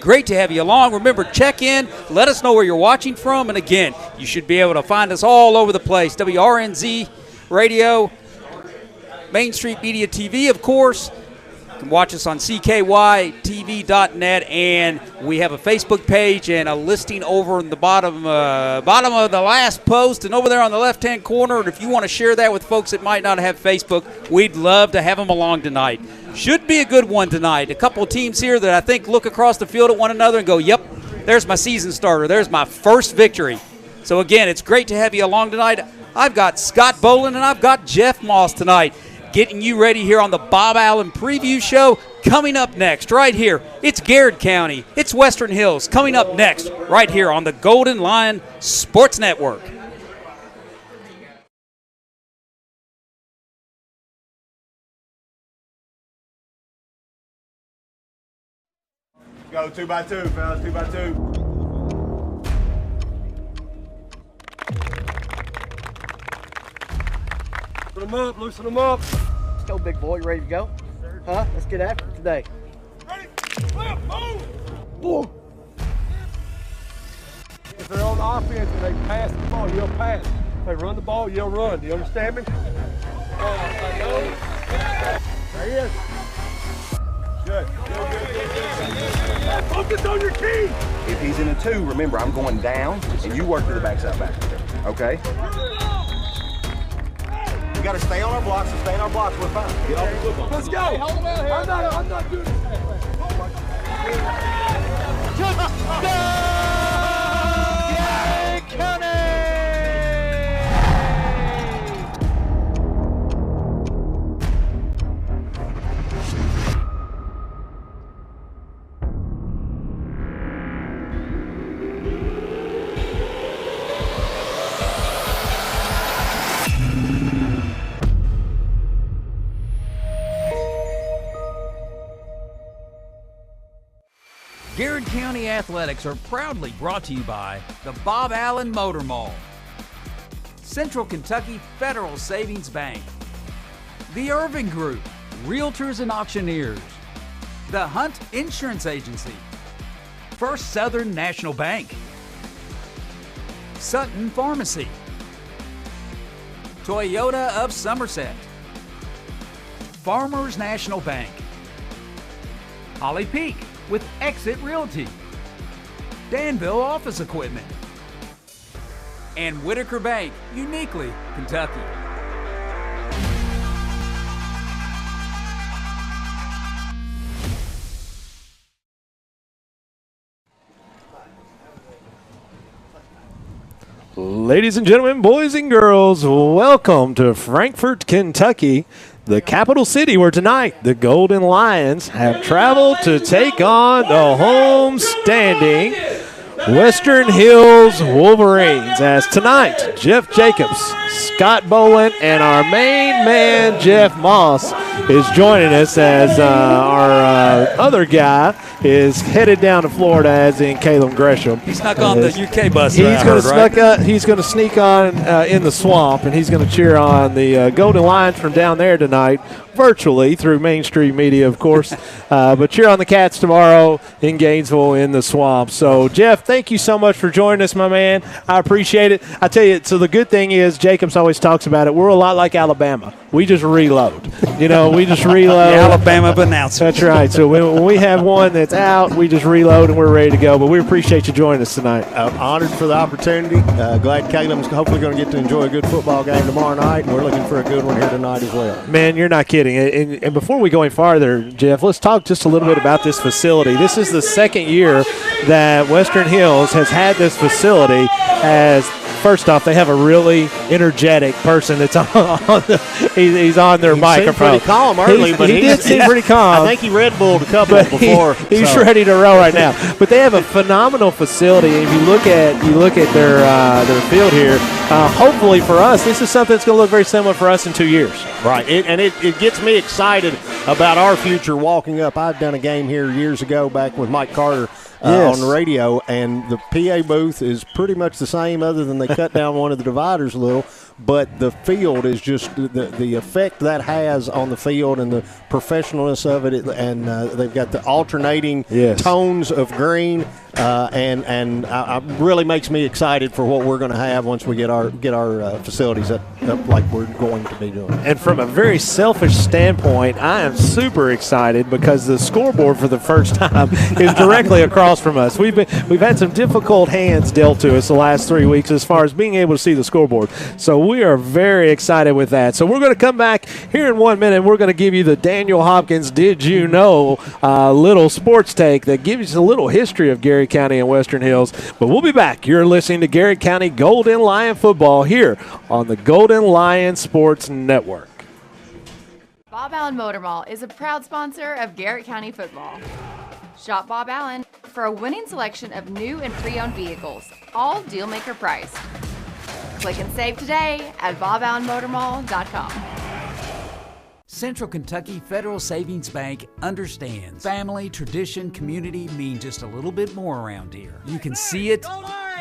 great to have you along. Remember, check in, let us know where you're watching from. And again, you should be able to find us all over the place. WRNZ Radio, Main Street Media TV, of course. You can watch us on CKYTV.net, and we have a Facebook page and a listing over in the bottom of the last post and over there on the left-hand corner. And if you want to share that with folks that might not have Facebook, we'd love to have them along tonight. Should be a good one tonight. A couple of teams here that I think look across the field at one another and go, yep, there's my season starter. There's my first victory. So, again, it's great to have you along tonight. I've got Scott Bolin and I've got Jeff Moss tonight, getting you ready here on the Bob Allen Preview Show. Coming up next, right here, it's Garrard County, it's Western Hills. Coming up next, right here on the Golden Lion Sports Network. Go 2 by 2, fellas, 2 by 2. Loosen them up, loosen them up. Let's go, big boy. You ready to go? Huh? Let's get after it today. Ready? Flip, move! Boom. If they're on offense and they pass the ball, you'll pass. If they run the ball, you'll run. Do you understand me? There he is. Good. Focus on your key. If he's in a 2, remember, I'm going down, and you work to the backside back. Okay? We got to stay on our blocks. So stay on our blocks. We're fine. Get off the football. Let's go. I'm not doing this. Garrard County Athletics are proudly brought to you by the Bob Allen Motor Mall, Central Kentucky Federal Savings Bank, the Irving Group, Realtors and Auctioneers, the Hunt Insurance Agency, First Southern National Bank, Sutton Pharmacy, Toyota of Somerset, Farmers National Bank, Holly Peak with Exit Realty, Danville Office Equipment, and Whitaker Bank, uniquely Kentucky. Ladies and gentlemen, boys and girls, welcome to Frankfort, Kentucky, the capital city where tonight the Golden Lions have traveled to take on the home-standing Western Hills Wolverines. As tonight, Jeff Jacobs, Scott Bolin, and our main man, Jeff Moss, is joining us as our other guy is headed down to Florida, as in Caleb Gresham. He snuck on the UK bus. He's going to sneak on in the swamp, and he's going to cheer on the Golden Lions from down there tonight, virtually through Main Street Media, of course. But cheer on the Cats tomorrow in Gainesville in the swamp. So, Jeff, thank you so much for joining us, my man. I appreciate it. I tell you, so the good thing is, Jacobs always talks about it, we're a lot like Alabama. We just reload. We just reload. The Alabama announcer. That's right. So when we have one that's out, we just reload and we're ready to go. But we appreciate you joining us tonight. Honored for the opportunity. Glad Caleb's hopefully going to get to enjoy a good football game tomorrow night, and we're looking for a good one here tonight as well. Man, you're not kidding. And before we go any farther, Jeff, let's talk just a little bit about this facility. This is the second year that Western Hills has had this facility. As first off, they have a really energetic person that's he's on their microphone. Pretty calm early, but he did seem pretty calm. I think he Red Bulled a couple before. He's ready to roll right now. But they have a phenomenal facility. And if you look at their field here, hopefully for us, this is something that's going to look very similar for us in 2 years. Right, it gets me excited about our future walking up. I've done a game here years ago back with Mike Carter on the radio, and the PA booth is pretty much the same other than they cut down one of the dividers a little. but the field is just the effect that has on the field and the professionalness of it, and they've got the alternating tones of green, and really makes me excited for what we're going to have once we get our facilities up like we're going to be doing. And from a very selfish standpoint, I am super excited because the scoreboard for the first time is directly across from us. We've had some difficult hands dealt to us the last 3 weeks as far as being able to see the scoreboard. So we are very excited with that. So we're going to come back here in 1 minute. We're going to give you the Daniel Hopkins Did You Know little sports take that gives you a little history of Garrard County and Western Hills. But we'll be back. You're listening to Garrard County Golden Lion football here on the Golden Lion Sports Network. Bob Allen Motor Mall is a proud sponsor of Garrard County football. Shop Bob Allen for a winning selection of new and pre-owned vehicles, all deal-maker priced. Click and save today at boballenmotormall.com. Central Kentucky Federal Savings Bank understands family, tradition, community mean just a little bit more around here. You can see it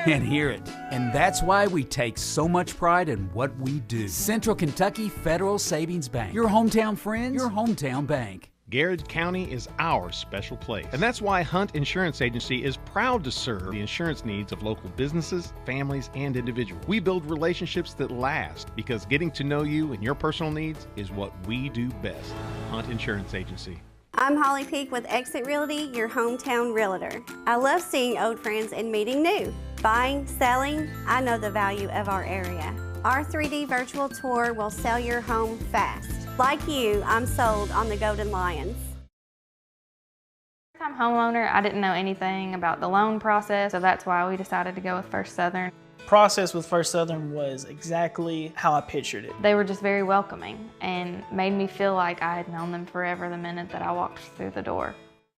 and hear it, and that's why we take so much pride in what we do. Central Kentucky Federal Savings Bank, your hometown friends, your hometown bank. Garrard County is our special place, and that's why Hunt Insurance Agency is proud to serve the insurance needs of local businesses, families, and individuals. We build relationships that last because getting to know you and your personal needs is what we do best. Hunt Insurance Agency. I'm Holly Peak with Exit Realty, your hometown realtor. I love seeing old friends and meeting new. Buying, selling, I know the value of our area. Our 3D virtual tour will sell your home fast. Like you, I'm sold on the Golden Lions. I'm a homeowner. I didn't know anything about the loan process, so that's why we decided to go with First Southern. Process with First Southern was exactly how I pictured it. They were just very welcoming and made me feel like I had known them forever the minute that I walked through the door.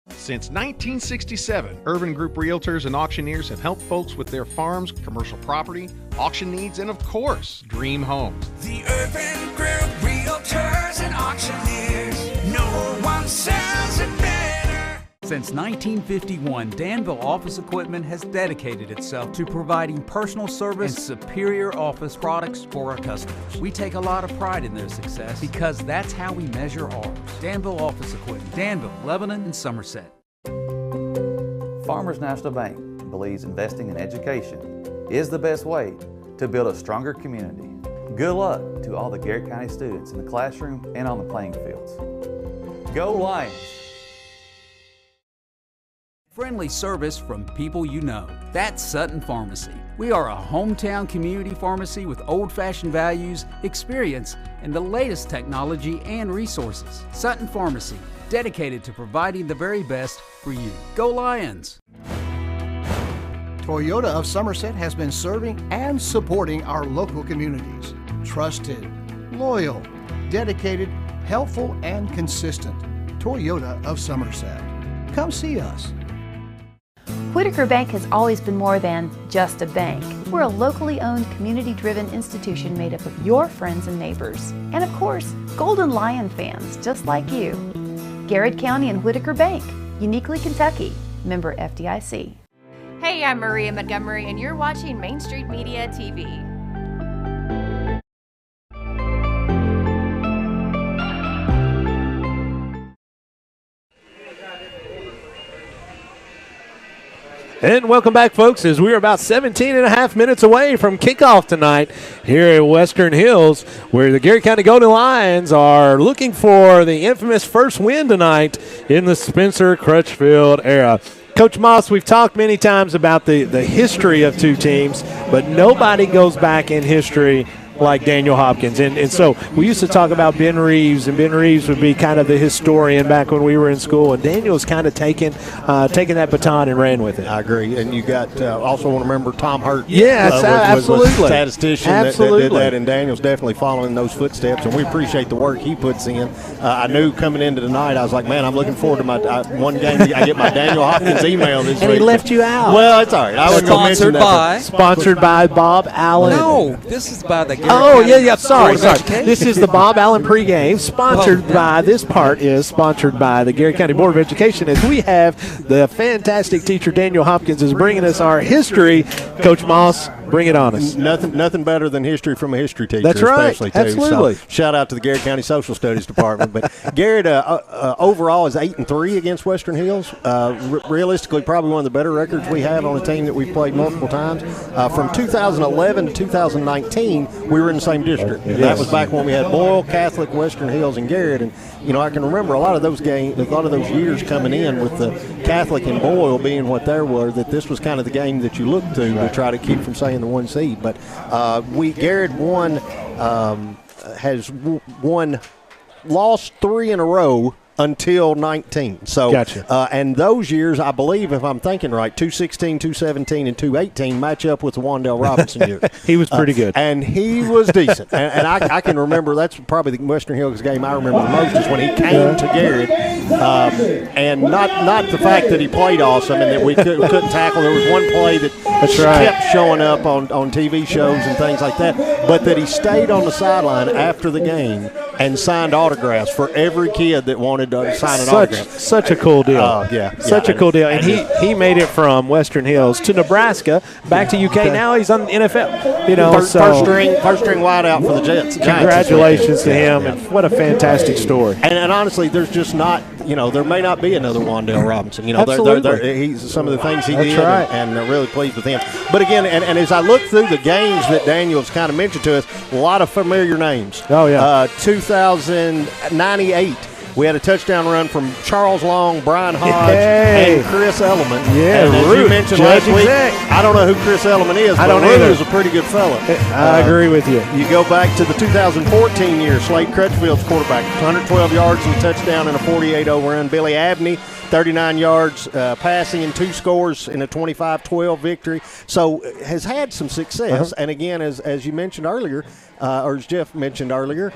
Since 1967, Urban Group Realtors and Auctioneers have helped folks with their farms, commercial property, auction needs, and of course, dream homes. The Urban Group Realtors and Auctioneers, no one sells it better. Since 1951, Danville Office Equipment has dedicated itself to providing personal service and superior office products for our customers. We take a lot of pride in their success because that's how we measure ours. Danville Office Equipment, Danville, Lebanon, and Somerset. Farmers National Bank believes investing in education is the best way to build a stronger community. Good luck to all the Garrard County students in the classroom and on the playing fields. Go Lions! Friendly service from people you know. That's Sutton Pharmacy. We are a hometown community pharmacy with old-fashioned values, experience, and the latest technology and resources. Sutton Pharmacy, dedicated to providing the very best for you. Go Lions! Toyota of Somerset has been serving and supporting our local communities. Trusted, loyal, dedicated, helpful, and consistent. Toyota of Somerset. Come see us. Whitaker Bank has always been more than just a bank. We're a locally owned, community-driven institution made up of your friends and neighbors. And of course, Golden Lion fans just like you. Garrard County and Whitaker Bank, uniquely Kentucky, member FDIC. Hey, I'm Maria Montgomery, and you're watching Main Street Media TV. And welcome back, folks, as we're about 17 and a half minutes away from kickoff tonight here at Western Hills, where the Garrard County Golden Lions are looking for the infamous first win tonight in the Spencer Crutchfield era. Coach Moss, we've talked many times about the history of two teams, but nobody goes back in history like Daniel Hopkins. And so we used to talk about Ben Reeves, and Ben Reeves would be kind of the historian back when we were in school, and Daniel's kind of taken that baton and ran with it. I agree. And you got also want to remember Tom Hurt. Yeah, absolutely. Was a statistician that did that, and Daniel's definitely following those footsteps, and we appreciate the work he puts in. I knew coming into tonight, I was like, man, I'm looking forward to my one game. I get my Daniel Hopkins email this week. And he left you out. Well, it's all right. I was going to mention that. Sponsored by Bob Allen. No, this is by the Oh, yeah, sorry. This is the Bob Allen pregame, sponsored by, this part is sponsored by the Garrard County Board of Education, as we have the fantastic teacher Daniel Hopkins is bringing us our history. Coach Moss, Bring it on us. Nothing better than history from a history teacher. That's right. Especially too. Absolutely. So, shout out to the Garrard County Social Studies Department. But Garrard overall is 8-3 against Western Hills. Realistically, probably one of the better records we have on a team that we've played multiple times. From 2011 to 2019, we were in the same district. And that was back when we had Boyle, Catholic, Western Hills, and Garrard. And I can remember a lot of those games, a lot of those years coming in with the Catholic and Boyle being what they were. That this was kind of the game that you looked to try to keep from saying the one seed. But Garrard has lost 3 in a row until 19. So, gotcha. And those years, I believe, if I'm thinking right, 216, 217, and 218 match up with the Wandale Robinson year. He was pretty good. And he was decent. and I can remember, that's probably the Western Hills game I remember the most is when he came to Garrard. And not the fact that he played awesome and that we couldn't tackle. There was one play that kept showing up on TV shows and things like that, but that he stayed on the sideline after the game and signed autographs for every kid that wanted to sign an autograph. Such a cool deal. Such a cool deal. And he made it from Western Hills to Nebraska, back to UK. Now he's on the NFL. First string wideout for the Jets. Congratulations to him, and what a fantastic story. And honestly, there's just not, there may not be another Wandale Robinson. He's some of the things he did, and really pleased with him. But again, and as I look through the games that Daniel's kind of mentioned to us, a lot of familiar names. Oh, yeah. 2098. We had a touchdown run from Charles Long, Brian Hodge, and Chris Elliman. Yeah, and as you mentioned last week, I don't know who Chris Elliman is, but Rue is a pretty good fella. I agree with you. You go back to the 2014 year, Slade Crutchfield's quarterback, 112 yards and a touchdown and a 48-0 run. Billy Abney, 39 yards passing and 2 scores in a 25-12 victory. So has had some success. And again, as you mentioned earlier, or as Jeff mentioned earlier,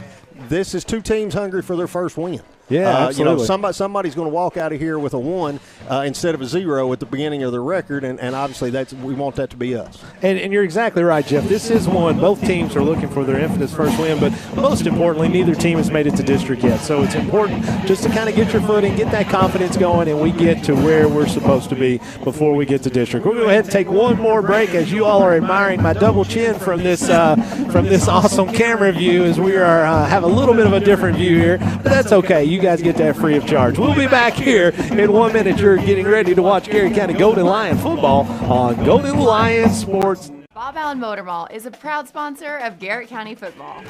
this is 2 teams hungry for their first win. Yeah, absolutely. Somebody's going to walk out of here with a 1 instead of a 0 at the beginning of the record, and obviously we want that to be us. And you're exactly right, Jeff. This is one. Both teams are looking for their infamous first win, but most importantly, neither team has made it to district yet. So it's important just to kind of get your footing, get that confidence going, and we get to where we're supposed to be before we get to district. We're going to go ahead and take one more break as you all are admiring my double chin from this awesome camera view as we are have a little bit of a different view here, but that's okay. You guys get that free of charge. We'll be back here in 1 minute. You're getting ready to watch Garrard County Golden Lion football on Golden Lion Sports. Bob Allen Motor Mall is a proud sponsor of Garrard County football.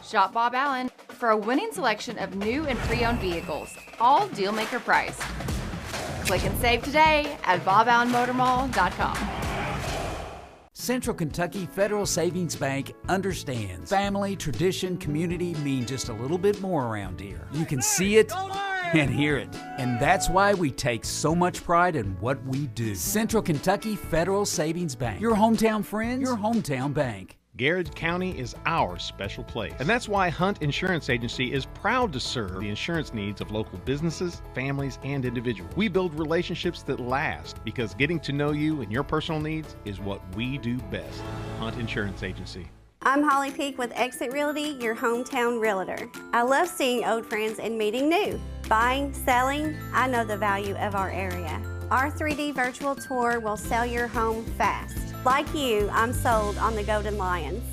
Shop Bob Allen for a winning selection of new and pre-owned vehicles, all deal-maker priced. Click and save today at boballenmotormall.com. Central Kentucky Federal Savings Bank understands family, tradition, community mean just a little bit more around here. You can see it and hear it, and that's why we take so much pride in what we do. Central Kentucky Federal Savings Bank, your hometown friends, your hometown bank. Garrard County is our special place. And that's why Hunt Insurance Agency is proud to serve the insurance needs of local businesses, families, and individuals. We build relationships that last because getting to know you and your personal needs is what we do best. Hunt Insurance Agency. I'm Holly Peak with Exit Realty, your hometown realtor. I love seeing old friends and meeting new. Buying, selling, I know the value of our area. Our 3D virtual tour will sell your home fast. Like you, I'm sold on the Golden Lions.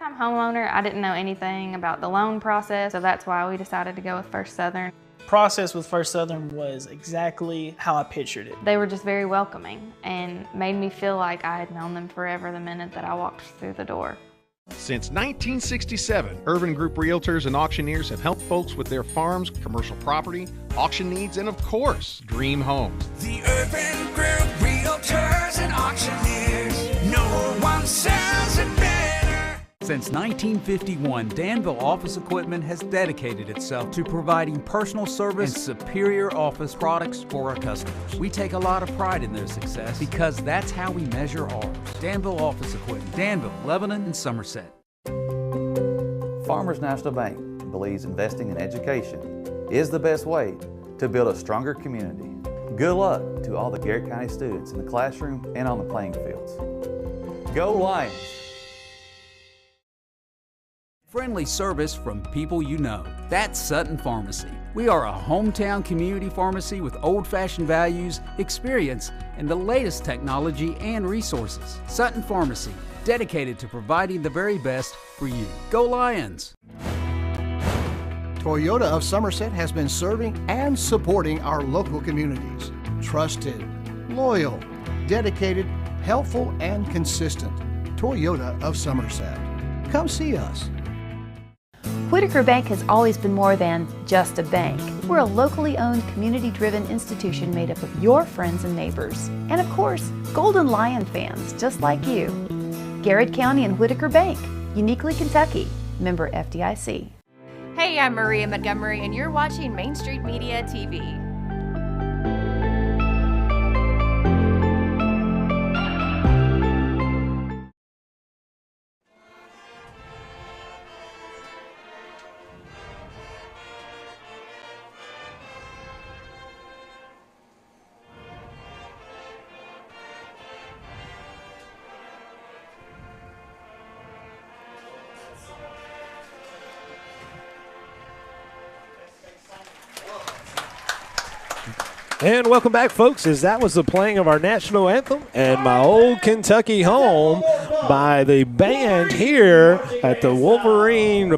I'm a homeowner. I didn't know anything about the loan process, so that's why we decided to go with First Southern. Process with First Southern was exactly how I pictured it. They were just very welcoming and made me feel like I had known them forever the minute that I walked through the door. Since 1967, Urban Group Realtors and Auctioneers have helped folks with their farms, commercial property, auction needs, and of course, dream homes. The Urban Group Realtors and Auctioneers, no one sells it better. Since 1951, Danville Office Equipment has dedicated itself to providing personal service and superior office products for our customers. We take a lot of pride in their success because that's how we measure ours. Danville Office Equipment, Danville, Lebanon, and Somerset. Farmers National Bank believes investing in education is the best way to build a stronger community. Good luck to all the Garrard County students in the classroom and on the playing fields. Go Lions! Friendly service from people you know. That's Sutton Pharmacy. We are a hometown community pharmacy with old-fashioned values, experience, and the latest technology and resources. Sutton Pharmacy, dedicated to providing the very best for you. Go Lions! Toyota of Somerset has been serving and supporting our local communities. Trusted, loyal, dedicated, helpful, and consistent. Toyota of Somerset. Come see us. Whitaker Bank has always been more than just a bank. We're a locally owned, community-driven institution made up of your friends and neighbors. And of course, Golden Lion fans just like you. Garrard County and Whitaker Bank, uniquely Kentucky. Member FDIC. Hey, I'm Maria Montgomery, and you're watching Main Street Media TV. And welcome back, folks, as that was the playing of our national anthem and My Old Kentucky Home by the band here at the Wolverine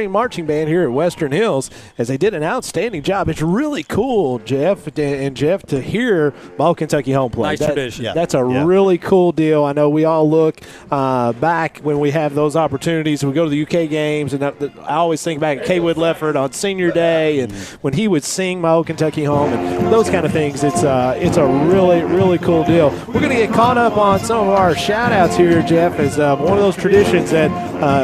Marching Band here at Western Hills, as they did an outstanding job. It's really cool, Jeff, to hear My Old Kentucky Home play. Nice tradition. That's a really cool deal. I know we all look back when we have those opportunities. We go to the UK games, and I always think back at Kaywood Lefford on Senior Day, and when he would sing My Old Kentucky Home and those kind of things. It's a really, really cool deal. We're going to get caught up on some of our shout-outs here, Jeff, as one of those traditions that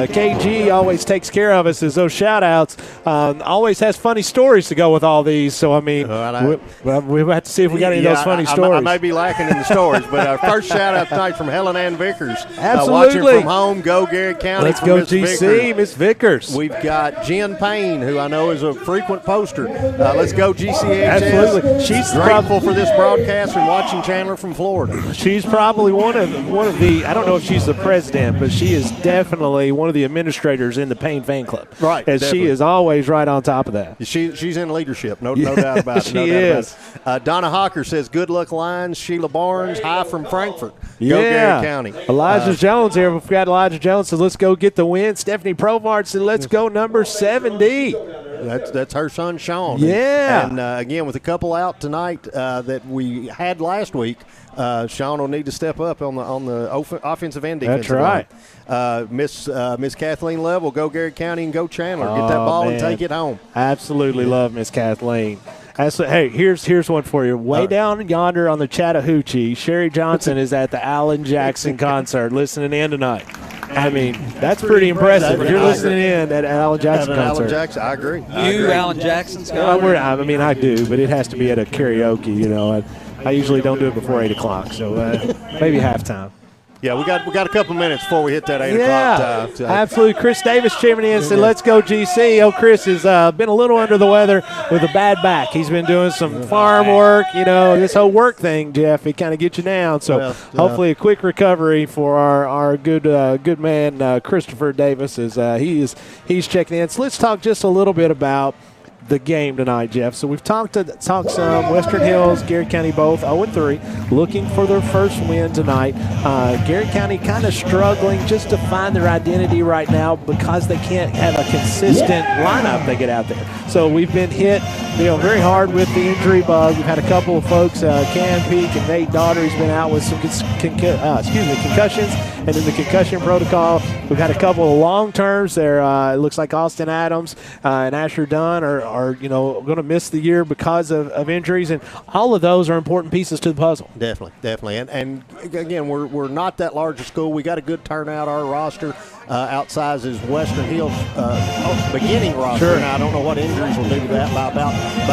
KG always takes care of us is those shout-outs. Always has funny stories to go with all these. So, I mean, we have to see if we got any of those funny stories. I may be lacking in the stories, but our first shout-out tonight from Helen Ann Vickers. Absolutely. Watching from home, go Garrard County. Let's go GC, Miss Vickers. We've got Jen Payne, who I know is a frequent poster. Let's go GCHS. Absolutely. She's grateful for this broadcast and watching Chandler from Florida. She's probably one of the, I don't know if she's the president, but she is definitely one of the administrators in the Payne fan club. Right. As definitely. she is always right on top of that. She's in leadership, no doubt about it. She is. Donna Hawker says, good luck Lions. Sheila Barnes, hi from Frankfort. Go Garrard County. Elijah Jones here. We've got Elijah Jones says, let's go get the win. Stephanie Provart said, let's go number 70. That's her son, Sean. Yeah. And again, with a couple out tonight that we had last week, Sean will need to step up on the offensive and defensive line. That's right. Miss Kathleen Love will go Garrard County and go Chandler. Get that ball and take it home. Absolutely love Miss Kathleen. Hey, here's one for you. Way down yonder on the Chattahoochee, Sherry Johnson is at the Alan Jackson concert listening in tonight. I mean, that's pretty impressive. If you're listening in at Alan Jackson concert. Alan Jackson, I agree. Alan Jackson's I mean, I do, but it has to be at a karaoke, you know. I usually don't do it before 8 o'clock, so maybe halftime. Yeah, we got a couple minutes before we hit that 8 o'clock. Absolutely. Chris Davis chiming in and said, let's go GC. Oh, Chris has been a little under the weather with a bad back. He's been doing some farm work, you know, this whole work thing, Jeff, it kind of gets you down. So hopefully a quick recovery for our good man, Christopher Davis, as he's checking in. So let's talk just a little bit about the game tonight, Jeff. So we've talked some. Western Hills, Garrard County both 0-3, looking for their first win tonight. Garrard County kind of struggling just to find their identity right now because they can't have a consistent lineup they get out there. So we've been hit, very hard with the injury bug. We've had a couple of folks, Can Peak and Nate Daugherty's been out with some concussions, and in the concussion protocol, we've had a couple of long terms there. It looks like Austin Adams and Asher Dunn are going to miss the year because of injuries, and all of those are important pieces to the puzzle. Definitely. And again, we're not that large a school. We got a good turnout. Our roster outsizes Western Hills beginning roster. Sure. Now, I don't know what injuries will do to that by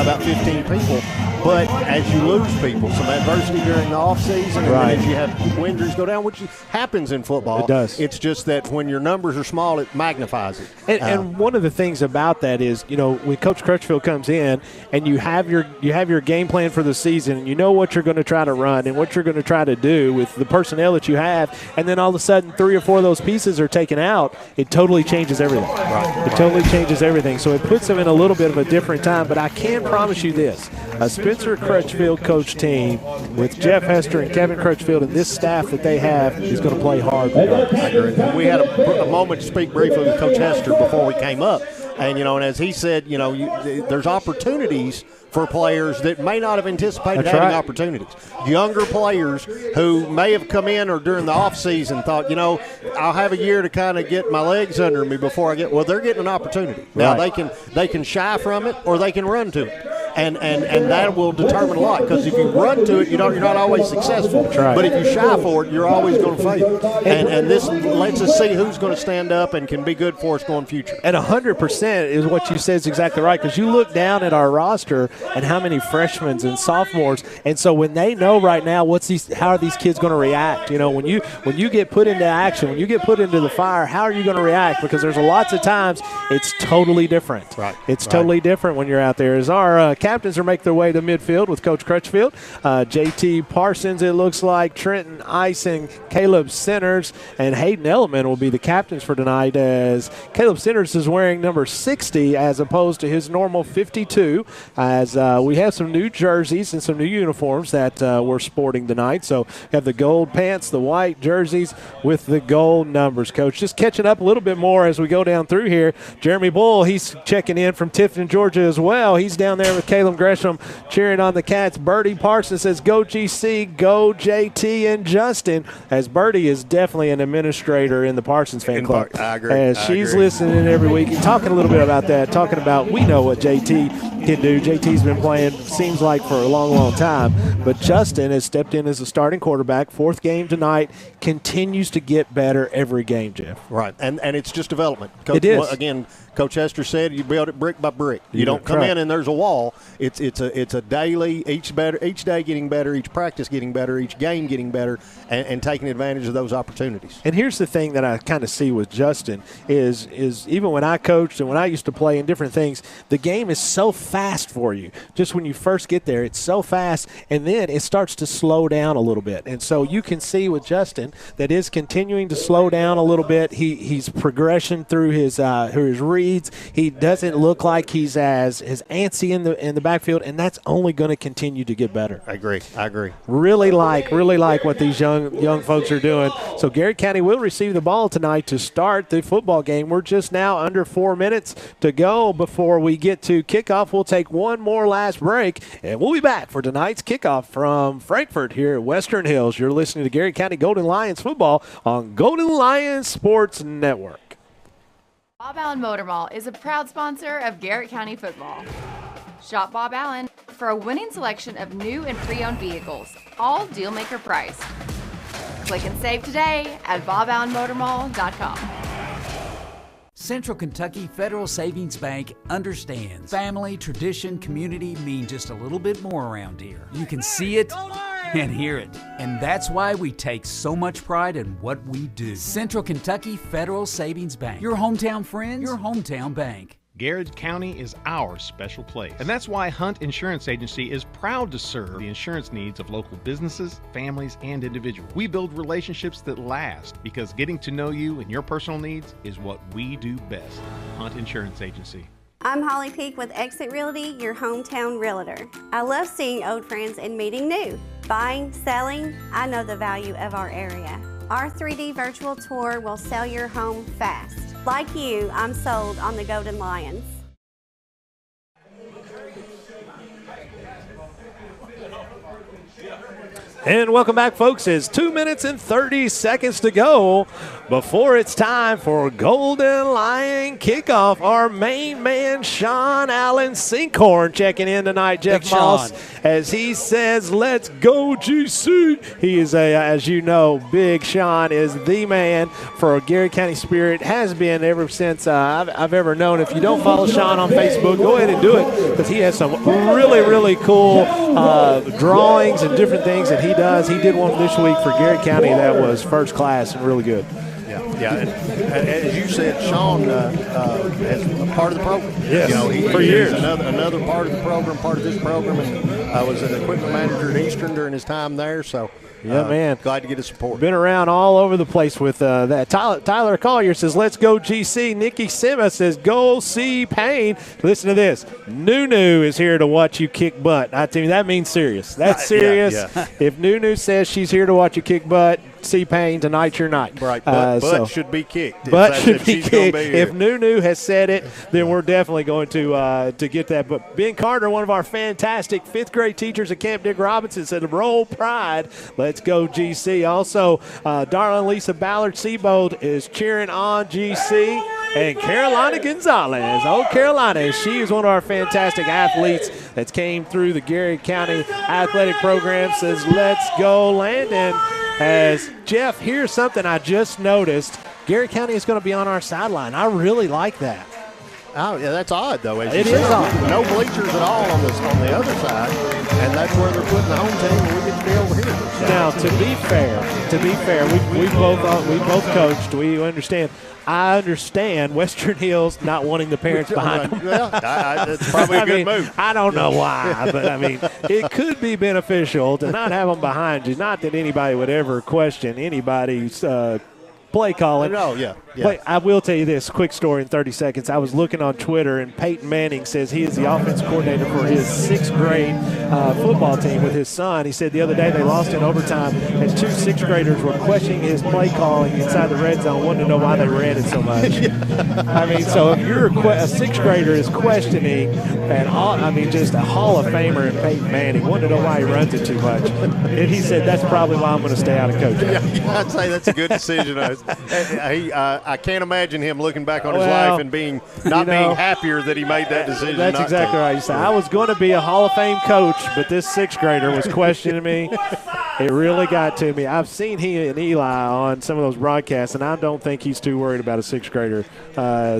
about 15 people. But as you lose people, some adversity during the offseason, and Right. then as you have injuries go down, which happens in football. It does. It's just that when your numbers are small, it magnifies it. And one of the things about that is, when Coach Crutchfield comes in and you have your game plan for the season, and you know what you're going to try to run and what you're going to try to do with the personnel that you have, and then all of a sudden 3 or 4 of those pieces are taken out, it totally changes everything. Right. It totally changes everything. So it puts them in a little bit of a different time. But I can promise you this: a Spencer Crutchfield coach team with Jeff Hester and Kevin Crutchfield and this staff that they have is going to play hard. I agree. We had a moment to speak briefly with Coach Hester before we came up, and and as he said, there's opportunities for players that may not have anticipated That's having right. opportunities. Younger players who may have come in or during the offseason thought, I'll have a year to kind of get my legs under me before I get. Well, they're getting an opportunity now. Right. They can shy from it or they can run to it. And that will determine a lot, because if you run to it, you're not always successful. Right. But if you shy for it, you're always going to fail. And this lets us see who's going to stand up and can be good for us going future. And 100% is what you said is exactly right, because you look down at our roster and how many freshmen and sophomores, and so when they know right now how are these kids going to react? When you get put into action, when you get put into the fire, how are you going to react? Because there's lots of times it's totally different. Right. It's totally different when you're out there. As our captains are making their way to midfield with Coach Crutchfield, JT Parsons, it looks like, Trenton Ison, Caleb Centers, and Hayden Elliman will be the captains for tonight, as Caleb Centers is wearing number 60 as opposed to his normal 52, as we have some new jerseys and some new uniforms that we're sporting tonight. So we have the gold pants, the white jerseys with the gold numbers. Coach, just catching up a little bit more as we go down through here. Jeremy Bull, he's checking in from Tifton, Georgia as well. He's down there with Caleb Gresham cheering on the Cats. Birdie Parsons says, go GC, go JT and Justin, as Birdie is definitely an administrator in the Parsons fan club. I agree. As she's listening every week and talking a little bit about that, talking about we know what JT can do. JT's been playing, seems like, for a long, long time. But Justin has stepped in as a starting quarterback, 4th game tonight, continues to get better every game, Jeff. Right, and it's just development. Coach, it is. Again, Coach Hester said you build it brick by brick. You don't come in and there's a wall. It's a daily, each day getting better, each practice getting better, each game getting better, and taking advantage of those opportunities. And here's the thing that I kind of see with Justin is even when I coached and when I used to play in different things, the game is so fast for you. Just when you first get there, it's so fast, and then it starts to slow down a little bit. And so you can see with Justin that is continuing to slow down a little bit. He's progression through his reads. He doesn't look like he's as antsy in the backfield, and that's only going to continue to get better. I agree. Really like what these young folks are doing. So Garrett County will receive the ball tonight to start the football game. We're just now under 4 minutes to go before we get to kickoff. We'll take one more last break, and we'll be back for tonight's kickoff from Frankfort here at Western Hills. You're listening to Garrett County Golden Lions football on Golden Lions Sports Network. Bob Allen Motor Mall is a proud sponsor of Garrett County football. Shop Bob Allen for a winning selection of new and pre-owned vehicles, all deal-maker priced. Click and save today at boballenmotormall.com. Central Kentucky Federal Savings Bank understands family, tradition, community mean just a little bit more around here. You can see it and hear it. And that's why we take so much pride in what we do. Central Kentucky Federal Savings Bank. Your hometown friends, your hometown bank. Garrard County is our special place. And that's why Hunt Insurance Agency is proud to serve the insurance needs of local businesses, families, and individuals. We build relationships that last because getting to know you and your personal needs is what we do best. Hunt Insurance Agency. I'm Holly Peak with Exit Realty, your hometown realtor. I love seeing old friends and meeting new. Buying, selling, I know the value of our area. Our 3D virtual tour will sell your home fast. Like you, I'm sold on the Golden Lions. And welcome back, folks. It's 2 minutes and 30 seconds to go before it's time for Golden Lion kickoff. Our main man, Sean Allen Sinkhorn, checking in tonight. Jeff Moss, as he says, let's go, GC. He is, as you know, Big Sean is the man for Garrett County Spirit, has been ever since I've ever known. If you don't follow Sean on Facebook, go ahead and do it, because he has some really, really cool drawings and different things that he does. He did one this week for Garrett County that was first class and really good. Yeah, and as you said, Sean as a part of the program. Yes, he for years. Another part of the program, part of this program, and was an equipment manager at Eastern during his time there. So, yeah, man. Glad to get his support. Been around all over the place with that. Tyler Collier says, let's go GC. Nikki Sima says, go see Payne. Listen to this. Nunu is here to watch you kick butt. I tell you, that means serious. That's serious. Yeah. If Nunu says she's here to watch you kick butt, see Payne, tonight's your night. Right, butt should be kicked. Butt should be kicked. If Nunu has said it, then we're definitely going to get that. But Ben Carter, one of our fantastic fifth grade teachers at Camp Dick Robinson, said, roll pride. Let's go GC. Also, darling Lisa Ballard-Seabold is cheering on GC. And Carolina Gonzalez, Carolina, she is one of our fantastic athletes that came through the Garrett County Athletic Program, says, let's go Landon. As Jeff, here's something I just noticed. Garrett County is going to be on our sideline. I really like that. Oh, yeah, that's odd, though. It is odd. No bleachers at all on the other side, and that's where they're putting the home team, and we get to be over here. Now, to be fair, we both coached. We understand. I understand Western Hills not wanting the parents behind them. Well, that's probably a good move. I don't know why, but, it could be beneficial to not have them behind you. Not that anybody would ever question anybody's play calling. Oh, yeah. But I will tell you this, quick story in 30 seconds. I was looking on Twitter, and Peyton Manning says he is the offense coordinator for his sixth grade football team with his son. He said the other day they lost in overtime as two sixth graders were questioning his play calling inside the red zone, wanting to know why they ran it so much. So if you're a sixth grader is questioning, and just a Hall of Famer in Peyton Manning, wanting to know why he runs it too much. And he said that's probably why I'm going to stay out of coaching. Yeah, I'd say that's a good decision. I can't imagine him looking back on his life and being happier that he made that decision. That's exactly right. You said, I was going to be a Hall of Fame coach, but this sixth grader was questioning me. It really got to me. I've seen he and Eli on some of those broadcasts, and I don't think he's too worried about a sixth grader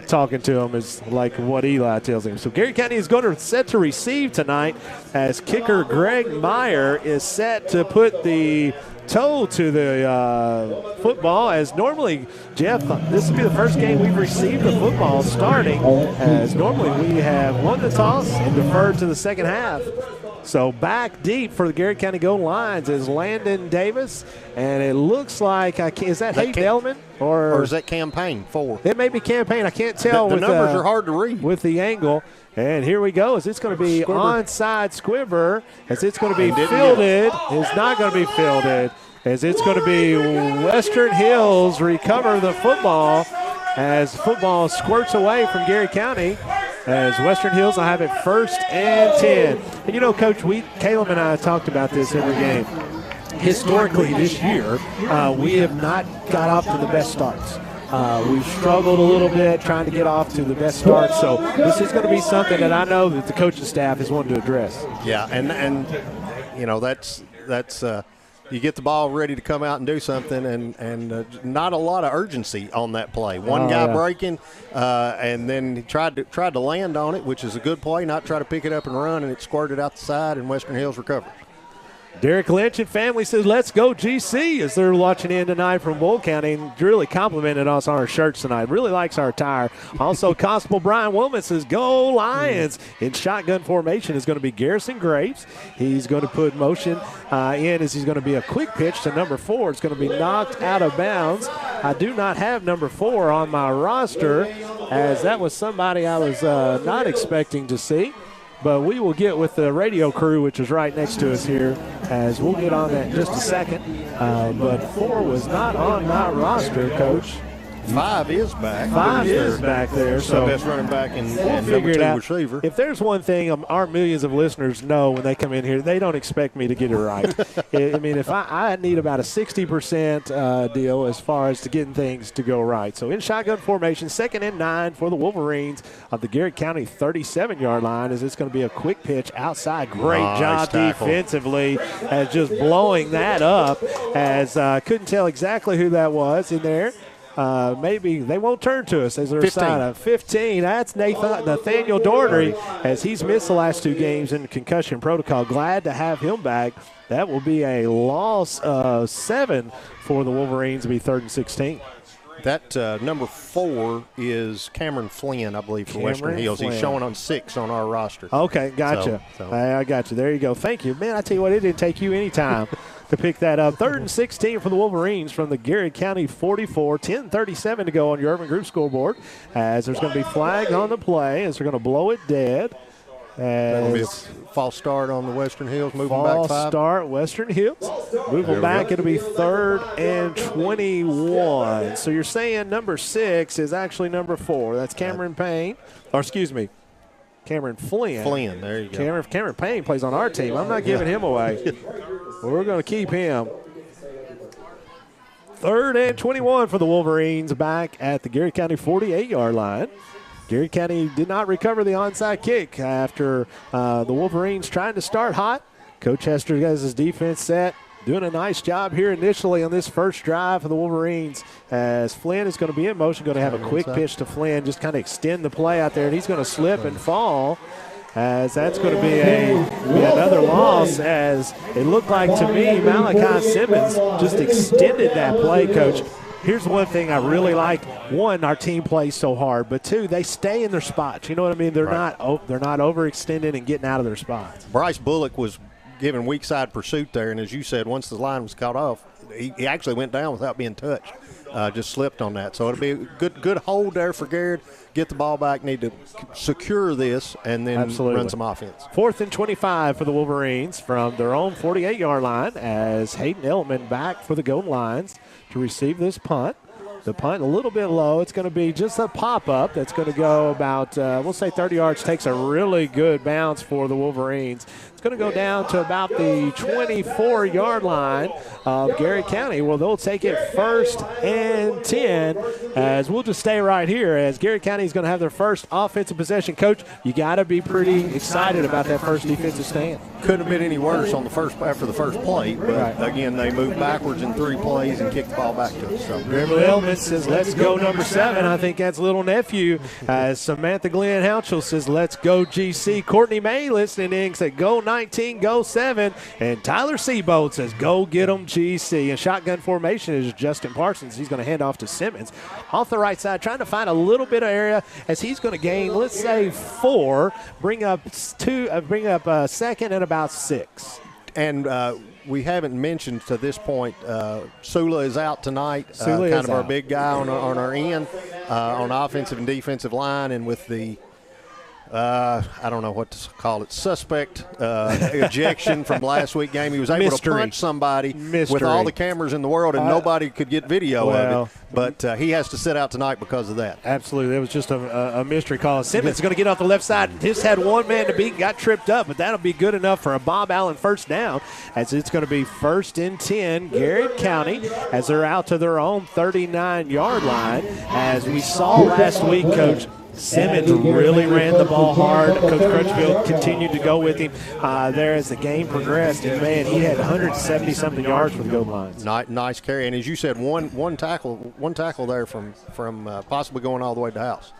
talking to him is like what Eli tells him. So Garrett County is going to set to receive tonight as kicker Greg Meyer is set to put the toe to the football, as normally, Jeff, this will be the first game we've received the football starting, as normally we have won the toss and deferred to the second half. So back deep for the Garrett County Golden Lions is Landon Davis, and it looks like, is that Hayden Elman? Or is that Campaign 4? It may be Campaign. I can't tell. The numbers are hard to read. With the angle. And here we go, as it's going to be onside Squibber, as it's going to be fielded. It's not going to be fielded, as it's going to be Western Hills recover the football as football squirts away from Garrett County, as Western Hills will have it 1st and 10. And Coach, Caleb and I talked about this every game. Historically this year, we have not got off to the best starts. We've struggled a little bit trying to get off to the best start, so this is going to be something that I know that the coaching staff is wanting to address. Yeah, and that's you get the ball ready to come out and do something, and not a lot of urgency on that play. One guy breaking, and then he tried to land on it, which is a good play, not try to pick it up and run, and it squirted out the side, and Western Hills recovered. Derek Lynch and family says, let's go GC, as they're watching in tonight from Bull County, and really complimented us on our shirts tonight. Really likes our attire. Also, Constable Brian Wilman says, go Lions. In shotgun formation is going to be Garrison Graves. He's going to put motion in as he's going to be a quick pitch to number 4. It's going to be knocked out of bounds. I do not have number 4 on my roster, as that was somebody I was not expecting to see. But we will get with the radio crew, which is right next to us here, as we'll get on that in just a second. But 4 was not on my roster, Coach. 5 is back. 5 is back there. So best running back and figure number it 2 out. receiver. If there's one thing our millions of listeners know when they come in here, they don't expect me to get it right. I mean, if I need about a 60% deal as far as to getting things to go right. So in shotgun formation, 2nd and 9 for the Wolverines of the Garrett County 37-yard line, as it's going to be a quick pitch outside. Great job defensively as just blowing that up, as couldn't tell exactly who that was in there. Maybe they won't turn to us as they're 15. 15. That's Nathaniel Daugherty, as he's missed the last 2 games in concussion protocol. Glad to have him back. That will be a loss of 7 for the Wolverines to be 3rd and 16. That number 4 is Cameron Flynn, I believe, for Western Hills. He's showing on 6 on our roster. Okay, gotcha. I got you. There you go. Thank you. Man, I tell you what, it didn't take you any time to pick that up. 3rd and 16 for the Wolverines from the Garrett County 44. 10:37 to go on your Urban Group scoreboard, as there's going to be flag on the play as they're going to blow it dead. That'll be a false start on the Western Hills, moving back 5. False start, Western Hills. Moving back, it'll be 3rd and 21. So you're saying number 6 is actually number 4. That's Cameron Payne, or excuse me, Cameron Flynn. Flynn, there you go. Cameron Payne plays on our team. I'm not giving him away. We're going to keep him. 3rd and 21 for the Wolverines back at the Garrett County 48-yard line. Garrett County did not recover the onside kick after the Wolverines trying to start hot. Coach Hester has his defense set, doing a nice job here initially on this first drive for the Wolverines, as Flynn is going to be in motion, going to have a quick pitch to Flynn, just kind of extend the play out there, and he's going to slip and fall, as that's going to be another loss, as it looked like to me Malachi Simmons just extended that play, Coach. Here's one thing I really like. 1, our team plays so hard, but 2, they stay in their spots. You know what I mean? They're not overextending and getting out of their spots. Bryce Bullock was given weak side pursuit there, and as you said, once the line was cut off, he actually went down without being touched. Just slipped on that. So it'll be a good hold there for Garrett. Get the ball back, need to secure this, and then run some offense. 4th and 25 for the Wolverines from their own 48-yard line, as Hayden Eltman back for the Golden Lions to receive this punt. The punt a little bit low. It's going to be just a pop-up that's going to go about, we'll say 30 yards. Takes a really good bounce for the Wolverines. It's going to go down to about the 24-yard line of Garrett County. Well, they'll take it 1st and 10, as we'll just stay right here, as Garrett County is going to have their first offensive possession. Coach, you got to be pretty excited about that first defensive stand. Couldn't have been any worse on after the first play, but again, they moved backwards in 3 plays and kicked the ball back to us. So. Beverly Elman says, let's go number 7. I think that's little nephew. As Samantha Glenn Houchel says, let's go GC. Courtney May listening in said, go 19, go 7. And Tyler Seabold says, go get them GC. And shotgun formation is Justin Parsons. He's going to hand off to Simmons. Off the right side, trying to find a little bit of area as he's going to gain, let's say 4, bring up 2nd and about 6. And we haven't mentioned to this point, Sula is out tonight, kind of our big guy on our end, on offensive and defensive line, and with the I don't know what to call it, suspect ejection from last week's game. He was able to punch somebody with all the cameras in the world, and nobody could get video of it. But he has to sit out tonight because of that. Absolutely. It was just a mystery call. Simmons is going to get off the left side. Just had one man to beat, got tripped up, but that'll be good enough for a Bob Allen first down, as it's going to be 1st and 10, Garrett County, as they're out to their own 39-yard line. As we saw last week, Coach, Simmons really ran the ball hard. Coach Crutchfield continued to go with him there as the game progressed. And, man, he had 170-something yards for the goal lines. Nice carry. And as you said, one tackle there from possibly going all the way to the house.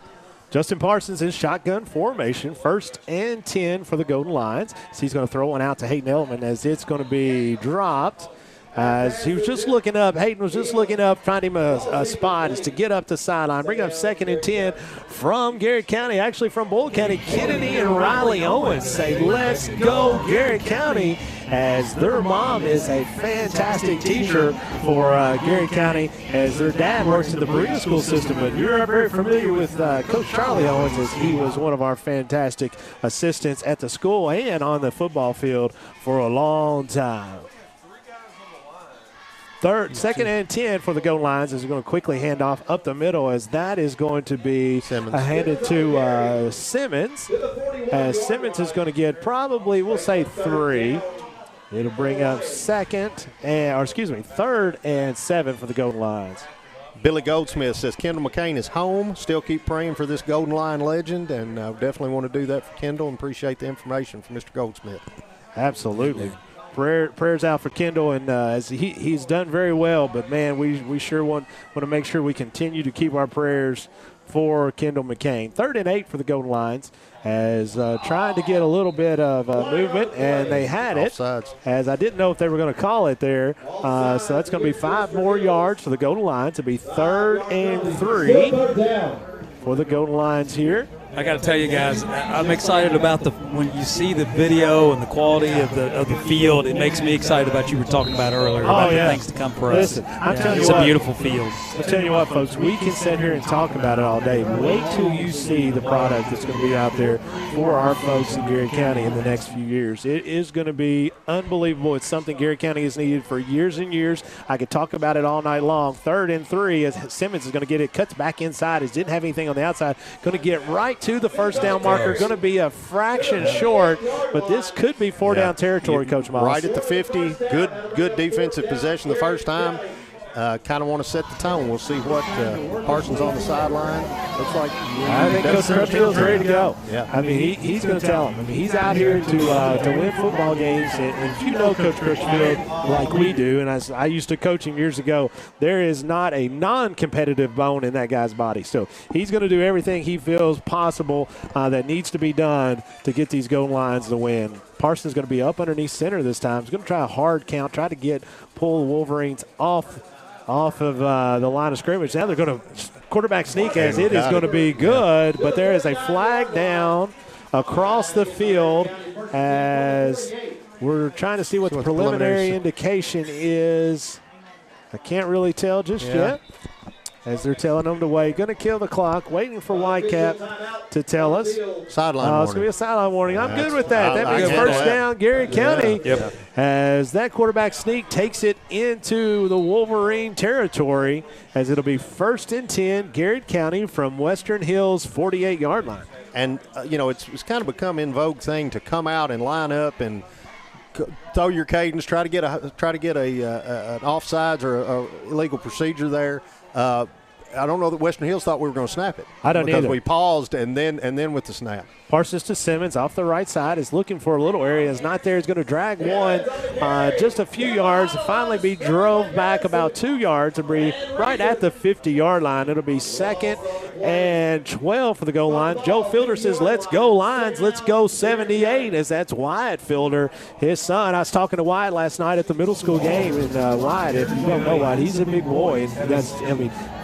Justin Parsons in shotgun formation, 1st and 10 for the Golden Lions. So he's going to throw one out to Hayden Eltman, as it's going to be dropped. As he was just looking up, Hayden was just looking up, trying him a spot is to get up the sideline. Bring up 2nd and 10 from Garrett County, actually from Bolin County. Kennedy and Riley Owens say, let's go Garrett County, as their mom is a fantastic teacher for Garrett County, as their dad works in the Berea school system. But you're very familiar with Coach Charlie Owens, as he was one of our fantastic assistants at the school and on the football field for a long time. Second and 10 for the goal lines as we're going to quickly hand off up the middle as that is going to be handed to Simmons. As Simmons is going to get probably, we'll say 3. It'll bring up third and 7 for the Golden Lions. Billy Goldsmith says Kendall McCain is home. Still keep praying for this Golden Lion legend, and definitely want to do that for Kendall and appreciate the information from Mr. Goldsmith. Absolutely. Prayers out for Kendall, and as he's done very well, but, man, we sure want to make sure we continue to keep our prayers for Kendall McCain. 3rd and 8 for the Golden Lions as trying to get a little bit of movement, and they had it. Offsides. As I didn't know if they were going to call it there. So that's going to be 5 more yards for the Golden Lions. It'll be 3rd and 3 for the Golden Lions here. I got to tell you guys, I'm excited about when you see the video and the quality of the field. It makes me excited about you were talking about earlier about the things to come for us. Listen, I'm telling you it's what, a beautiful field. I'm telling you what, folks, we can sit here and talk about it all day. Wait till you see the product that's going to be out there for our folks in Garrett County in the next few years. It is going to be unbelievable. It's something Garrett County has needed for years and years. I could talk about it all night long. 3rd and 3 as Simmons is going to get it, cuts back inside. He didn't have anything on the outside. Going to get right to the first down marker. Going to be a fraction short, but this could be 4-down territory, Coach Miles. Right at the 50. Good defensive possession the first time. Kind of want to set the tone. We'll see what Parsons on the sideline looks like. I think Coach Crutchfield's ready to go. Yeah. I mean, he's going to tell him. I mean, he's out here to win football games. And if you know Coach Crutchfield like we do, and I used to coach him years ago, there is not a non-competitive bone in that guy's body. So he's going to do everything he feels possible that needs to be done to get these Golden Lions to win. Parsons is going to be up underneath center this time. He's going to try a hard count, try to pull the Wolverines off of the line of scrimmage. Now they're going to quarterback sneak as it is going to be good, but there is a flag down across the field as we're trying to see what the preliminary indication is. I can't really tell just yet. As they're telling them to wait. Going to kill the clock. Waiting for Whitecap to tell us. Sideline warning. It's going to be a sideline warning. I'm good with that. That means first down, Garrett County. Yep. As that quarterback sneak takes it into the Wolverine territory, as it'll be 1st and 10, Garrett County from Western Hills 48-yard line. And, it's kind of become in vogue thing to come out and line up and throw your cadence, try to get an offsides or a illegal procedure there. I don't know that Western Hills thought we were going to snap it. I don't because either. We paused and then with the snap. Parsons to Simmons off the right side is looking for a little area. Is not there. Is going to drag one just a few yards and finally be drove back about 2 yards to be right at the 50-yard line. It'll be 2nd and 12 for the goal line. Joe Fielder says, let's go Lions. Let's go 78 as that's Wyatt Fielder, his son. I was talking to Wyatt last night at the middle school game. And Wyatt, if you don't know Wyatt, he's a big boy. And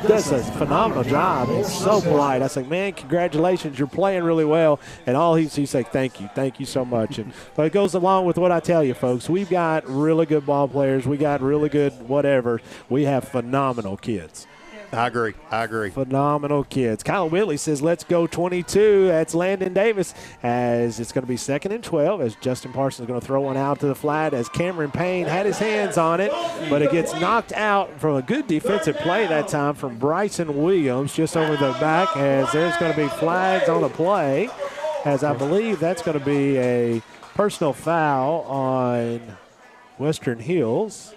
does a phenomenal job. He's so polite. I say, man, congratulations. You're playing really well. And all he's like, thank you so much. But it goes along with what I tell you, folks. We've got really good ball players. We got really good whatever. We have phenomenal kids. I agree. Phenomenal kids. Kyle Whitley says, let's go 22. That's Landon Davis as it's going to be 2nd and 12 as Justin Parsons is going to throw one out to the flat as Cameron Payne had his hands on it, but it gets knocked out from a good defensive play that time from Bryson Williams just over the back as there's going to be flags on the play as I believe that's going to be a personal foul on Western Hills.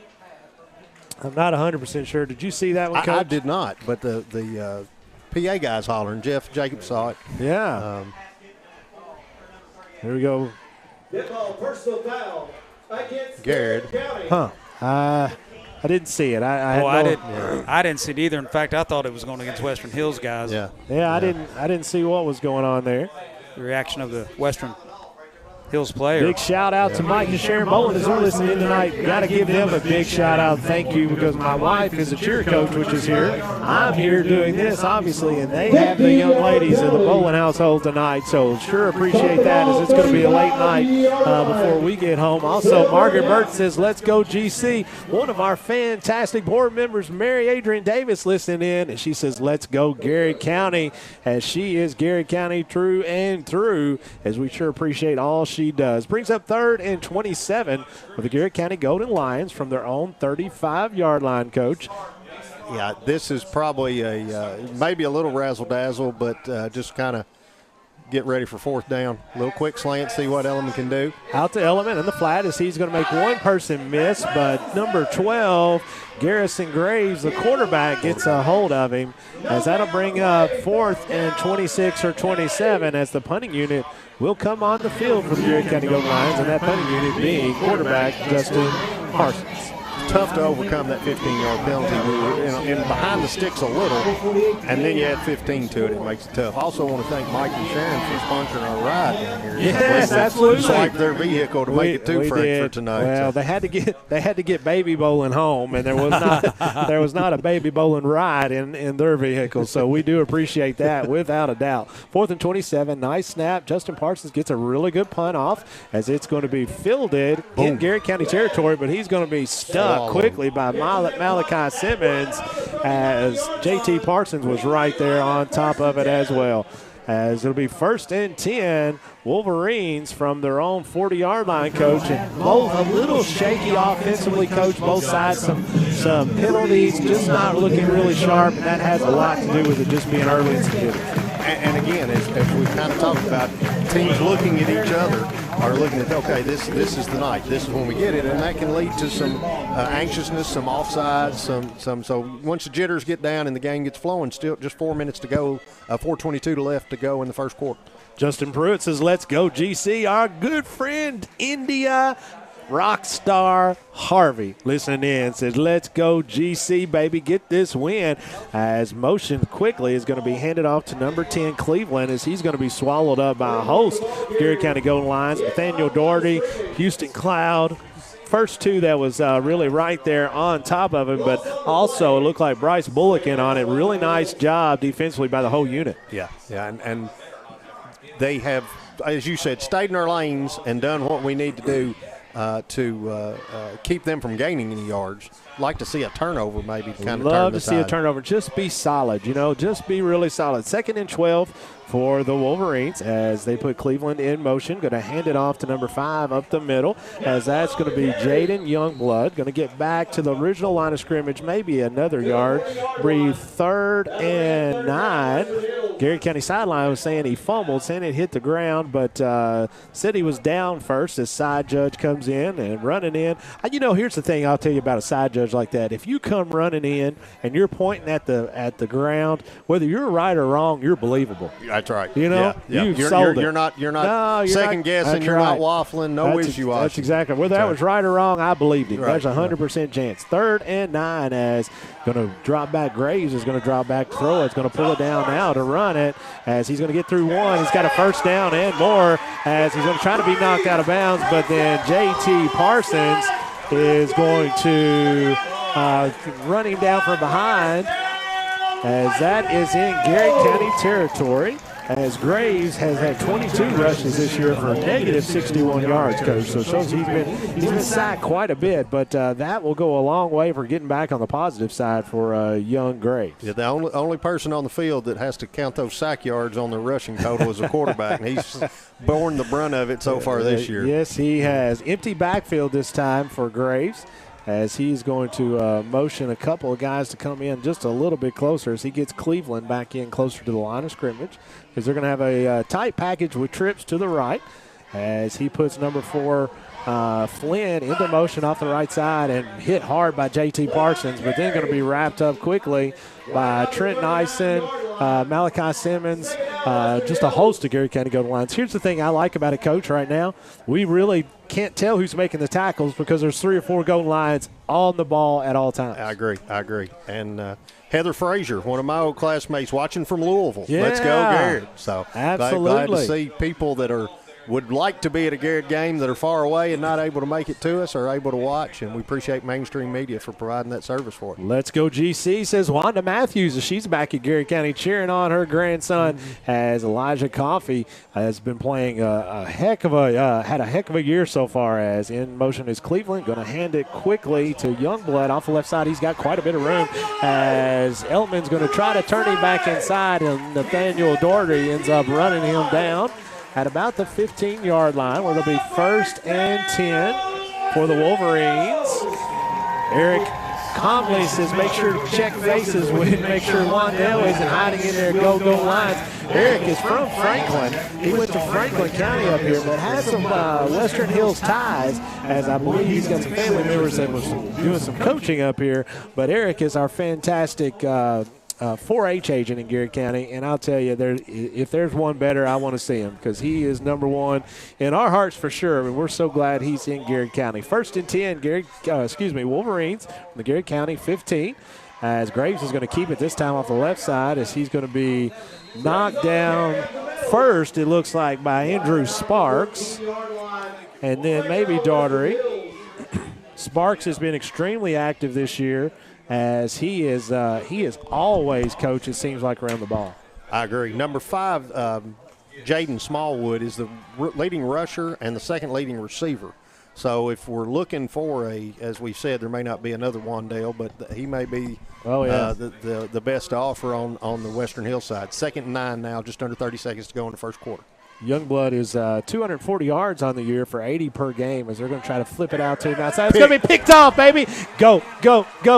I'm not 100% sure. Did you see that one, Coach? I did not, but the PA guy's hollering. Jeff Jacobs saw it. Yeah. Here we go. Personal foul against Garrard. Huh. I didn't see it. I didn't see it either. In fact, I thought it was going against Western Hills guys. Yeah. I didn't see what was going on there. The reaction of the Western Hills player. Big shout out to Mike and Sharon Bolin as we're listening in tonight. Got to give them a big shout out. Thank you, because my wife is a cheer coach, which is here. I'm here doing this, obviously, and they have the young ladies in the Bolin household tonight. So sure appreciate that, as it's going to be a late night before we get home. Also, Margaret Burt says, let's go GC. One of our fantastic board members, Mary Adrian Davis, listening in, and she says, let's go Garrett County, as she is Garrett County true and through, as we sure appreciate all she does. Brings up 3rd and 27 for the Garrett County Golden Lions from their own 35-yard line, Coach. Yeah, this is probably maybe a little razzle-dazzle, but just kind of get ready for 4th down. A little quick slant, see what Element can do. Out to Element in the flat as he's going to make one person miss, but number 12, Garrison Graves, the quarterback, gets a hold of him, as that'll bring up 4th and 26 or 27 as the punting unit will come on the field for the Garrett County Golden Lions, and that punting unit being quarterback Justin Parsons. Tough to overcome that 15-yard penalty. We were in behind the sticks a little, and then you add 15 to it. It makes it tough. Also want to thank Mike and Sharon for sponsoring our ride down here. Yes, absolutely. It's like their vehicle to make it to Frankfort tonight. Well, they had to get baby Bolin home, and there was not a baby Bolin ride in their vehicle. So we do appreciate that without a doubt. 4th and 27, nice snap. Justin Parsons gets a really good punt off as it's going to be fielded in Garrett County territory, but he's going to be stuck quickly by Malachi Simmons as JT Parsons was right there on top of it as well. As it'll be 1st and 10, Wolverines from their own 40-yard line, Coach. And both a little shaky offensively, Coach. Both sides some penalties, just not looking really sharp, and that has a lot to do with it just being early in some hitters. And again, as we've kind of talked about, teams looking at each other are looking at, okay, this is the night. This is when we get it, and that can lead to some anxiousness, some offsides, some. So once the jitters get down and the game gets flowing, still just 4 minutes to go, 4:22 left to go in the first quarter. Justin Pruitt says, "Let's go, GC." Our good friend India Rockstar Harvey listening in says, "Let's go GC, baby, get this win." As motion quickly is going to be handed off to number 10 Cleveland as he's going to be swallowed up by a host of Garrett County Golden Lions. Nathaniel Doherty, Houston Cloud. First two that was really right there on top of him, but also it looked like Bryce Bullock in on it. Really nice job defensively by the whole unit. Yeah, and they have, as you said, stayed in our lanes and done what we need to do to keep them from gaining any yards. Like to see a turnover maybe to kind of turn the tide. Love to see a turnover. Just be solid, just be really solid. 2nd and 12 for the Wolverines as they put Cleveland in motion. Going to hand it off to number 5 up the middle as that's going to be Jaden Youngblood. Going to get back to the original line of scrimmage, maybe another yard. Breathe 3rd and 9. Garrett County sideline was saying he fumbled, saying it hit the ground, but said he was down first as side judge comes in and running in. Here's the thing I'll tell you about a side judge like that. If you come running in and you're pointing at the ground, whether you're right or wrong, you're believable. That's right. You've sold it. You're not second guessing. You're not waffling. No wishy-washy. That's exactly. Whether that was right or wrong, I believed him. Right. There's a 100% chance. 3rd and 9 as going to drop back. Graves is going to drop back, throw it. It's going to pull it down now to run it as he's going to get through one. He's got a 1st down and more as he's going to try to be knocked out of bounds, but then JT Parsons is going to run him down from behind as that is in Garrett County territory. As Graves has had 22 rushes this year for a negative 61 yards, Coach. So it shows he's been sacked quite a bit, but that will go a long way for getting back on the positive side for young Graves. Yeah, the only person on the field that has to count those sack yards on the rushing total is a quarterback, and he's borne the brunt of it so far this year. Yes, he has. Empty backfield this time for Graves, as he's going to motion a couple of guys to come in just a little bit closer as he gets Cleveland back in closer to the line of scrimmage, because they're going to have a tight package with trips to the right as he puts number 4 Flynn into motion off the right side and hit hard by JT Parsons, but then going to be wrapped up quickly by Trent Nyson, Malachi Simmons, just a host of Garrett County Golden Lions. Here's the thing I like about it, Coach, right now. We really can't tell who's making the tackles because there's 3 or 4 Golden Lions on the ball at all times. I agree. And Heather Frazier, one of my old classmates, watching from Louisville. Yeah. Let's go, Garrett. So absolutely. Glad to see people that would like to be at a Garrett game that are far away and not able to make it to us are able to watch, and we appreciate Mainstream Media for providing that service for us. Let's go GC, says Wanda Matthews as she's back at Garrett County cheering on her grandson as Elijah Coffey has been playing had a heck of a year so far. As in motion is Cleveland, going to hand it quickly to Youngblood off the left side. He's got quite a bit of room as Eltman's going to try to turn him back inside, and Nathaniel Doherty ends up running him down. at about the 15-yard line, where it'll be 1st and 10 for the Wolverines. Eric calmly says, make sure to check faces with, make sure Wandale isn't hiding in their go-go lines. Eric is from Franklin. He went to Franklin County up here, but has some Western Hills ties, as I believe he's got some family members that was doing some coaching up here. But Eric is our fantastic 4-H agent in Garrard County, and I'll tell you, if there's one better, I want to see him, because he is number one in our hearts for sure, and we're so glad he's in Garrard County. 1st and 10, Wolverines from the Garrard County 15, as Graves is going to keep it this time off the left side, as he's going to be knocked down first, it looks like, by Andrew Sparks, and then maybe Daughtery. Sparks has been extremely active this year, as he is always, coach, it seems like, around the ball. I agree. Number 5, Jaden Smallwood, is the leading rusher and the second leading receiver. So if we're looking for as we said, there may not be another Wandale, but he may be the best to offer on the Western Hillside. 2nd and 9 now, just under 30 seconds to go in the first quarter. Youngblood is 240 yards on the year for 80 per game, as they're going to try to flip it out to him outside. It's going to be picked off, baby. Go,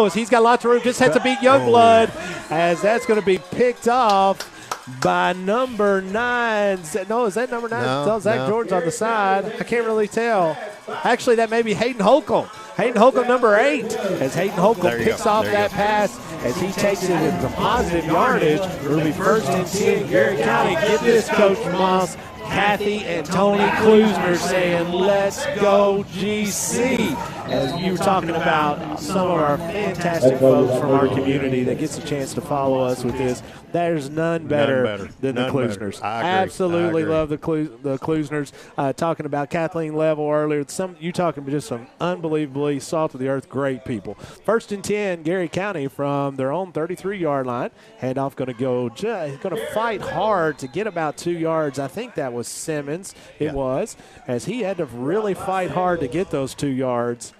as he's got lots of room. Just has to beat Youngblood, as that's going to be picked off by number 9. No, is that number 9? No, Zach George on the side. I can't really tell. Actually, that may be Hayden Holcomb. Hayden Holcomb, number 8, as Hayden Holcomb picks off that pass as he takes it with some positive yardage. It'll be 1st and 10, Garrard County. Get this, Coach Moss. Kathy and Tony Klusner saying, let's go GC. As you were talking about some of our fantastic folks from our community that gets a chance to follow us with this, there's none better than the Klusners. Absolutely love the Klusners. Talking about Kathleen Level earlier, you talking about just some unbelievably salt-of-the-earth great people. 1st and 10, Garrard County from their own 33-yard line. Handoff going to fight hard to get about 2 yards. I think that was Simmons. It was, as he had to really fight hard to get those 2 yards.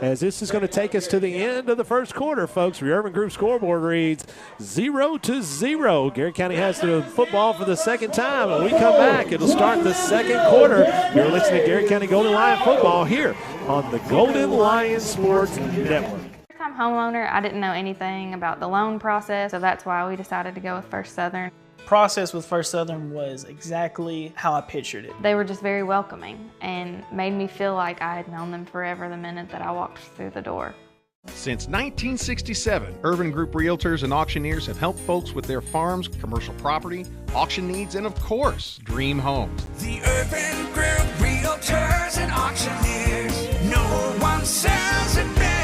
As this is going to take us to the end of the first quarter, folks. The Urban Group scoreboard reads 0-0. Garrard County has the football for the second time. When we come back, it'll start the second quarter. You're listening to Garrard County Golden Lion football here on the Golden Lion Sports Network. First-time homeowner, I didn't know anything about the loan process, so that's why we decided to go with First Southern. Process with First Southern was exactly how I pictured it. They were just very welcoming and made me feel like I had known them forever the minute that I walked through the door. Since 1967, Urban Group Realtors and Auctioneers have helped folks with their farms, commercial property, auction needs, and of course, dream homes. The Urban Group Realtors and Auctioneers, no one sells it better.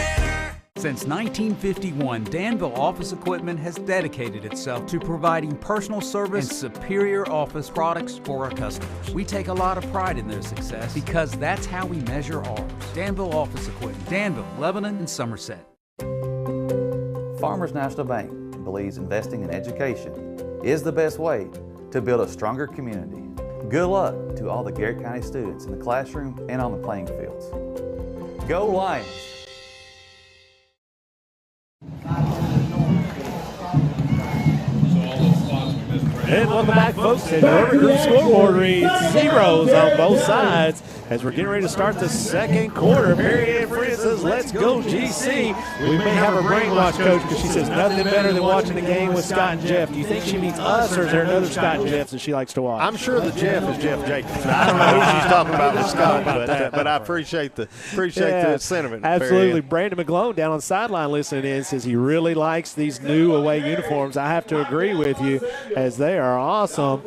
Since 1951, Danville Office Equipment has dedicated itself to providing personal service and superior office products for our customers. We take a lot of pride in their success because that's how we measure ours. Danville Office Equipment, Danville, Lebanon, and Somerset. Farmers National Bank believes investing in education is the best way to build a stronger community. Good luck to all the Garrard County students in the classroom and on the playing fields. Go Lions! And welcome back, folks. And the Urban Group scoreboard reads 0s on both sides as we're getting ready to start the second quarter. Mary Ann Friend says, let's go GC. We may have her brainwash, Coach, because she says nothing better than watching a game with Scott and Jeff. Do you think she means us, or is there another Scott and Jeff that she likes to watch? I'm sure the Jeff is Jeff Jacobs. I don't know who she's talking about with Scott, but I appreciate the sentiment. Absolutely. Brandon McGlone down on the sideline listening in says he really likes these new away uniforms. I have to agree with you, as they are awesome,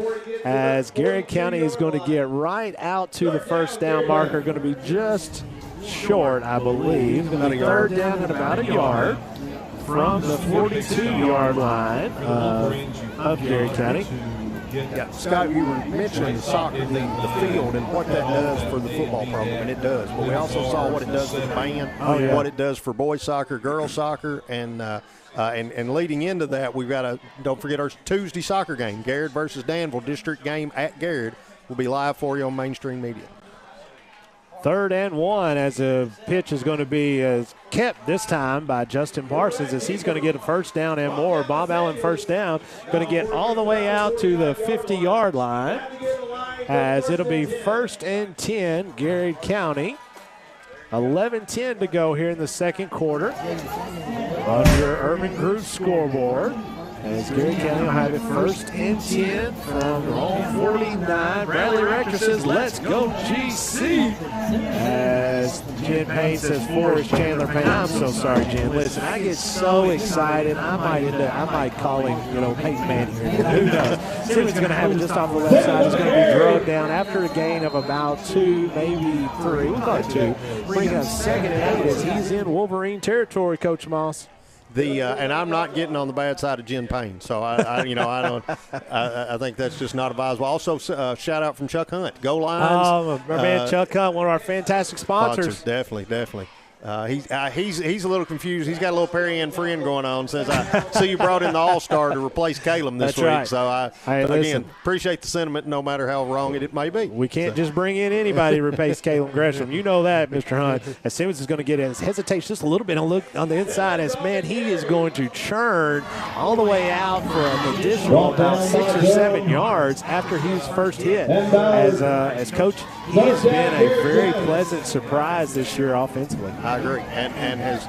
as Garrard County is going to get right out to the first down marker, going to be just short, I believe. Going to be third down and about a yard from the 42-yard line of Garrard County. Yeah, Scott, you were mentioning the soccer, the field, and what that does for the football program, and it does. But we also saw what it does for the band, what it does for boys soccer, girls soccer, and leading into that, we've got don't forget our Tuesday soccer game, Garrard versus Danville, district game at Garrard, will be live for you on mainstream media. 3rd and 1 as the pitch is going to be kept this time by Justin Parsons as he's going to get a first down and more. Bob Allen first down, going to get all the way out to the 50-yard line as it'll be 1st and 10, Garrard County. 11:10 to go here in the second quarter on your Urban Group scoreboard. As Garrard County will have it 1st and 10 from the home 49. Bradley Rector says, let's go GC. As Jen Payne says, Forrest Chandler Payne. I'm so sorry, Jen. Listen, I get so excited. I might call him, Peyton Manning here. Who knows? Simmons going to have it just off the left side. It's going to be drugged down after a gain of about 2, maybe 3. We'll call it 2. Bring up 2nd and 8 as he's in Wolverine territory, Coach Moss. And I'm not getting on the bad side of Jen Payne, so I think that's just not advisable. Also, shout out from Chuck Hunt, Go Lions. Oh, our man Chuck Hunt, one of our fantastic sponsors. Definitely. He's a little confused. He's got a little Perry and friend going on since I see you brought in the All-Star to replace Caleb this week. Right. So again, appreciate the sentiment no matter how wrong it may be. We can't just bring in anybody to replace Caleb Gresham. You know that, Mr. Hunt. As Simmons is going to get his hesitation just a little bit and look on the inside as, man, he is going to churn all the way out for an additional about 6 or 7 yards after his first hit. As Coach, he has been a very pleasant surprise this year offensively. I agree, and has,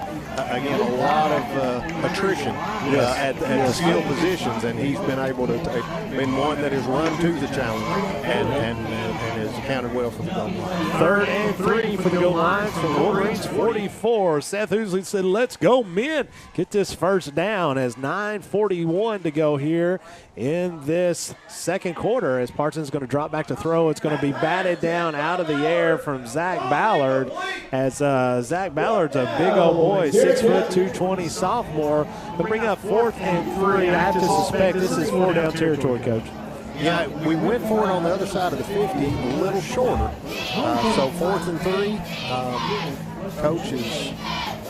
again, a lot of attrition at the skill positions, and he's been able to been one that has run to the challenge and has accounted well for the goal line. 3rd and 3 for the goal lines from Wolverines 44. Seth Ousley said, let's go, men. Get this first down as 9:41 to go here in this second quarter as Parsons is going to drop back to throw. It's going to be batted down out of the air from Zach Ballard as Zach Ballard's a big old boy, 6 foot 220 sophomore. But bring up 4th and 3. I have to suspect this is 4-down territory, Coach. Yeah, we went for it on the other side of the 50, a little shorter. So 4th and 3. Coach is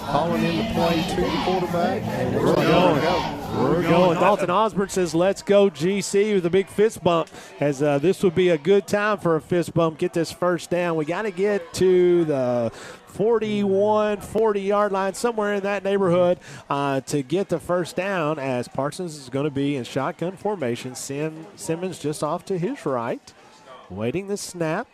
calling in the play to the quarterback, and we're going. Dalton Osborne says, let's go GC with a big fist bump as this would be a good time for a fist bump. Get this first down. We got to get to the 41, 40-yard line, somewhere in that neighborhood to get the first down as Parsons is going to be in shotgun formation. Simmons just off to his right, waiting the snap.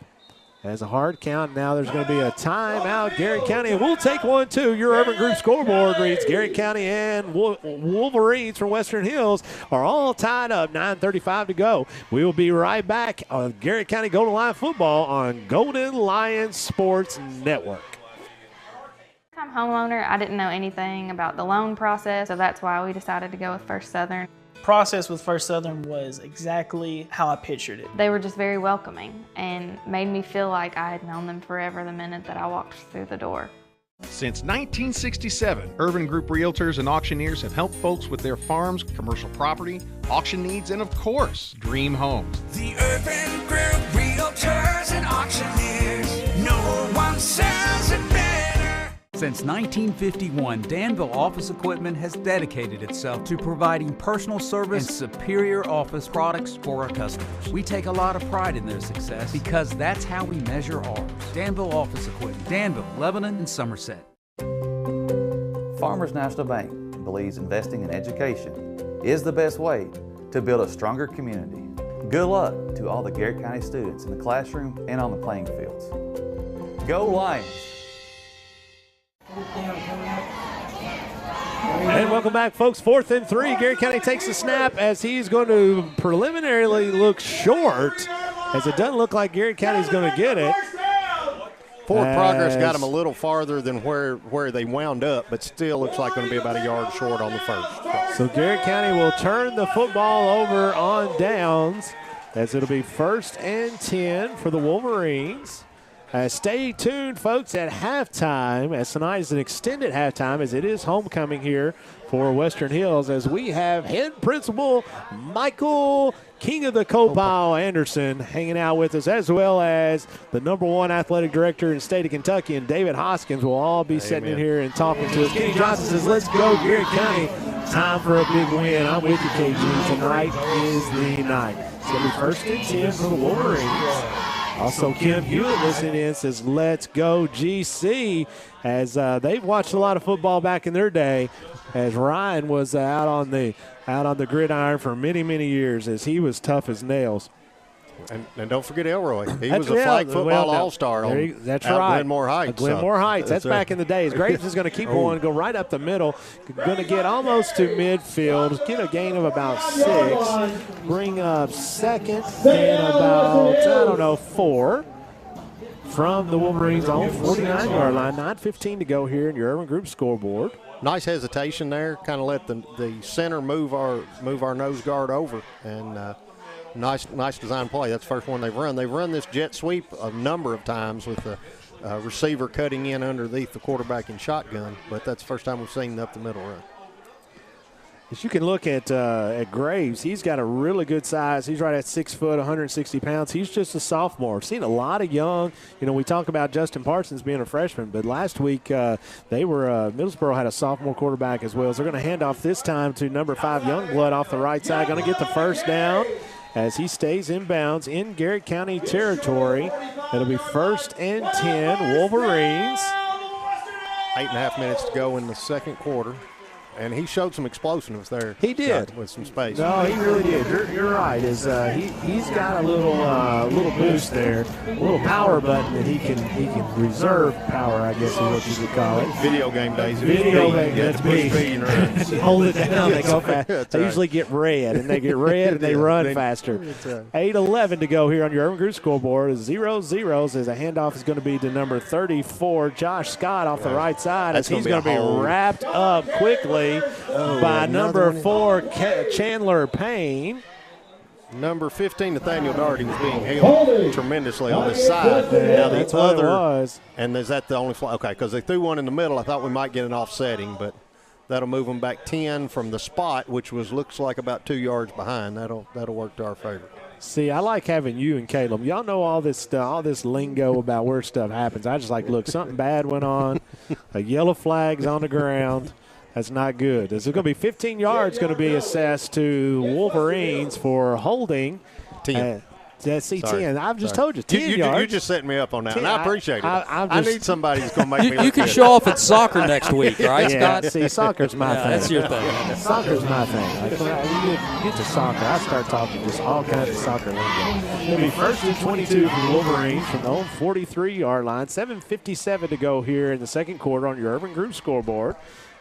As a hard count, now there's going to be a timeout. Garrard County, and we'll take one, too. Your Urban Group scoreboard reads Garrard County and Wolverines from Western Hills are all tied up, 9:35 to go. We will be right back on Garrard County Golden Lion football on Golden Lion Sports Network. I'm homeowner. I didn't know anything about the loan process, so that's why we decided to go with First Southern. Process with First Southern was exactly how I pictured it. They were just very welcoming and made me feel like I had known them forever the minute that I walked through the door. Since 1967, Urban Group Realtors and Auctioneers have helped folks with their farms, commercial property, auction needs, and of course, dream homes. The Urban Group Realtors and Auctioneers. No one sells it better. Since 1951, Danville Office Equipment has dedicated itself to providing personal service and superior office products for our customers. We take a lot of pride in their success because that's how we measure ours. Danville Office Equipment, Danville, Lebanon, and Somerset. Farmers National Bank believes investing in education is the best way to build a stronger community. Good luck to all the Garrard County students in the classroom and on the playing fields. Go Lions! And welcome back, folks. 4th and 3. Garrard County takes the snap as he's going to preliminarily look short, as it doesn't look like Garrard County's going to get it. Forward progress got them a little farther than where they wound up, but still looks like going to be about a yard short on the first. So Garrard County will turn the football over on downs as it'll be 1st and 10 for the Wolverines. Stay tuned, folks, at halftime, as tonight is an extended halftime, as it is homecoming here for Western Hills, as we have head principal Michael King of the Copile Anderson hanging out with us, as well as the #1 athletic director in the state of Kentucky, and David Hoskins will all be sitting in here and talking to us. Kenny Johnson says, let's go, Garrard County. Time for a big win. I'm with you, KG. Tonight is the night. It's going to be 1st and 10 for the Wolverines. Also, Kim Hewitt listening in says, let's go GC, as they've watched a lot of football back in their day, as Ryan was out on the gridiron for many, many years, as he was tough as nails. And don't forget Elroy. He was a flag football all-star that's out right. Glenmore Heights. Glenmore Heights. That's back in the days. Graves is going to keep going, go right up the middle. Going to get almost to midfield. Get a gain of about 6. Bring up second and about, 4. From the Wolverines' own 49-yard line. 9:15 to go here in your Urban Group scoreboard. Nice hesitation there. Kind of let the center move our nose guard over, and nice design play. That's the first one they've run. They've run this jet sweep a number of times with the receiver cutting in underneath the quarterback in shotgun, but that's the first time we've seen the up the middle run. As you can look at Graves, he's got a really good size. He's right at 6 foot, 160 pounds. He's just a sophomore. I've seen a lot of young, we talk about Justin Parsons being a freshman, but last week Middlesboro had a sophomore quarterback as well. So they're going to hand off this time to number 5, Youngblood, off the right side. Going to get the first down as he stays inbounds in Garrett County territory. It'll be 1st and 10, Wolverines. 8.5 minutes to go in the second quarter. And he showed some explosiveness there. He did. With some space. No, he really did. You're right. He's got a little boost there, a little power button that he can reserve power, I guess is what you could call it. Video game days. Video game, that's me. Hold it down, they go fast. They usually get red, and they run faster. 8:11 to go here on your Urban Group scoreboard. 0-0 as a handoff is going to be to number 34, Josh Scott, off the right side. As he's going to be wrapped up quickly by number 4, Chandler Payne. Number 15, Nathaniel Doherty, was being held tremendously on this side. Now that's what it was. And is that the only fly? Okay, because they threw one in the middle. I thought we might get an offsetting, but that'll move them back 10 from the spot, which looks like about 2 yards behind. That'll work to our favor. See, I like having you and Caleb. Y'all know all this stuff, all this lingo about where stuff happens. I just like, look, something bad went on. A yellow flag's on the ground. That's not good. This is going to be 15 yards going to be assessed to Wolverines for holding. 10. That's 10. I've just told you, 10 yards. You're just setting me up on that, 10, and I appreciate it. I need somebody who's going to make me look You can good. show off at soccer next week, right, Scott? See, soccer's my thing. That's your thing. Soccer's my thing. Like, when I get to soccer, I start talking just all kinds of soccer lingo. It'll be 1st and 22 for the Wolverines from the own 43-yard line. 7:57 to go here in the second quarter on your Urban Group scoreboard,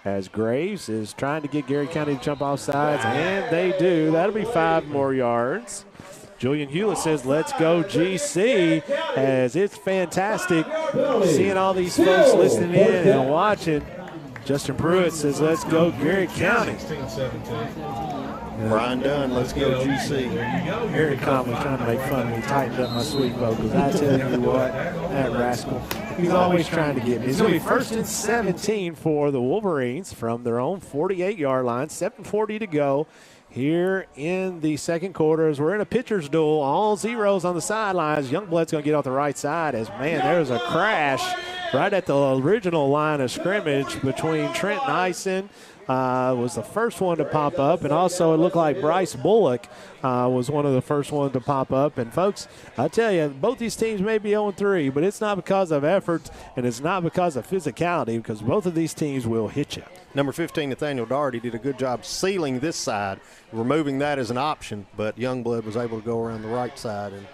as Graves is trying to get Garrett County to jump off sides, and they do. That'll be 5 more yards. Julian Hewlett says, let's go GC, as it's fantastic seeing all these folks listening in and watching. Justin Pruitt says, let's go Garrett County. Brian Dunn, let's go GC. Harry Conley trying to make fun of me, tightened up my sweet vocals. I tell you what, that rascal, he's always trying to get me. It's going to be 1st and 17 for the Wolverines from their own 48-yard line. 7:40 to go here in the second quarter, as we're in a pitcher's duel. All zeros on the sidelines. Youngblood's going to get off the right side, as, man, there's a crash right at the original line of scrimmage between Trent Nyson. Was the first one to pop up, and also it looked like Bryce Bullock was one of the first ones to pop up. And folks, I tell you, both these teams may be 0-3, but it's not because of effort and it's not because of physicality, because both of these teams will hit you. Number 15, Nathaniel Doherty, did a good job sealing this side, removing that as an option, but Youngblood was able to go around the right side and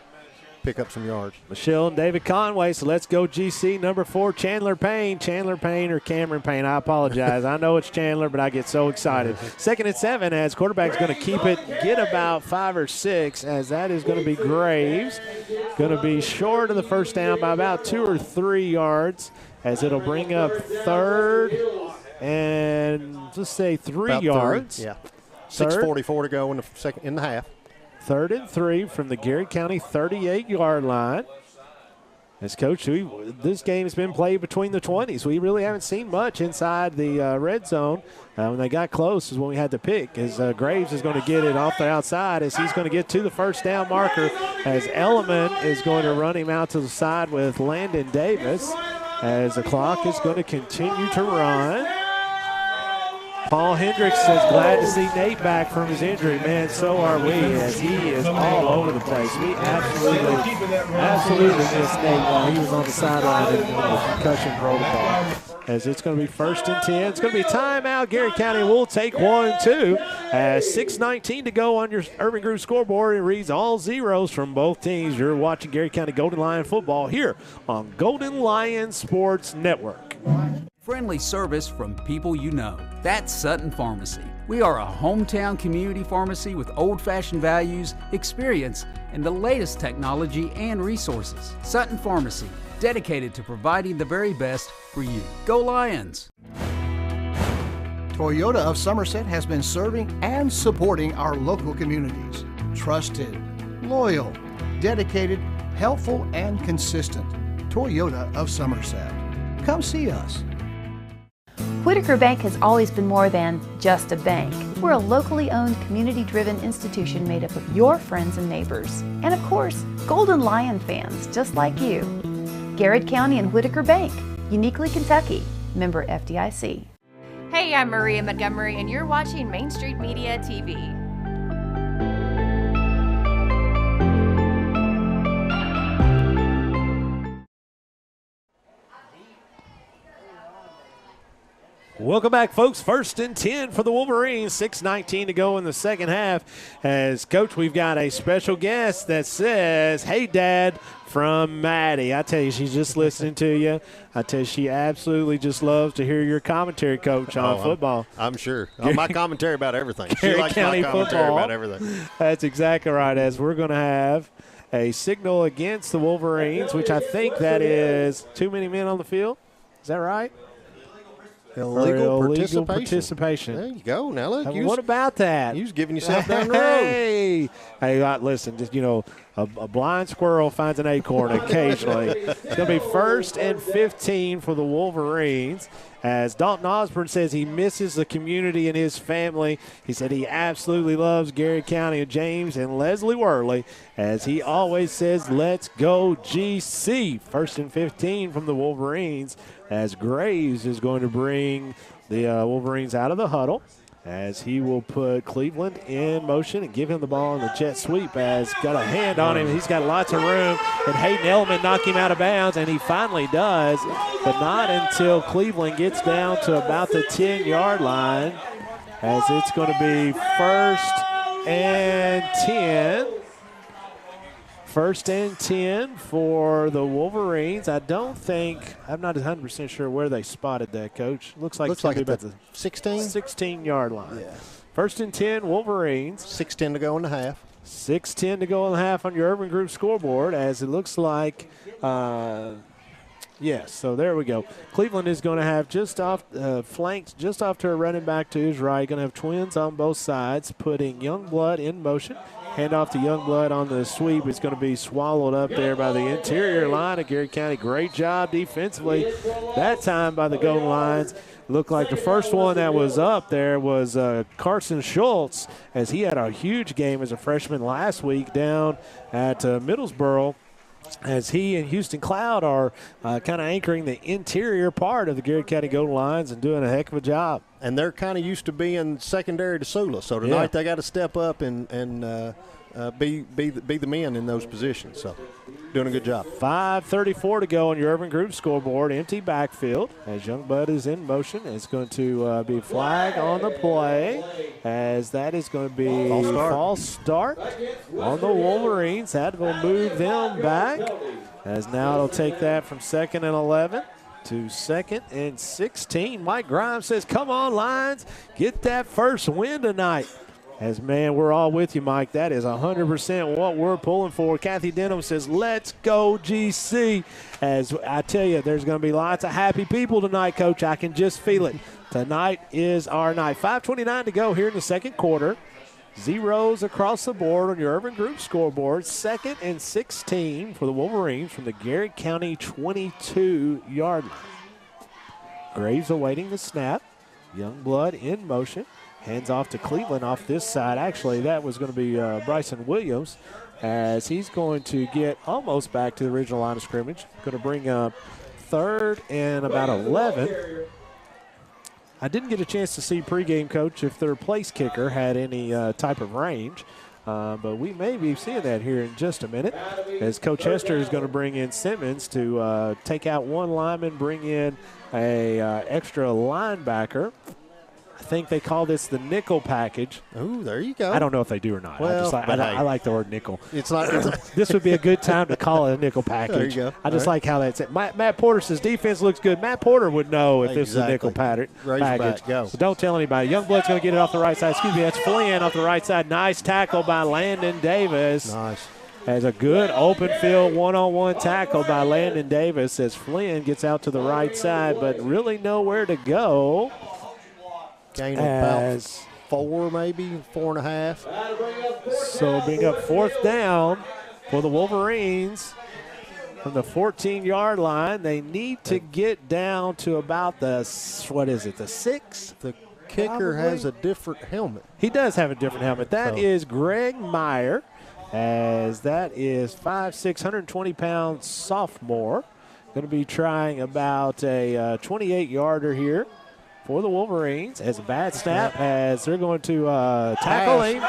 pick up some yards. Michelle and David Conway, so let's go GC. Number 4, Chandler Payne. Chandler Payne or Cameron Payne, I apologize. I know it's Chandler, but I get so excited. 2nd and 7, as quarterback's going to keep it, get about 5 or 6, as that is going to be Graves. Going to be short of the first down by about 2 or 3 yards, as it'll bring up 3rd and, let's say, 3 about yards. 3, yeah. 6:44 to go in the half. 3rd and 3 from the Garrett County 38-yard line. As Coach, this game has been played between the 20s. We really haven't seen much inside the red zone. When they got close is when we had to pick, as Graves is going to get it off the outside, as he's going to get to the first down marker, as Elliman is going to run him out to the side with Landon Davis, as the clock is going to continue to run. Paul Hendricks says, glad to see Nate back from his injury. Man, so are we, as he is all over the place. We absolutely missed Nate while he was on the sideline in the concussion protocol. As it's going to be 1st and 10. It's going to be timeout. Garrett County will take 1-2. As 6:19 to go on your Urban Group scoreboard. It reads all zeros from both teams. You're watching Garrett County Golden Lion football here on Golden Lion Sports Network. Friendly service from people you know. That's Sutton Pharmacy. We are a hometown community pharmacy with old-fashioned values, experience, and the latest technology and resources. Sutton Pharmacy, dedicated to providing the very best for you. Go Lions! Toyota of Somerset has been serving and supporting our local communities. Trusted, loyal, dedicated, helpful, and consistent. Toyota of Somerset. Come see us. Whitaker Bank has always been more than just a bank. We're a locally owned, community-driven institution made up of your friends and neighbors. And of course, Golden Lion fans just like you. Garrard County and Whitaker Bank, uniquely Kentucky, member FDIC. Hey, I'm Maria Montgomery, and you're watching Main Street Media TV. Welcome back, folks. 1st and 10 for the Wolverines. 6:19 to go in the second half. As Coach, we've got a special guest that says, hey, Dad, from Maddie. I tell you, she's just listening to you. I tell you, she absolutely just loves to hear your commentary, Coach, on football. I'm sure. My commentary about everything. She Garrett likes County my commentary football. about everything. That's exactly right, as we're going to have a signal against the Wolverines, which I think that is too many men on the field. Is that right? Illegal participation. There you go. Now look. What about that? You was giving yourself down the road. Hey, listen. Just a blind squirrel finds an acorn occasionally. It's going to be 1st and 15 for the Wolverines. As Dalton Osborne says, he misses the community and his family. He said he absolutely loves Garrett County and James and Leslie Worley. As he always says, let's go GC. 1st and 15 from the Wolverines. As Graves is going to bring the Wolverines out of the huddle, as he will put Cleveland in motion and give him the ball in the jet sweep. As got a hand on him. He's got lots of room, and Hayden Elliman knocked him out of bounds, and he finally does, but not until Cleveland gets down to about the 10-yard line, as it's going to be 1st and 10. 1st and 10 for the Wolverines. I'm not 100% sure where they spotted that, Coach. Looks like it's about the 16-yard line. Yeah. 1st and 10, Wolverines. 6:10 to go in the half. 6:10 to go in the half on your Urban Group scoreboard, as it looks like, yes, so there we go. Cleveland is going to have just off flanked, just off to a running back to his right. Going to have twins on both sides, putting Youngblood in motion. Hand off to Youngblood on the sweep. It's going to be swallowed up there by the interior line of Garrett County. Great job defensively that time by the Golden Lions. Looked like the first one that was up there was Carson Schultz, as he had a huge game as a freshman last week down at Middlesboro, as he and Houston Cloud are kind of anchoring the interior part of the Garrett County Golden Lions and doing a heck of a job. And they're kind of used to being secondary to Sula, so tonight they got to step up and be the men in those positions. So doing a good job. 5:34 to go on your Urban Group scoreboard. Empty backfield as Youngblood is in motion. It's going to be a flag on the play, as that is going to be false start on the Wolverines. That will move them back, as now it'll take that from 2nd and 11 to 2nd and 16. Mike Grimes says, come on, Lions, get that first win tonight. As, man, we're all with you, Mike. That is 100% what we're pulling for. Kathy Denham says, let's go, GC. As I tell you, there's going to be lots of happy people tonight, Coach. I can just feel it. Tonight is our night. 5:29 to go here in the second quarter. Zeros across the board on your Urban Group scoreboard. 2nd and 16 for the Wolverines from the Garrett County 22-yard line. Graves awaiting the snap. Youngblood in motion. Hands off to Cleveland off this side. Actually, that was going to be Bryson Williams, as he's going to get almost back to the original line of scrimmage. Going to bring up 3rd and about 11. I didn't get a chance to see pregame, Coach, if their place kicker had any type of range. But we may be seeing that here in just a minute as Coach Hester is going to bring in Simmons to take out one lineman, bring in a extra linebacker. I think they call this the nickel package. Ooh, there you go. I don't know if they do or not. Well, I like the word nickel. It's not. This would be a good time to call it a nickel package. There you go. I just like how that's it. Matt Porter says defense looks good. Matt Porter would know if this is a nickel package. Go. So don't tell anybody. Youngblood's going to get it off the right side. Excuse me, that's Flynn off the right side. Nice tackle by Landon Davis. Nice. As a good open field one-on-one tackle by Landon Davis as Flynn gets out to the right side, but really nowhere to go. Gain about 4, maybe 4.5. So being up 4th down for the Wolverines from the 14-yard line. They need to get down to about the 6? The kicker has a different helmet. He does have a different helmet. That is Greg Meyer, as that is 5'6", 120-pound sophomore. Going to be trying about a 28-yarder here for the Wolverines as a bad snap as they're going to tackle him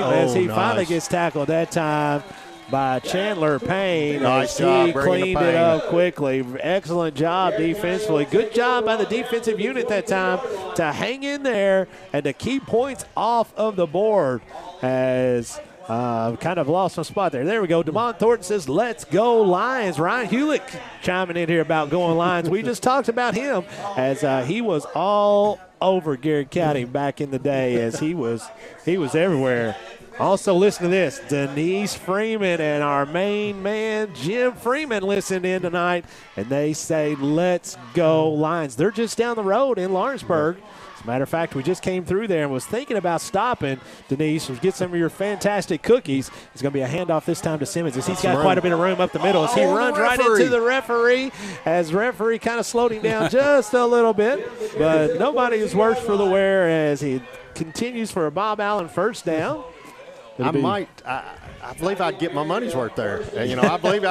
as he finally gets tackled that time by Chandler Payne. Nice as he job cleaned it up quickly. Excellent job defensively. Good job by the defensive unit that time to hang in there and to keep points off of the board as kind of lost some spot there. There we go. DeMont Thornton says, let's go Lions. Ryan Hewlett chiming in here about going Lions. We just talked about him as he was all over Garrett County back in the day as he was everywhere. Also, listen to this. Denise Freeman and our main man, Jim Freeman, listened in tonight, and they say, let's go Lions. They're just down the road in Lawrenceburg. As a matter of fact, we just came through there and was thinking about stopping, Denise, to get some of your fantastic cookies. It's going to be a handoff this time to Simmons as he's got quite a bit of room up the middle as he runs right into the referee as referee kind of slowed him down just a little bit. But nobody is worse for the wear as he continues for a Bob Allen first down. I believe I'd get my money's worth there. I believe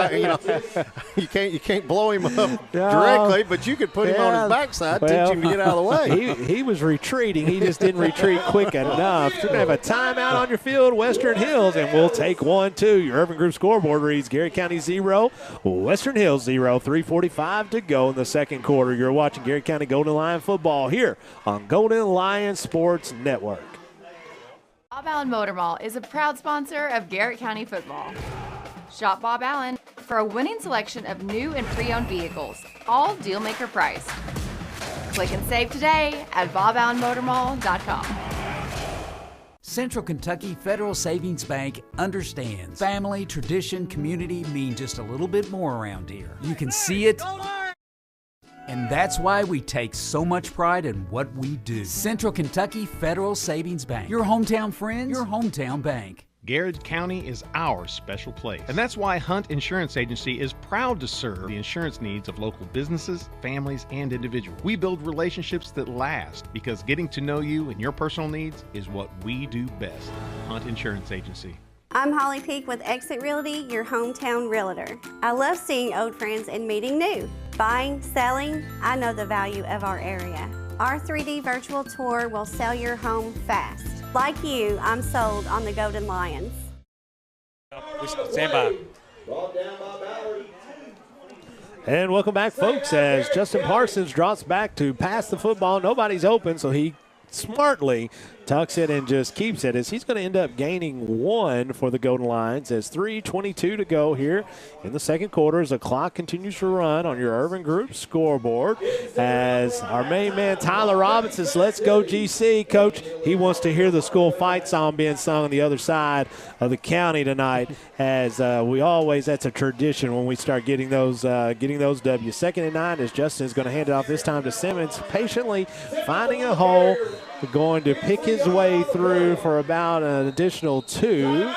you can't blow him up directly, but you could put him on his backside, teach him to get out of the way. He was retreating. He just didn't retreat quick enough. You're going to have a timeout on your field, Western Hills, and we'll take 1-2. Your Urban Group scoreboard reads Garrett County 0, Western Hills 0, 3:45 to go in the second quarter. You're watching Garrett County Golden Lion football here on Golden Lion Sports Network. Bob Allen Motor Mall is a proud sponsor of Garrett County football. Shop Bob Allen for a winning selection of new and pre-owned vehicles, all deal-maker price. Click and save today at boballenmotormall.com. Central Kentucky Federal Savings Bank understands family, tradition, community mean just a little bit more around here. You can see it, and that's why we take so much pride in what we do. Central Kentucky Federal Savings Bank. Your hometown friends, your hometown bank. Garrard County is our special place. And that's why Hunt Insurance Agency is proud to serve the insurance needs of local businesses, families, and individuals. We build relationships that last because getting to know you and your personal needs is what we do best. Hunt Insurance Agency. I'm Holly Peak with Exit Realty, your hometown realtor. I love seeing old friends and meeting new. Buying, selling, I know the value of our area. Our 3D virtual tour will sell your home fast. Like you, I'm sold on the Golden Lions. Stand by. And welcome back, folks, as Justin Parsons drops back to pass the football. Nobody's open, so he smartly tucks it and just keeps it as he's going to end up gaining 1 for the Golden Lions as 3:22 to go here in the second quarter as the clock continues to run on your Urban Group scoreboard as our main man Tyler Robbins says, let's go GC. Coach, he wants to hear the school fight song being sung on the other side of the county tonight as that's a tradition when we start getting those W's. 2nd and 9 as Justin is going to hand it off this time to Simmons, patiently finding a hole, going to pick his way through for about an additional 2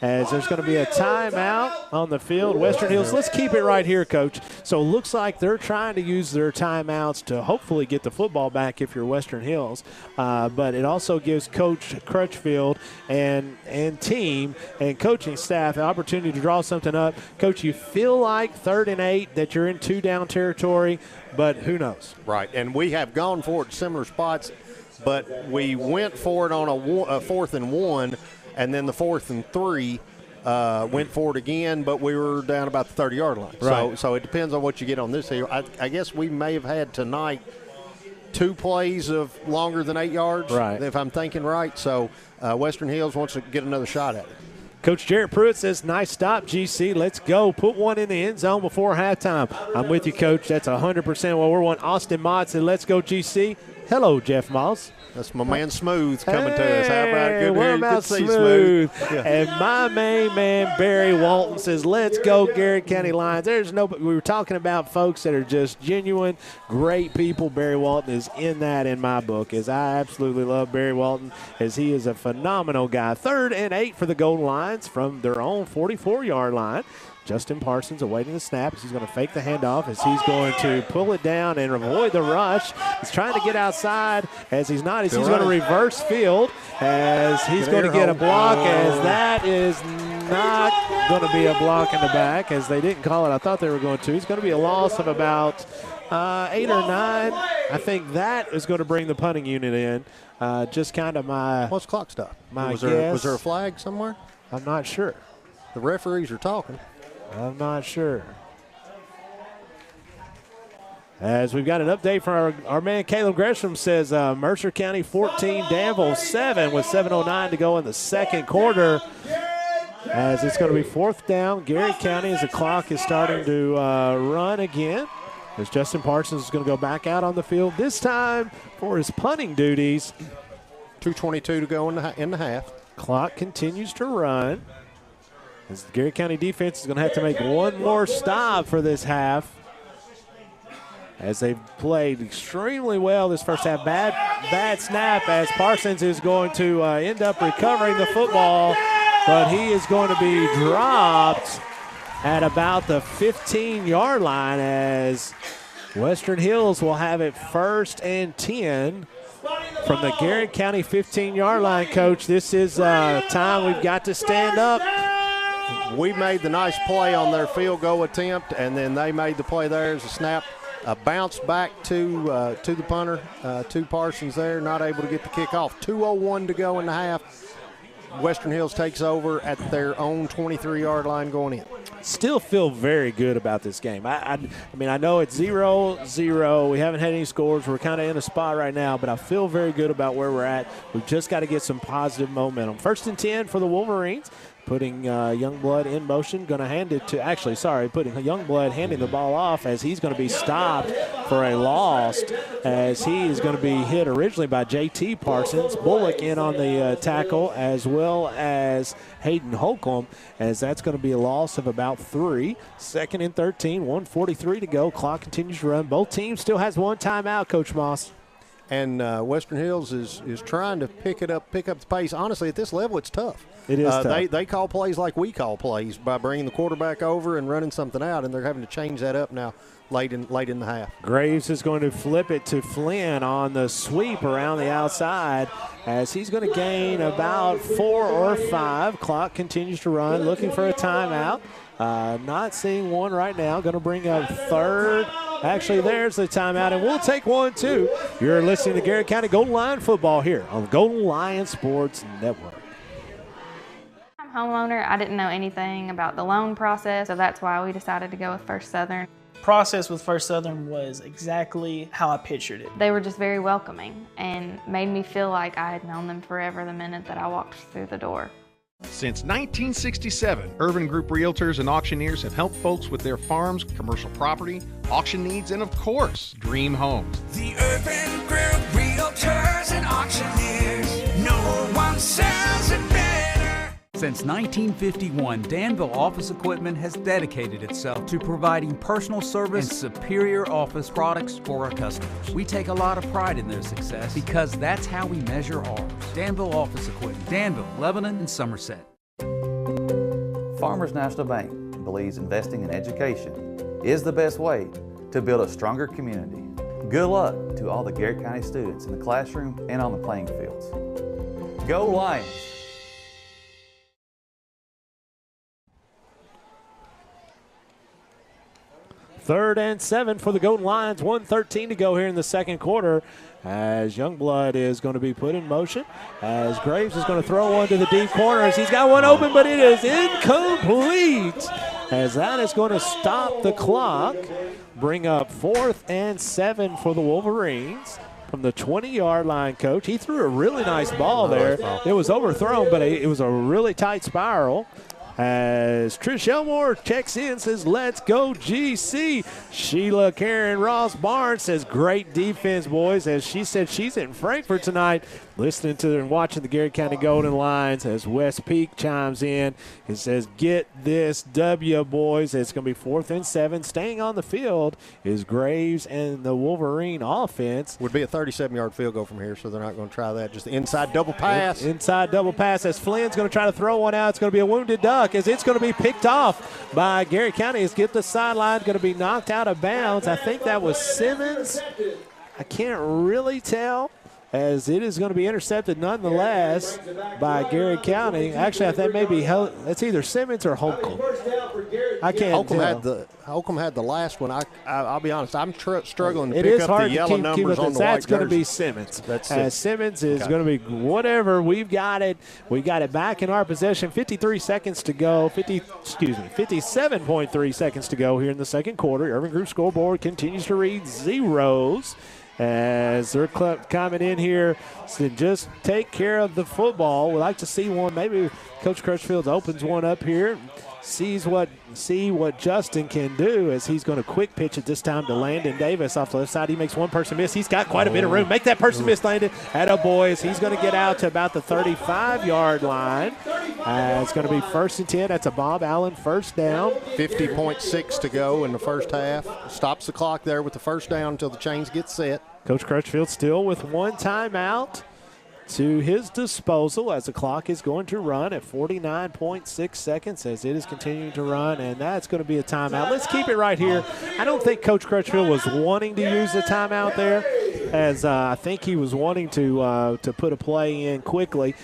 as there's going to be a timeout on the field. Western Hills, let's keep it right here, Coach. So it looks like they're trying to use their timeouts to hopefully get the football back if you're Western Hills. But it also gives Coach Crutchfield and team and coaching staff an opportunity to draw something up. Coach, you feel like 3rd and 8 that you're in 2-down territory, but who knows? Right, and we have gone for it similar spots, but we went for it on a 4th and 1, and then the 4th and 3 went for it again, but we were down about the 30-yard line. Right. So it depends on what you get on this here. I guess we may have had tonight 2 plays of longer than 8 yards, right, if I'm thinking right. So Western Hills wants to get another shot at it. Coach Jarrett Pruitt says, nice stop, GC. Let's go. Put one in the end zone before halftime. I'm with you, Coach. That's 100% what we're wanting. Austin Mott said, let's go, GC. Hello, Jeff Moss. That's my man Smooth coming to us. How about good what to about see Smooth? Yeah. And my main man, Barry Walton, says, let's go, Garrett County Lions. We were talking about folks that are just genuine, great people. Barry Walton is in that in my book, as I absolutely love Barry Walton, as he is a phenomenal guy. 3rd and 8 for the Golden Lions from their own 44-yard line. Justin Parsons awaiting the snap as he's going to fake the handoff, as he's going to pull it down and avoid the rush. He's trying to get outside, as he's not. He's going to reverse field, as he's going to get a block, as that is not going to be a block in the back, as they didn't call it. I thought they were going to. He's going to be a loss of about 8 or 9. I think that is going to bring the punting unit in. Just kind of my What's clock stop? My was guess. Was there a flag somewhere? I'm not sure. The referees are talking. I'm not sure. As we've got an update from our man Caleb Gresham, says Mercer County 14, Danville 7 with 7:09 to go in the second quarter. As it's going to be 4th down, Garrett County, as the clock is starting to run again. As Justin Parsons is going to go back out on the field, this time for his punting duties. 2:22 to go in the half. Clock continues to run. As the Garrett County defense is going to have to make one more stop for this half, as they've played extremely well this first half. Bad snap, as Parsons is going to end up recovering the football, but he is going to be dropped at about the 15-yard line, as Western Hills will have it 1st and 10 from the Garrett County 15-yard line. Coach, this is time we've got to stand up. We made the nice play on their field goal attempt, and then they made the play there as a snap. Bounce back to the punter, to Parsons there, not able to get the kick off. 2:01 to go in the half. Western Hills takes over at their own 23-yard line going in. Still feel very good about this game. I mean, I know it's 0-0. We haven't had any scores. We're kind of in a spot right now, but I feel very good about where we're at. We've just got to get some positive momentum. 1st and 10 for the Wolverines. Putting Youngblood in motion, going to hand it to, putting Youngblood handing the ball off, as he's going to be stopped for a loss, as he is going to be hit originally by J.T. Parsons. Bullock in on the tackle, as well as Hayden Holcomb, as that's going to be a loss of about 3. 2nd and 13, 1:43 to go. Clock continues to run. Both teams still has one timeout, Coach Moss. And Western Hills is trying to pick up the pace. Honestly, at this level, it's tough. It is tough. They call plays like we call plays, by bringing the quarterback over and running something out, and they're having to change that up now late in the half. Graves is going to flip it to Flynn on the sweep around the outside, as he's going to gain about 4 or 5. Clock continues to run, looking for a timeout. Not seeing one right now. Going to bring up 3rd. Actually, there's the timeout, and we'll take one, too. You're listening to Garrett County Golden Lion football here on the Golden Lion Sports Network. I'm a homeowner. I didn't know anything about the loan process, so that's why we decided to go with First Southern. Process with First Southern was exactly how I pictured it. They were just very welcoming and made me feel like I had known them forever the minute that I walked through the door. Since 1967, Urban Group Realtors and Auctioneers have helped folks with their farms, commercial property, auction needs, and of course, dream homes. The Urban Group Realtors and Auctioneers. No one sells it better. Since 1951, Danville Office Equipment has dedicated itself to providing personal service and superior office products for our customers. We take a lot of pride in their success because that's how we measure ours. Danville Office Equipment, Danville, Lebanon, and Somerset. Farmers National Bank believes investing in education is the best way to build a stronger community. Good luck to all the Garrett County students in the classroom and on the playing fields. Go Lions! Third and 7 for the Golden Lions. 1:13 to go here in the second quarter as Youngblood is going to be put in motion. As Graves is going to throw one to the deep corners. He's got one open, but it is incomplete. As that is going to stop the clock. Bring up 4th and 7 for the Wolverines. From the 20-yard line, Coach. He threw a really nice ball there. It was overthrown, but it was a really tight spiral. As Trish Elmore checks in, says, let's go GC. Sheila Karen Ross Barnes says, great defense, boys. As she said, she's in Frankfort tonight, listening to and watching the Garrett County Golden Lions. As West Peak chimes in, it says, get this W, boys. It's going to be 4th and 7. Staying on the field is Graves and the Wolverine offense. Would be a 37-yard field goal from here, so they're not going to try that. Just the inside double pass. Inside double pass as Flynn's going to try to throw one out. It's going to be a wounded duck as it's going to be picked off by Garrett County. It's get the sideline, going to be knocked out of bounds. I think that was Simmons. I can't really tell, as it is going to be intercepted nonetheless by Garrett County. Actually, I think maybe it's either Simmons or Holcomb. I can't tell. Holcomb had the last one. I'll be honest, I'm struggling to pick up the yellow numbers on the white That's going to be Simmons. Simmons is going to be whatever. We've got it. We got it back in our possession. 53 seconds to go. 57.3 seconds to go here in the second quarter. Urban Group scoreboard continues to read zeros. As they're coming in here to just take care of the football. We'd like to see one. Maybe Coach Crutchfield opens one up here. See what Justin can do as he's going to quick pitch it this time to Landon Davis off the left side. He makes one person miss. He's got quite a bit of room. Make that person miss, Landon. Atta boys. He's going to get out to about the 35-yard line. It's going to be 1st and 10. That's a Bob Allen first down. 50.6 to go in the first half. Stops the clock there with the first down until the chains get set. Coach Crutchfield still with one timeout to his disposal as the clock is going to run at 49.6 seconds as it is continuing to run, and that's going to be a timeout. Let's keep it right here. I don't think Coach Crutchfield was wanting to use the timeout there, as I think he was wanting to put a play in quickly.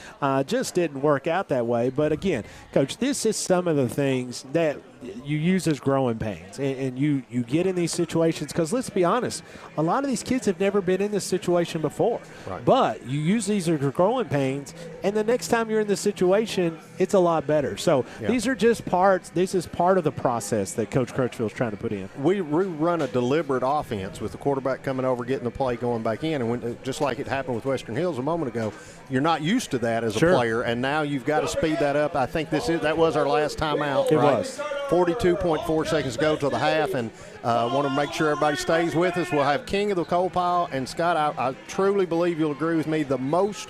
Just didn't work out that way. But again, Coach, this is some of the things that you use as growing pains, and you get in these situations because let's be honest, a lot of these kids have never been in this situation before. Right. But you use these as growing pains, and the next time you're in this situation, it's a lot better. So these are just parts. This is part of the process that Coach Crutchfield's trying to put in. We run a deliberate offense with the quarterback coming over, getting the play, going back in, and just like it happened with Western Hills a moment ago, you're not used to that as a player, and now you've got to speed that up. I think that was our last timeout. It was. 42.4 seconds to go till the half, and want to make sure everybody stays with us. We'll have King of the Coal Pile, and Scott, I truly believe you'll agree with me, the most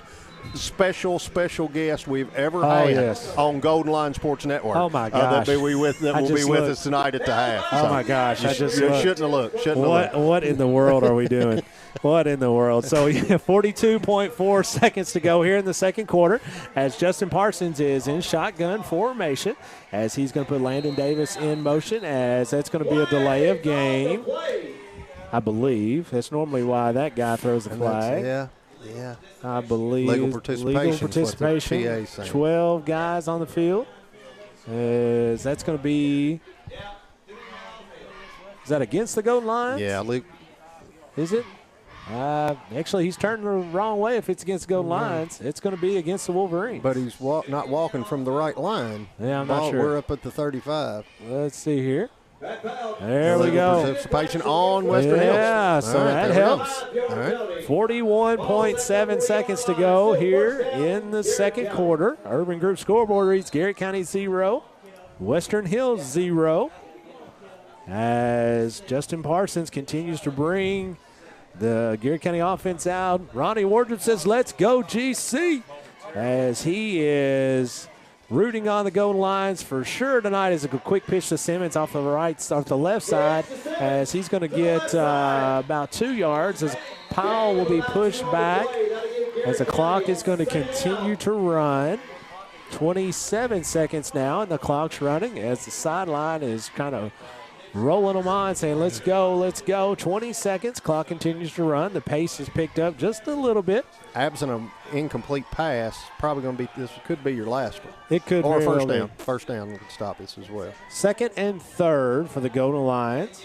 special guest we've ever had on Golden Line Sports Network. Oh my gosh! That will be with us tonight at the half. Oh my gosh! I just shouldn't have looked. What in the world are we doing? What in the world? So 42.4 seconds to go here in the second quarter as Justin Parsons is in shotgun formation as he's going to put Landon Davis in motion, as that's going to be a delay of game, I believe. That's normally why that guy throws the flag. Yeah. I believe. Legal participation. 12 guys on the field. That's going to be – is that against the Golden Lions? Yeah. Is it? Actually, he's turning the wrong way if it's against the Golden Lions. It's going to be against the Wolverines. But he's not walking from the right line. Yeah, I'm not sure. We're up at the 35. Let's see here. There we go. Participation on Western Hills. Yeah, so that helps. All right. 41.7 seconds to go here in the second quarter. Urban Group scoreboard reads Garrett County 0, Western Hills 0. As Justin Parsons continues to bring the Garrett County offense out. Ronnie Wardrop says, let's go GC, as he is rooting on the Golden Lions for sure tonight. Is a quick pitch to Simmons off the left side, as he's going to get about 2 yards as Powell will be pushed back as the clock is going to continue to run. 27 seconds now, and the clock's running as the sideline is kind of rolling them on, saying, let's go, let's go. 20 seconds. Clock continues to run. The pace has picked up just a little bit. Absent an incomplete pass, probably going to be, this could be your last one. It could or very first well down. be. First down would stop this as well. 2nd and 3rd for the Golden Lions,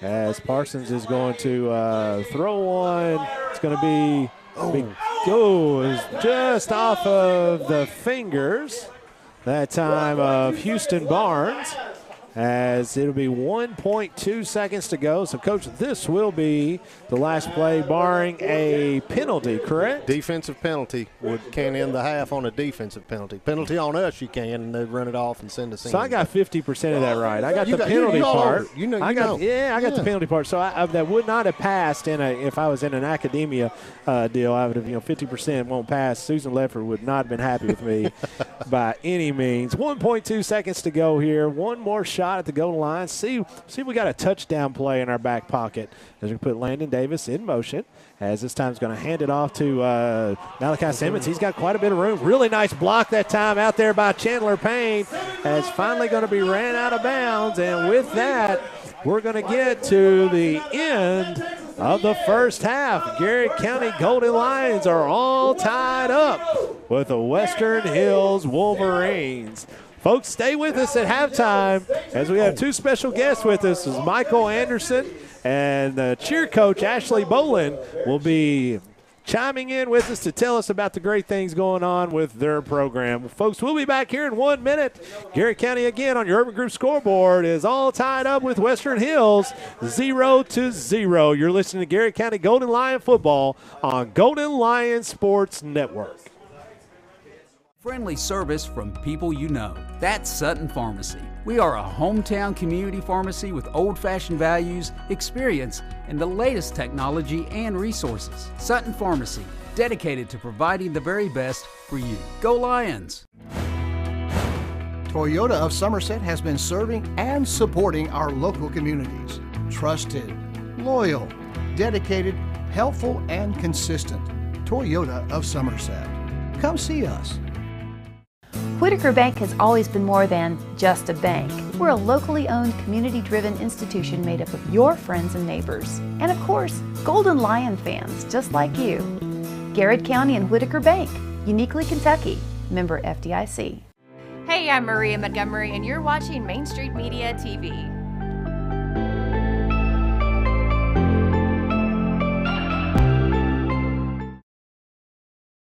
as Parsons is going to throw one. It's going to be is just off of the fingers that time of Houston Barnes, as it'll be 1.2 seconds to go. So, Coach, this will be the last play barring a penalty, correct? Defensive penalty can end the half on a defensive penalty. Penalty on us, you can, and they run it off and send us in. So I got 50% of that right. I got the penalty part. I got the penalty part. So that would not have passed if I was in an academia deal. I would have 50% won't pass. Susan Lefford would not have been happy with me by any means. 1.2 seconds to go here. One more shot at the Golden Line. See if we got a touchdown play in our back pocket as we put Landon Davis in motion, as this time is going to hand it off to Malachi Simmons. He's got quite a bit of room. Really nice block that time out there by Chandler Payne, as finally going to be ran out of bounds. And with that, we're going to get to the end of the first half. Garrett County Golden Lions are all tied up with the Western Hills Wolverines. Folks, stay with us at halftime as we have two special guests with us. This is Michael Anderson, and the cheer coach, Ashley Bolin, will be chiming in with us to tell us about the great things going on with their program. Folks, we'll be back here in 1 minute. Garrett County again on your Urban Group scoreboard is all tied up with Western Hills 0-0. You're listening to Garrett County Golden Lion football on Golden Lion Sports Network. Friendly service from people you know. That's Sutton Pharmacy. We are a hometown community pharmacy with old-fashioned values, experience, and the latest technology and resources. Sutton Pharmacy, dedicated to providing the very best for you. Go Lions! Toyota of Somerset has been serving and supporting our local communities. Trusted, loyal, dedicated, helpful, and consistent. Toyota of Somerset. Come see us. Whitaker Bank has always been more than just a bank. We're a locally owned, community-driven institution made up of your friends and neighbors. And of course, Golden Lion fans just like you. Garrard County and Whitaker Bank, uniquely Kentucky, member FDIC. Hey, I'm Maria Montgomery, and you're watching Main Street Media TV.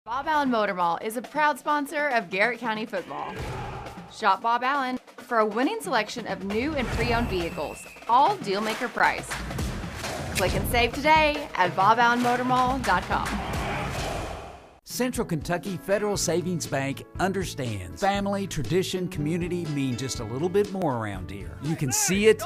Bob Allen Motor Mall is a proud sponsor of Garrett County football. Shop Bob Allen for a winning selection of new and pre-owned vehicles, all deal-maker price. Click and save today at boballenmotormall.com. Central Kentucky Federal Savings Bank understands family, tradition, community mean just a little bit more around here. You can see it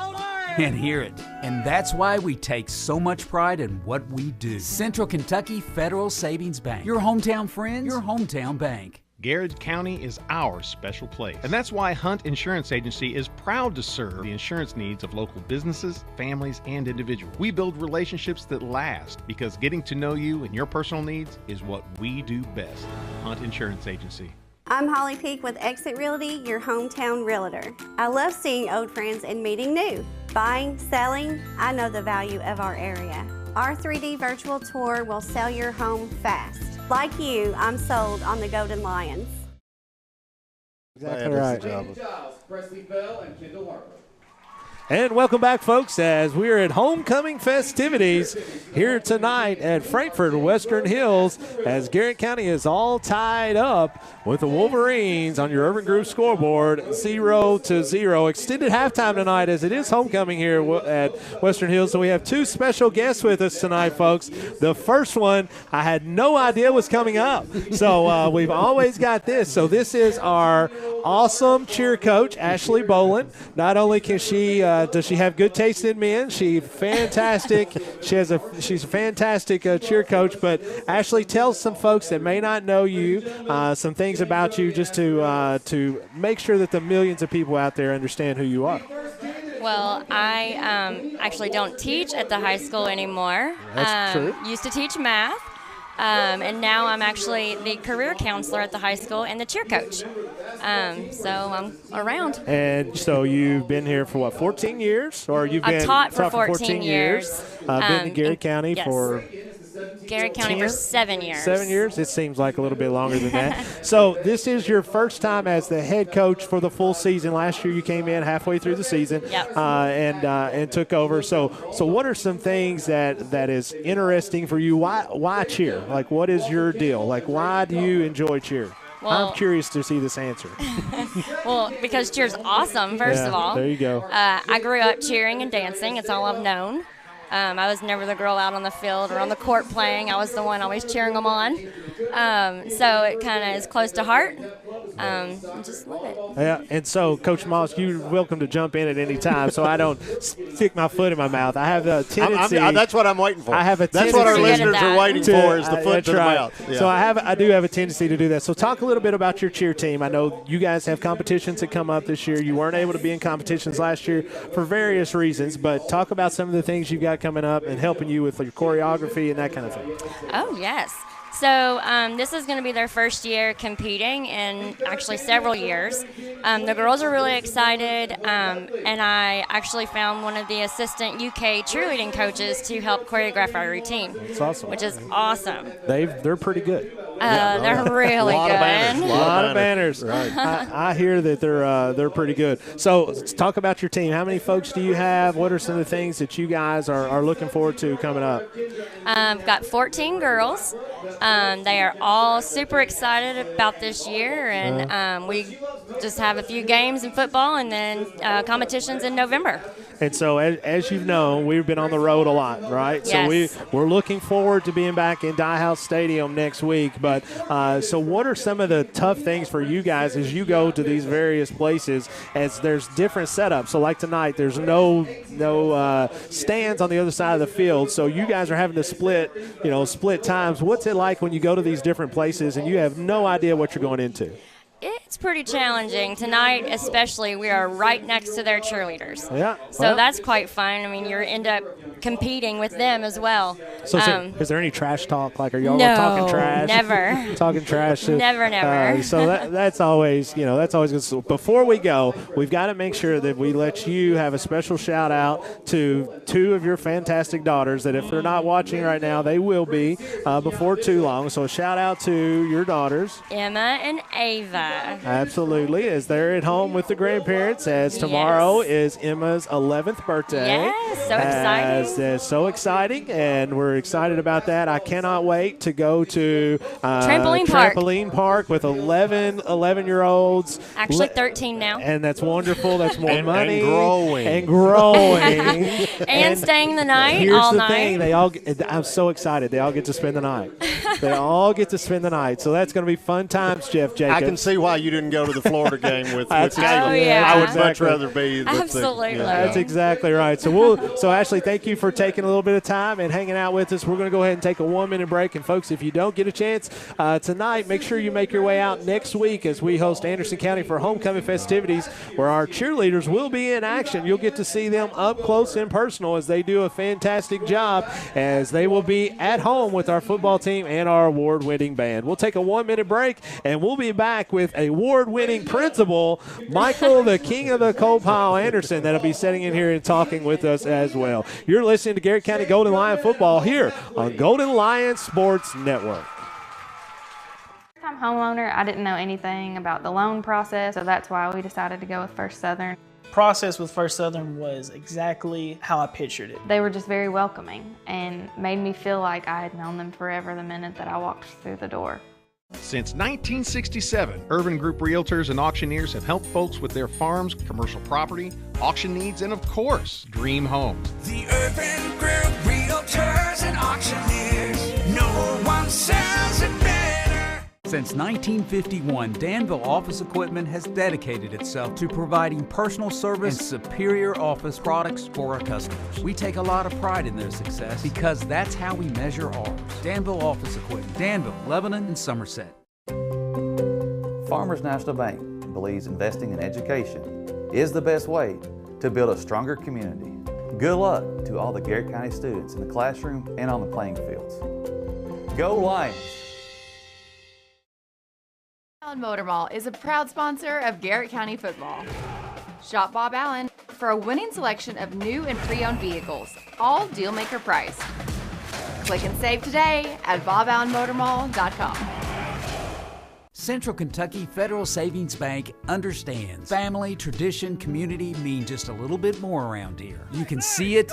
and hear it, and that's why we take so much pride in what we do. Central Kentucky Federal Savings Bank. Your hometown friends, your hometown bank. Garrard County is our special place. And that's why Hunt Insurance Agency is proud to serve the insurance needs of local businesses, families, and individuals. We build relationships that last because getting to know you and your personal needs is what we do best. Hunt Insurance Agency. I'm Holly Peak with Exit Realty, your hometown realtor. I love seeing old friends and meeting new. Buying, selling, I know the value of our area. Our 3D virtual tour will sell your home fast. Like you, I'm sold on the Golden Lions. Exactly right. Presley Bell and Kendall Harper. And welcome back, folks, as we are at homecoming festivities here tonight at Frankfort Western Hills, as Garrett County is all tied up with the Wolverines on your Urban Group scoreboard, 0-0. Extended halftime tonight, as it is homecoming here at Western Hills. So we have two special guests with us tonight, folks. The first one I had no idea was coming up, so we've always got this. So this is our awesome cheer coach, Ashley Bolin. Not only can she does she have good taste in men, she's fantastic. She's a fantastic cheer coach. But Ashley, tell some folks that may not know you some things about you, just to make sure that the millions of people out there understand who you are. Well, I actually don't teach at the high school anymore. That's true. Used to teach math. And now I'm actually the career counselor at the high school and the cheer coach. So I'm around. And so you've been here for what, 14 years? Or you've been I've taught for 14 years. Been to Garrard County yes. for Garrard County for 7 years. 7 years? It seems like a little bit longer than that. So this is your first time as the head coach for the full season. Last year you came in halfway through the season and took over. So what are some things that is interesting for you? Why cheer? Like, what is your deal? Like, why do you enjoy cheer? Well, I'm curious to see this answer. Well, because cheer's awesome, first of all. There you go. I grew up cheering and dancing. It's all I've known. I was never the girl out on the field or on the court playing. I was the one always cheering them on. So it kind of is close to heart. Just love it. Yeah, and so, Coach Moss, you're welcome to jump in at any time so I don't stick my foot in my mouth. I have a tendency. That's what I'm waiting for. I have a That's tendency. what our listeners are waiting for is the foot that's to the right. mouth. Yeah. So I do have a tendency to do that. So talk a little bit about your cheer team. I know you guys have competitions that come up this year. You weren't able to be in competitions last year for various reasons, but talk about some of the things you got coming up and helping you with your choreography and that kind of thing. Oh, yes. So this is going to be their first year competing in actually several years. The girls are really excited, and I actually found one of the assistant UK cheerleading coaches to help choreograph our routine. That's awesome. Which is awesome. They're pretty good. They're really good. A lot of banners. Right. I hear that they're pretty good. So let's talk about your team. How many folks do you have? What are some of the things that you guys are looking forward to coming up? I've got 14 girls. They are all super excited about this year, and we just have a few games in football and then competitions in November. And so, as you've known, we've been on the road a lot, right? Yes. So we're looking forward to being back in Die House Stadium next week. But so what are some of the tough things for you guys as you go to these various places as there's different setups? So like tonight, there's no stands on the other side of the field. So you guys are having to split times. What's it like when you go to these different places and you have no idea what you're going into? It's pretty challenging. Tonight, especially, we are right next to their cheerleaders. Yeah. So that's quite fun. I mean, you end up competing with them as well. So is there any trash talk? Like, are y'all no, talking trash? Never. Talking trash? Never. So that's always good. So before we go, we've got to make sure that we let you have a special shout out to two of your fantastic daughters that if they're not watching right now, they will be before too long. So a shout out to your daughters. Emma and Ava. Absolutely, as they're at home with the grandparents, as tomorrow is Emma's 11th birthday. Yes, so exciting. So exciting, and we're excited about that. I cannot wait to go to Trampoline Park with 11-year-olds. Actually 13 now. And that's wonderful. That's more money. And growing. and staying the night here's all the night. thing. I'm so excited. They all get to spend the night. They all get to spend the night. So that's going to be fun times, Jeff Jacobs. I can see why you didn't go to the Florida game with Caleb. yeah. I would much rather be. Absolutely. That's exactly right. So Ashley, thank you for taking a little bit of time and hanging out with us. We're going to go ahead and take a 1-minute break. And folks, if you don't get a chance tonight, make sure you make your way out next week as we host Anderson County for homecoming festivities, where our cheerleaders will be in action. You'll get to see them up close and personal as they do a fantastic job, as they will be at home with our football team and our award-winning band. We'll take a 1-minute break, and we'll be back with award-winning principal Michael, the King of the Coal Pile Anderson, that'll be sitting in here and talking with us as well. You're listening to Garrard County Golden Lion football here on Golden Lion Sports Network. I'm homeowner. I didn't know anything about the loan process, so that's why we decided to go with First Southern. Process with First Southern was exactly how I pictured it. They were just very welcoming and made me feel like I had known them forever the minute that I walked through the door. Since 1967, Urban Group Realtors and Auctioneers have helped folks with their farms, commercial property, auction needs, and of course, dream homes. The Urban Group Realtors and Auctioneers. No one sells it better. Since 1951, Danville Office Equipment has dedicated itself to providing personal service and superior office products for our customers. We take a lot of pride in their success because that's how we measure ours. Danville Office Equipment, Danville, Lebanon, and Somerset. Farmers National Bank believes investing in education is the best way to build a stronger community. Good luck to all the Garrard County students in the classroom and on the playing fields. Go Lions! Allen Motor Mall is a proud sponsor of Garrett County football. Shop Bob Allen for a winning selection of new and pre-owned vehicles, all deal-maker priced. Click and save today at boballenmotormall.com. Central Kentucky Federal Savings Bank understands family, tradition, community mean just a little bit more around here. You can see it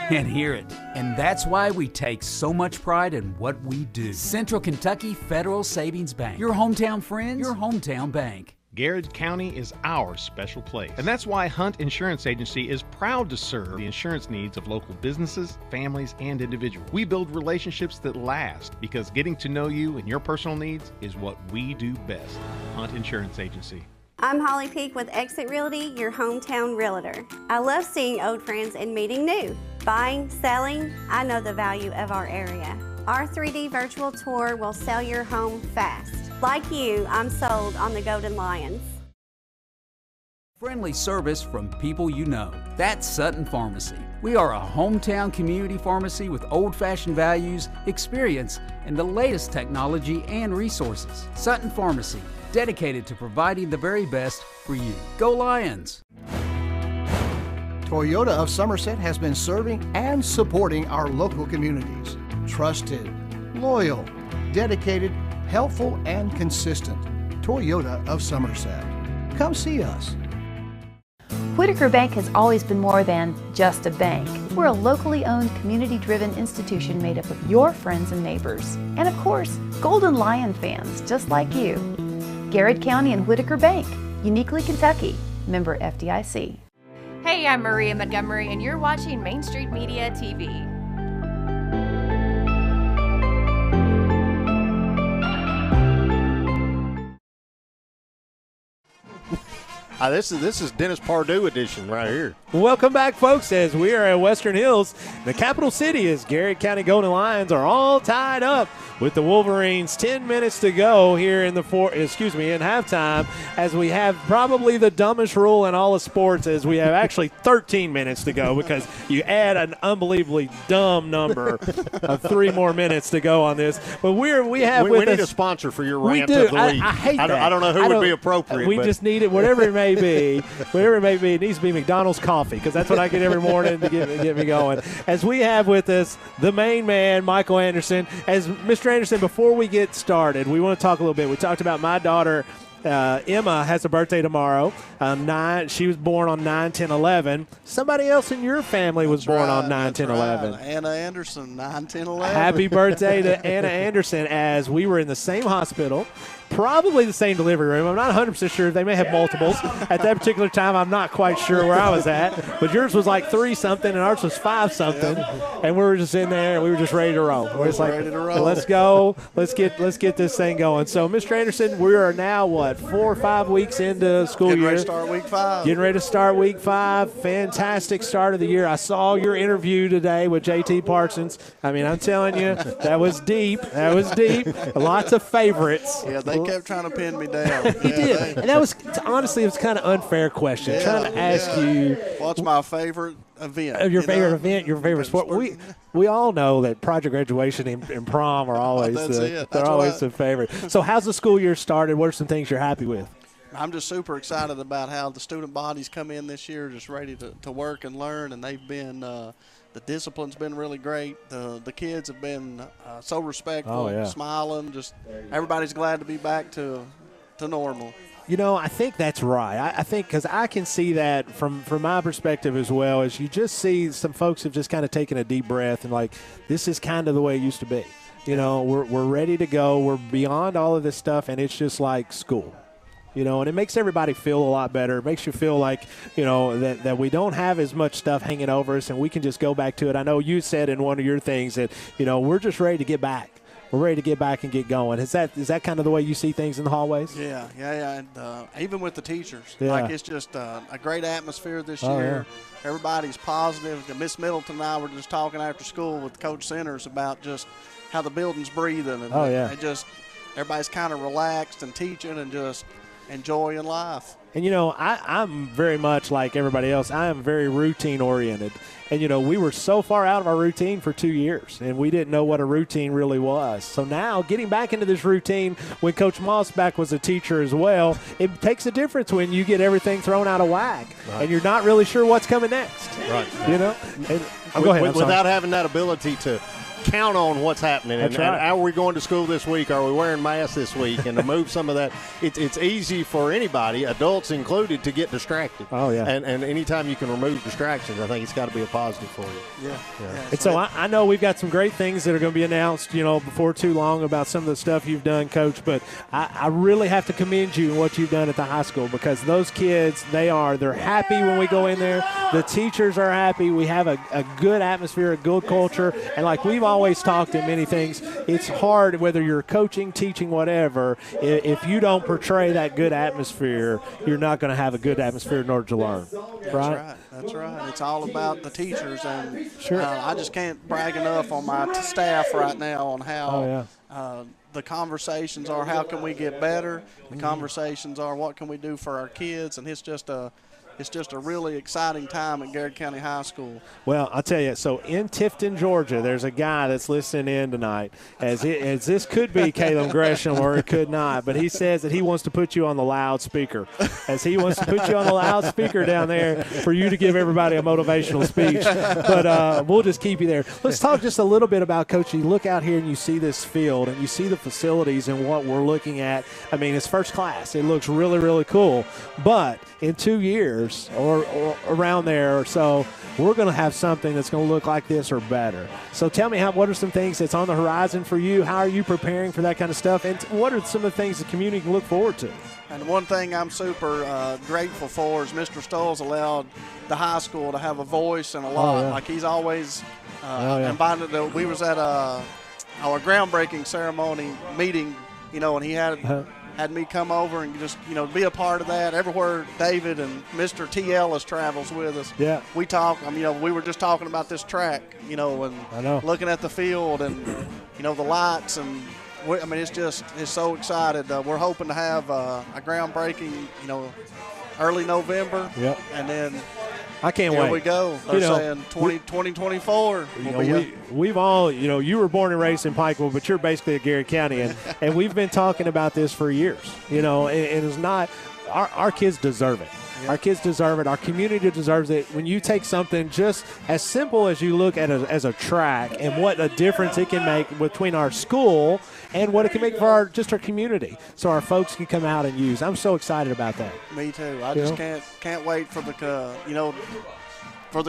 and hear it, and that's why we take so much pride in what we do. Central Kentucky Federal Savings Bank. Your hometown friends, your hometown bank. Garrard County is our special place, and that's why Hunt Insurance Agency is proud to serve the insurance needs of local businesses, families, and individuals. We build relationships that last because getting to know you and your personal needs is what we do best. Hunt Insurance Agency. I'm Holly Peak with Exit Realty, your hometown realtor. I love seeing old friends and meeting new. Buying, selling, I know the value of our area. Our 3D virtual tour will sell your home fast. Like you, I'm sold on the Golden Lions. Friendly service from people you know. That's Sutton Pharmacy. We are a hometown community pharmacy with old-fashioned values, experience, and the latest technology and resources. Sutton Pharmacy, dedicated to providing the very best for you. Go Lions! Toyota of Somerset has been serving and supporting our local communities. Trusted, loyal, dedicated, helpful, and consistent. Toyota of Somerset. Come see us. Whitaker Bank has always been more than just a bank. We're a locally owned, community-driven institution made up of your friends and neighbors. And of course, Golden Lion fans just like you. Garrard County and Whitaker Bank, uniquely Kentucky. Member FDIC. Hey, I'm Maria Montgomery, and you're watching Main Street Media TV. This is Dennis Pardue edition right here. Welcome back, folks, as we are at Western Hills. The capital city is Garrett County Golden Lions are all tied up with the Wolverines. 10 minutes to go here in halftime, as we have probably the dumbest rule in all of sports, as we have actually 13 minutes to go because you add an unbelievably dumb number of 3 more minutes to go on this. But we need a sponsor for your rant we do. of the week. I hate that. I don't know who would be appropriate. We just need it, whatever it may be. Whatever it may be, it needs to be McDonald's coffee because that's what I get every morning to get me going. As we have with us the main man, Michael Anderson. As Mr. Anderson, before we get started, we want to talk a little bit. We talked about my daughter. Emma has a birthday tomorrow. She was born on 9/10/11. Somebody else in your family was born on 9/10/11. Anna Anderson, 9/10/11. Happy birthday to Anna Anderson, as we were in the same hospital. Probably the same delivery room. I'm not 100% sure. They may have multiples. At that particular time, I'm not quite sure where I was at. But yours was like 3-something, and ours was 5-something. Yep. And we were just in there, and we were just ready to roll. We're just like, ready to roll. Let's go. Let's get this thing going. So, Mr. Anderson, we are now, 4 or 5 weeks into school Getting year? Ready to start week 5. Getting ready to start week 5. Fantastic start of the year. I saw your interview today with J.T. Parsons. I mean, I'm telling you, that was deep. Lots of favorites. Yeah, they kept trying to pin me down. He did. And that was, honestly, it was kind of unfair question. Yeah, trying to ask you. What's my favorite event? Your favorite event, your favorite sport. We all know that project graduation and prom are always the favorite. So how's the school year started? What are some things you're happy with? I'm just super excited about how the student bodies come in this year just ready to work and learn, and they've been the discipline's been really great. The kids have been so respectful, smiling. Just everybody's glad to be back to normal. You know, I think that's right. I think because I can see that from my perspective as well, as you just see some folks have just kind of taken a deep breath and like, this is kind of the way it used to be. You know, we're ready to go. We're beyond all of this stuff, and it's just like school. You know, and it makes everybody feel a lot better. It makes you feel like, you know, that we don't have as much stuff hanging over us and we can just go back to it. I know you said in one of your things that, you know, we're just ready to get back. We're ready to get back and get going. Is that kind of the way you see things in the hallways? Yeah. And even with the teachers. Yeah. Like, it's just a great atmosphere this year. Yeah. Everybody's positive. Miss Middleton and I were just talking after school with Coach Centers about just how the building's breathing. And everybody's kind of relaxed and teaching and just – and joy in life. And, I'm very much like everybody else. I am very routine-oriented. And, we were so far out of our routine for 2 years, and we didn't know what a routine really was. So now getting back into this routine when Coach Mossback was a teacher as well, it takes a difference when you get everything thrown out of whack, and you're not really sure what's coming next. Right. And, go ahead. Without having that ability to count on what's happening. That's and right. Are we going to school this week? Are we wearing masks this week? And to move some of that, it's easy for anybody, adults included, to get distracted. Oh, yeah. And anytime you can remove distractions, I think it's got to be a positive for you. Yeah. And so I know we've got some great things that are going to be announced, before too long about some of the stuff you've done, Coach. But I really have to commend you in what you've done at the high school, because those kids, they're happy when we go in there. The teachers are happy. We have a good atmosphere, a good culture. And like we've always talked in many things, it's hard, whether you're coaching, teaching, whatever, if you don't portray that good atmosphere, you're not going to have a good atmosphere in order to learn. That's right. It's all about the teachers, and sure. I just can't brag enough on my staff right now on how the conversations are, how can we get better? The conversations are, what can we do for our kids? And it's just a really exciting time at Garrard County High School. Well, I'll tell you, so in Tifton, Georgia, there's a guy that's listening in tonight, as this could be Caleb Gresham or it could not, but he says that he wants to put you on the loudspeaker, as he wants to put you on the loudspeaker down there for you to give everybody a motivational speech. But we'll just keep you there. Let's talk just a little bit about, Coach, you look out here and you see this field and you see the facilities and what we're looking at. I mean, it's first class. It looks really, really cool. But in 2 years, or around there or so, we're going to have something that's going to look like this or better. So tell me, what are some things that's on the horizon for you? How are you preparing for that kind of stuff? And what are some of the things the community can look forward to? And one thing I'm super grateful for is Mr. Stoll's allowed the high school to have a voice and a lot. Like he's always invited. We was at our groundbreaking ceremony meeting, and he had me come over and just, be a part of that. Everywhere David and Mr. T. Ellis travels with us, we talk. We were just talking about this track, and looking at the field and, the lights. And, it's so excited. We're hoping to have a groundbreaking, early November. Yep. And then I can't wait. Here we go. They're saying 2024. We've all, you were born and raised in Pikeville, but you're basically a Garrard County, and we've been talking about this for years. And it's not, our kids deserve it. Our kids deserve it. Our community deserves it. When you take something just as simple as you look at as a track and what a difference it can make between our school and what it can make for our community, so our folks can come out and use. I'm so excited about that. Me too. I just can't wait for the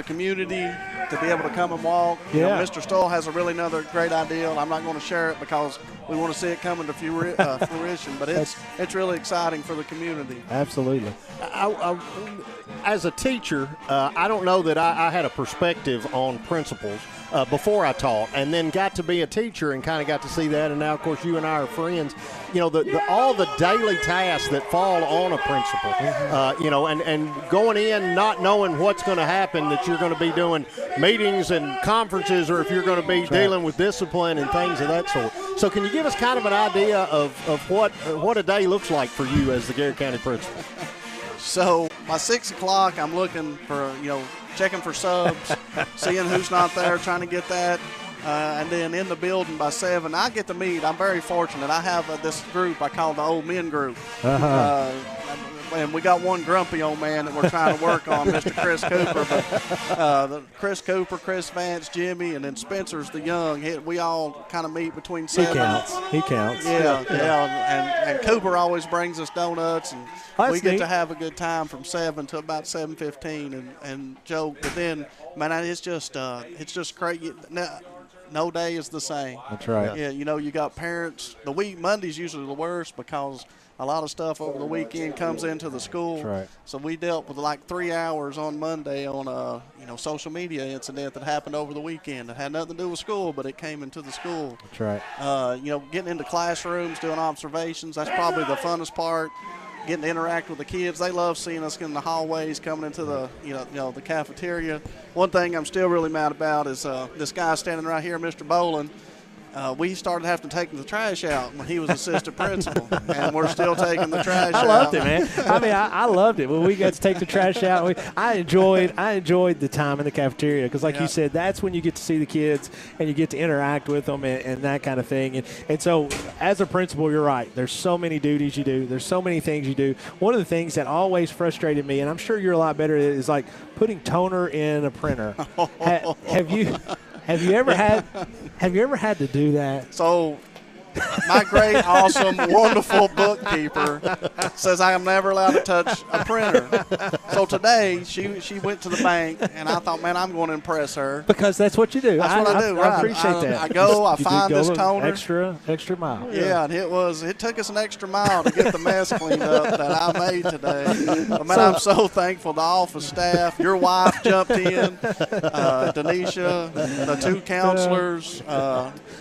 community to be able to come and walk. Mr. Stoll has another great idea, and I'm not going to share it because we want to see it coming to fruition. But it's really exciting for the community. Absolutely. As a teacher, I don't know that I had a perspective on principals before I taught, and then got to be a teacher and kind of got to see that. And now, of course, you and I are friends. All the daily tasks that fall on a principal, and going in not knowing what's going to happen, that you're going to be doing meetings and conferences, or if you're going to be dealing with discipline and things of that sort. So can you give us kind of an idea of what a day looks like for you as the Garrard County principal? So by 6 o'clock, I'm looking for, checking for subs, seeing who's not there, trying to get that. And then in the building by 7, I get to meet. I'm very fortunate. I have this group I call the Old Men Group. And we got one grumpy old man that we're trying to work on, Mr. Chris Cooper. But Chris Cooper, Chris Vance, Jimmy, and then Spencer's the young. We all kind of meet between 7. He counts. Yeah. And Cooper always brings us donuts, and we get neat. to have a good time from 7 to about 7:15 and joke. But then, man, it's just crazy. No day is the same. That's right. Yeah, you got parents. Monday's usually the worst because a lot of stuff over the weekend comes into the school. That's right. So we dealt with like 3 hours on Monday on a social media incident that happened over the weekend. It had nothing to do with school, but it came into the school. That's right. Getting into classrooms, doing observations. That's probably the funnest part. Getting to interact with the kids. They love seeing us in the hallways, coming into the the cafeteria. One thing I'm still really mad about is this guy standing right here, Mr. Bolin. we started having to take the trash out when he was assistant principal, and we're still taking the trash out. I loved it, man. I mean, I loved it when we got to take the trash out. I enjoyed the time in the cafeteria because, like you said, that's when you get to see the kids and you get to interact with them and that kind of thing. And so, as a principal, you're right. There's so many duties you do. There's so many things you do. One of the things that always frustrated me, and I'm sure you're a lot better at it, is like putting toner in a printer. Have you ever had to do that? So, my great, awesome, wonderful bookkeeper says I am never allowed to touch a printer. So today, she went to the bank, and I thought, man, I'm going to impress her. Because that's what you do. That's what I do, right. I appreciate that. I go, I find this toner. Extra mile. Yeah, and it took us an extra mile to get the mess cleaned up that I made today. But, man, I'm so thankful. The office staff, your wife jumped in, Denisha, the two counselors.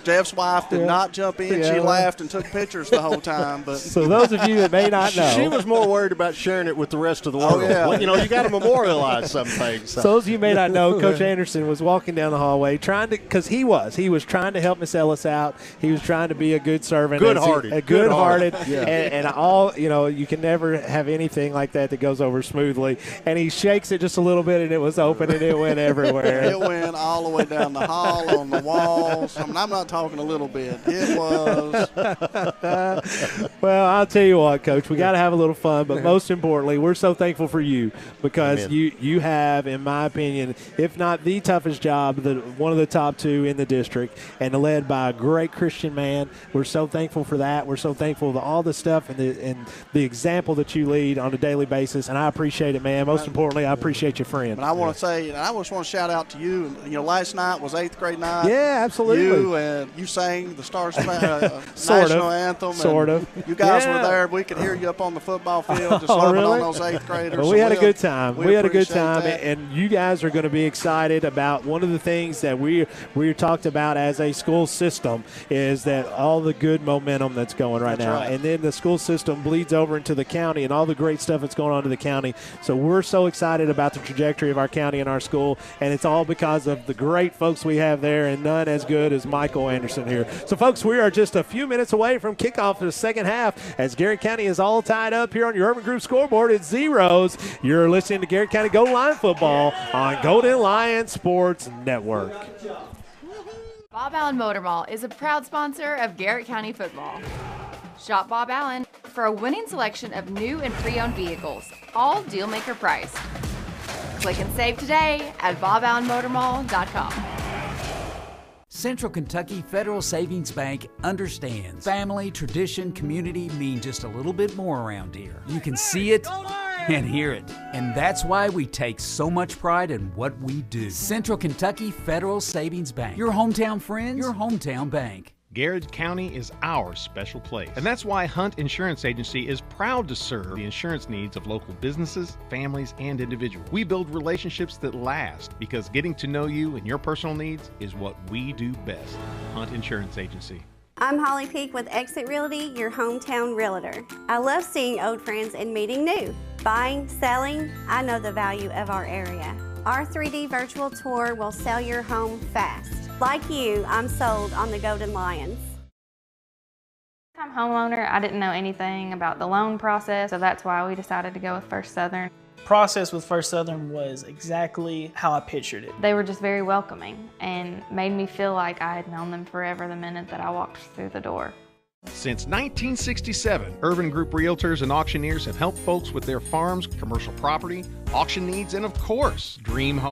Jeff's wife did not jump in. She laughed and took pictures the whole time. But so those of you that may not know, she was more worried about sharing it with the rest of the world. Well, you got to memorialize some things. So those of you may not know, Coach Anderson was walking down the hallway because he was trying to help Miss Ellis out. He was trying to be a good servant, good-hearted, and all you can never have anything like that goes over smoothly. And he shakes it just a little bit, and it was open, and it went everywhere. It went all the way down the hall, on the walls. I mean, I'm not talking a little bit. It was. Well, I'll tell you what, Coach, we got to have a little fun, but most importantly, we're so thankful for you because you have, in my opinion, if not the toughest job, one of the top two in the district, and led by a great Christian man. We're so thankful for that. We're so thankful for all the stuff and the example that you lead on a daily basis, and I appreciate it, man. Most importantly, I appreciate your friend. But I want to say, and I just want to shout out to you. Last night was 8th grade night. Yeah, absolutely. You sang the Star National Anthem. Sort of. You guys were there. We could hear you up on the football field just loving on those 8th graders. Well, we had a good time. We had a good time, and you guys are going to be excited about one of the things that we talked about as a school system is that all the good momentum that's going right now. And then the school system bleeds over into the county and all the great stuff that's going on in the county. So we're so excited about the trajectory of our county and our school, and it's all because of the great folks we have there, and none as good as Michael Anderson here. So, folks, we are just a few minutes away from kickoff for the second half as Garrett County is all tied up here on your Urban Group scoreboard. It's zeros. You're listening to Garrett County Golden Lion football on Golden Lion Sports Network. Bob Allen Motor Mall is a proud sponsor of Garrett County football. Shop Bob Allen for a winning selection of new and pre-owned vehicles, all deal-maker priced. Click and save today at boballenmotormall.com. Central Kentucky Federal Savings Bank understands family, tradition, community mean just a little bit more around here. You can see it and hear it. And that's why we take so much pride in what we do. Central Kentucky Federal Savings Bank. Your hometown friends, your hometown bank. Garrard County is our special place. And that's why Hunt Insurance Agency is proud to serve the insurance needs of local businesses, families, and individuals. We build relationships that last because getting to know you and your personal needs is what we do best. Hunt Insurance Agency. I'm Holly Peak with Exit Realty, your hometown realtor. I love seeing old friends and meeting new. Buying, selling, I know the value of our area. Our 3D virtual tour will sell your home fast. Like you, I'm sold on the Golden Lions. I'm a homeowner. I didn't know anything about the loan process, so that's why we decided to go with First Southern. Process with First Southern was exactly how I pictured it. They were just very welcoming and made me feel like I had known them forever the minute that I walked through the door. Since 1967, Urban Group Realtors and Auctioneers have helped folks with their farms, commercial property, auction needs, and of course, dream home.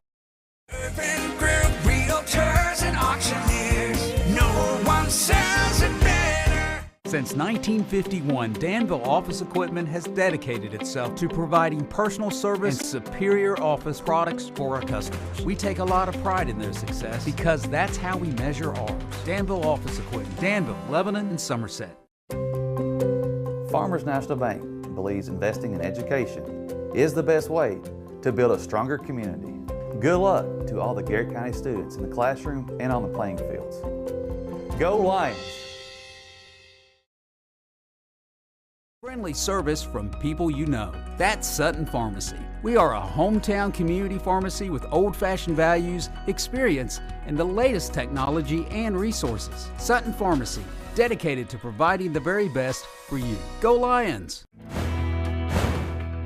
Urban Group Realtors and Auctioneers. No one sells it better. Since 1951, Danville Office Equipment has dedicated itself to providing personal service and superior office products for our customers. We take a lot of pride in their success because that's how we measure ours. Danville Office Equipment, Danville, Lebanon, and Somerset. Farmers National Bank believes investing in education is the best way to build a stronger community. Good luck to all the Garrett County students in the classroom and on the playing fields. Go Lions! Friendly service from people you know. That's Sutton Pharmacy. We are a hometown community pharmacy with old-fashioned values, experience, and the latest technology and resources. Sutton Pharmacy, dedicated to providing the very best for you. Go Lions!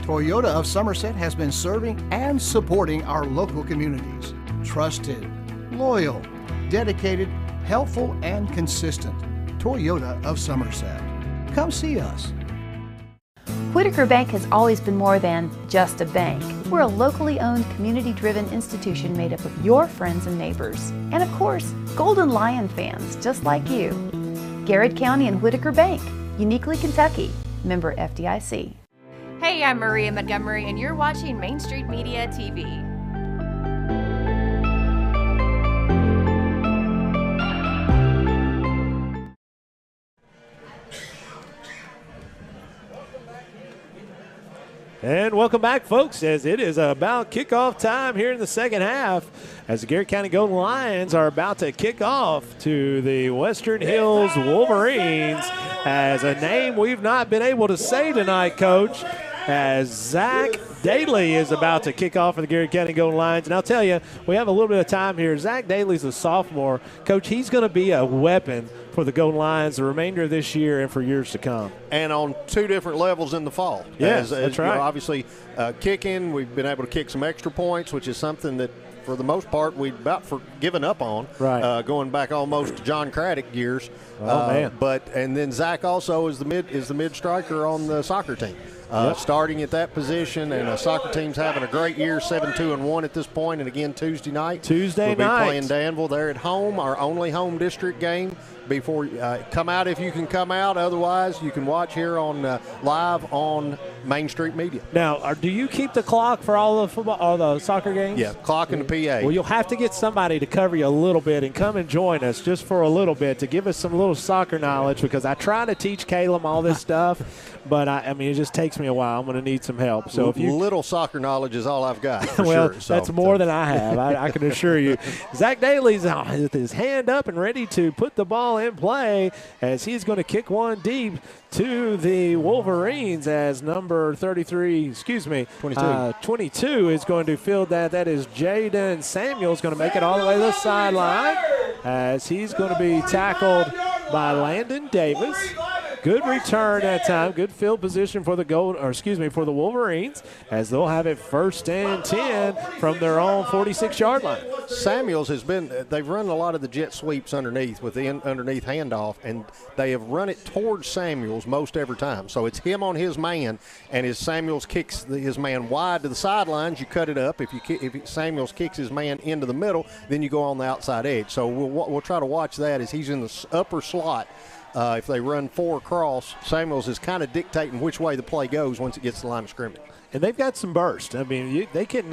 Toyota of Somerset has been serving and supporting our local communities. Trusted, loyal, dedicated, helpful, and consistent. Toyota of Somerset. Come see us. Whitaker Bank has always been more than just a bank. We're a locally owned, community-driven institution made up of your friends and neighbors. And of course, Golden Lion fans just like you. Garrard County and Whitaker Bank, uniquely Kentucky. Member FDIC. Hey, I'm Maria Montgomery, and you're watching Main Street Media TV. And welcome back, folks, as it is about kickoff time here in the second half, as the Garrard County Golden Lions are about to kick off to the Western Hills Wolverines, as a name we've not been able to say tonight, Coach, as Zach Daly is about to kick off for the Garrard County Golden Lions. And I'll tell you, we have a little bit of time here. Zach Daly's a sophomore. Coach, he's going to be a weapon for the Golden Lions the remainder of this year and for years to come. And on two different levels in the fall. Yes, that's right. You know, obviously, kicking, we've been able to kick some extra points, which is something that, for the most part, we'd about given up on. Right. Going back almost to John Craddock years. Oh, man. And then Zach also is the mid striker on the soccer team. Starting at that position, and the soccer team's having a great year, 7-2-1 at this point. And again, Tuesday night we'll be playing Danville. They're at home, our only home district game. Before come out if you can come out. Otherwise, you can watch here on live on Main Street Media. Now, do you keep the clock for all the football, all the soccer games? Yeah, clock and the PA. Well, you'll have to get somebody to cover you a little bit and come and join us just for a little bit to give us some little soccer knowledge, because I try to teach Caleb all this stuff, but I mean, it just takes me a while. I'm going to need some help. So if you little soccer knowledge is all I've got. For well, sure, so. That's more than I have. I can assure you. Zach Daly's with his hand up and ready to put the ball in play, as he's going to kick one deep to the Wolverines, as number 22 is going to field that. That is Jaden Samuels, going to make it all the way to the sideline, as he's going to be tackled by Landon Davis. Good return that time. Good field position for the for the Wolverines, as they'll have it 1st and 10 from their own 46-yard line. Samuels they've run a lot of the jet sweeps underneath with the underneath handoff, and they have run it towards Samuels most every time. So it's him on his man, and as Samuels kicks his man wide to the sidelines, you cut it up. If Samuels kicks his man into the middle, then you go on the outside edge. So we'll try to watch that as he's in the upper slot. If they run 4 across, Samuels is kind of dictating which way the play goes once it gets to the line of scrimmage. And they've got some burst. I mean, he can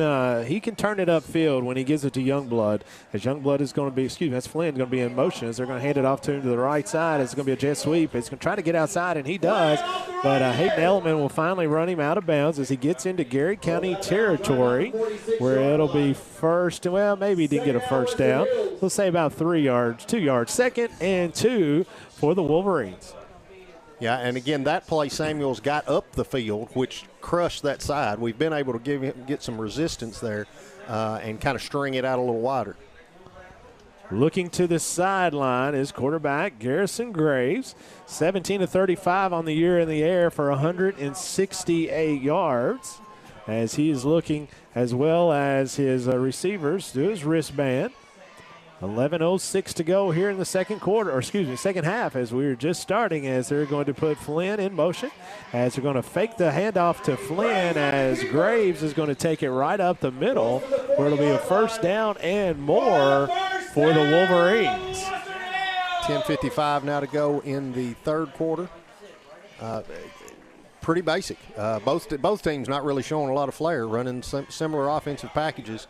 turn it upfield when he gives it to Youngblood. As Youngblood is going to be, that's Flynn going to be in motion as they're going to hand it off to him to the right side. It's going to be a jet sweep. It's going to try to get outside, and he does. But Hayden Elliman will finally run him out of bounds as he gets into Garrard County territory, where it'll be maybe he didn't get a first down. We'll say about 2 yards. 2nd and 2 for the Wolverines. Yeah, and again, that play Samuels got up the field, which crushed that side. We've been able to get some resistance there and kind of string it out a little wider. Looking to the sideline is quarterback Garrison Graves, 17-35 on the year in the air for 168 yards, as he is looking, as well as his receivers, to his wristband. 11:06 to go here in the second half, as we were just starting, as they're going to put Flynn in motion, as they're going to fake the handoff to Flynn, as Graves is going to take it right up the middle, where it'll be a 1st down and more for the Wolverines. 10:55 now to go in the third quarter. Pretty basic. Both teams not really showing a lot of flair, running similar offensive packages,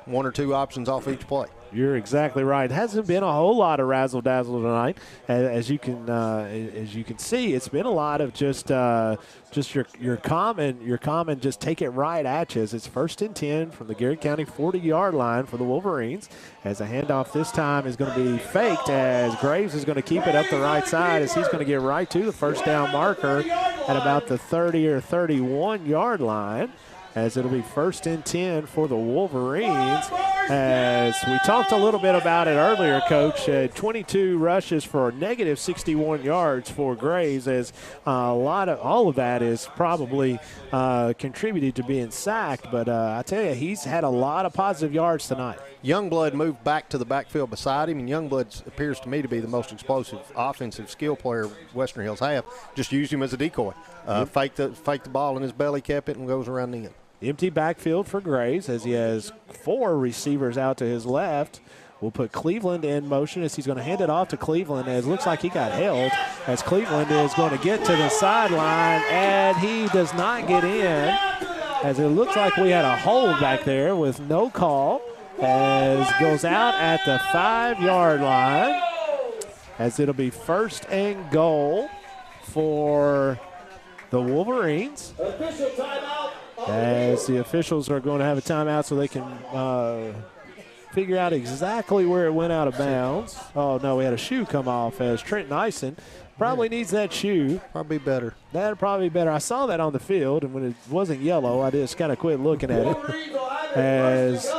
1 or 2 options off each play. You're exactly right. It hasn't been a whole lot of razzle-dazzle tonight, as you can see. It's been a lot of just your common just take it right at you. As it's 1st and 10 from the Garrard County 40-yard line for the Wolverines. As a handoff this time is going to be faked, as Graves is going to keep it up the right side, as he's going to get right to the 1st down marker, at about the 30 or 31-yard line, as it'll be 1st and 10 for the Wolverines. As we talked a little bit about it earlier, Coach, 22 rushes for negative 61 yards for Graves, as all of that is probably contributed to being sacked. But I tell you, he's had a lot of positive yards tonight. Youngblood moved back to the backfield beside him, and Youngblood appears to me to be the most explosive offensive skill player Western Hills have. Just used him as a decoy. Fake the ball in his belly, kept it, and goes around the end. Empty backfield for Graves, as he has 4 receivers out to his left. We'll put Cleveland in motion as he's going to hand it off to Cleveland, as it looks like he got held, as Cleveland is going to get to the sideline, and he does not get in, as it looks like we had a hold back there with no call, as goes out at the 5-yard line, as it'll be 1st and goal for the Wolverines. Official timeout. As the officials are going to have a timeout so they can figure out exactly where it went out of bounds. Oh, no, we had a shoe come off, as Trent Nyson probably needs that shoe. Probably better. That'd probably be better. I saw that on the field, and when it wasn't yellow, I just kind of quit looking at it. As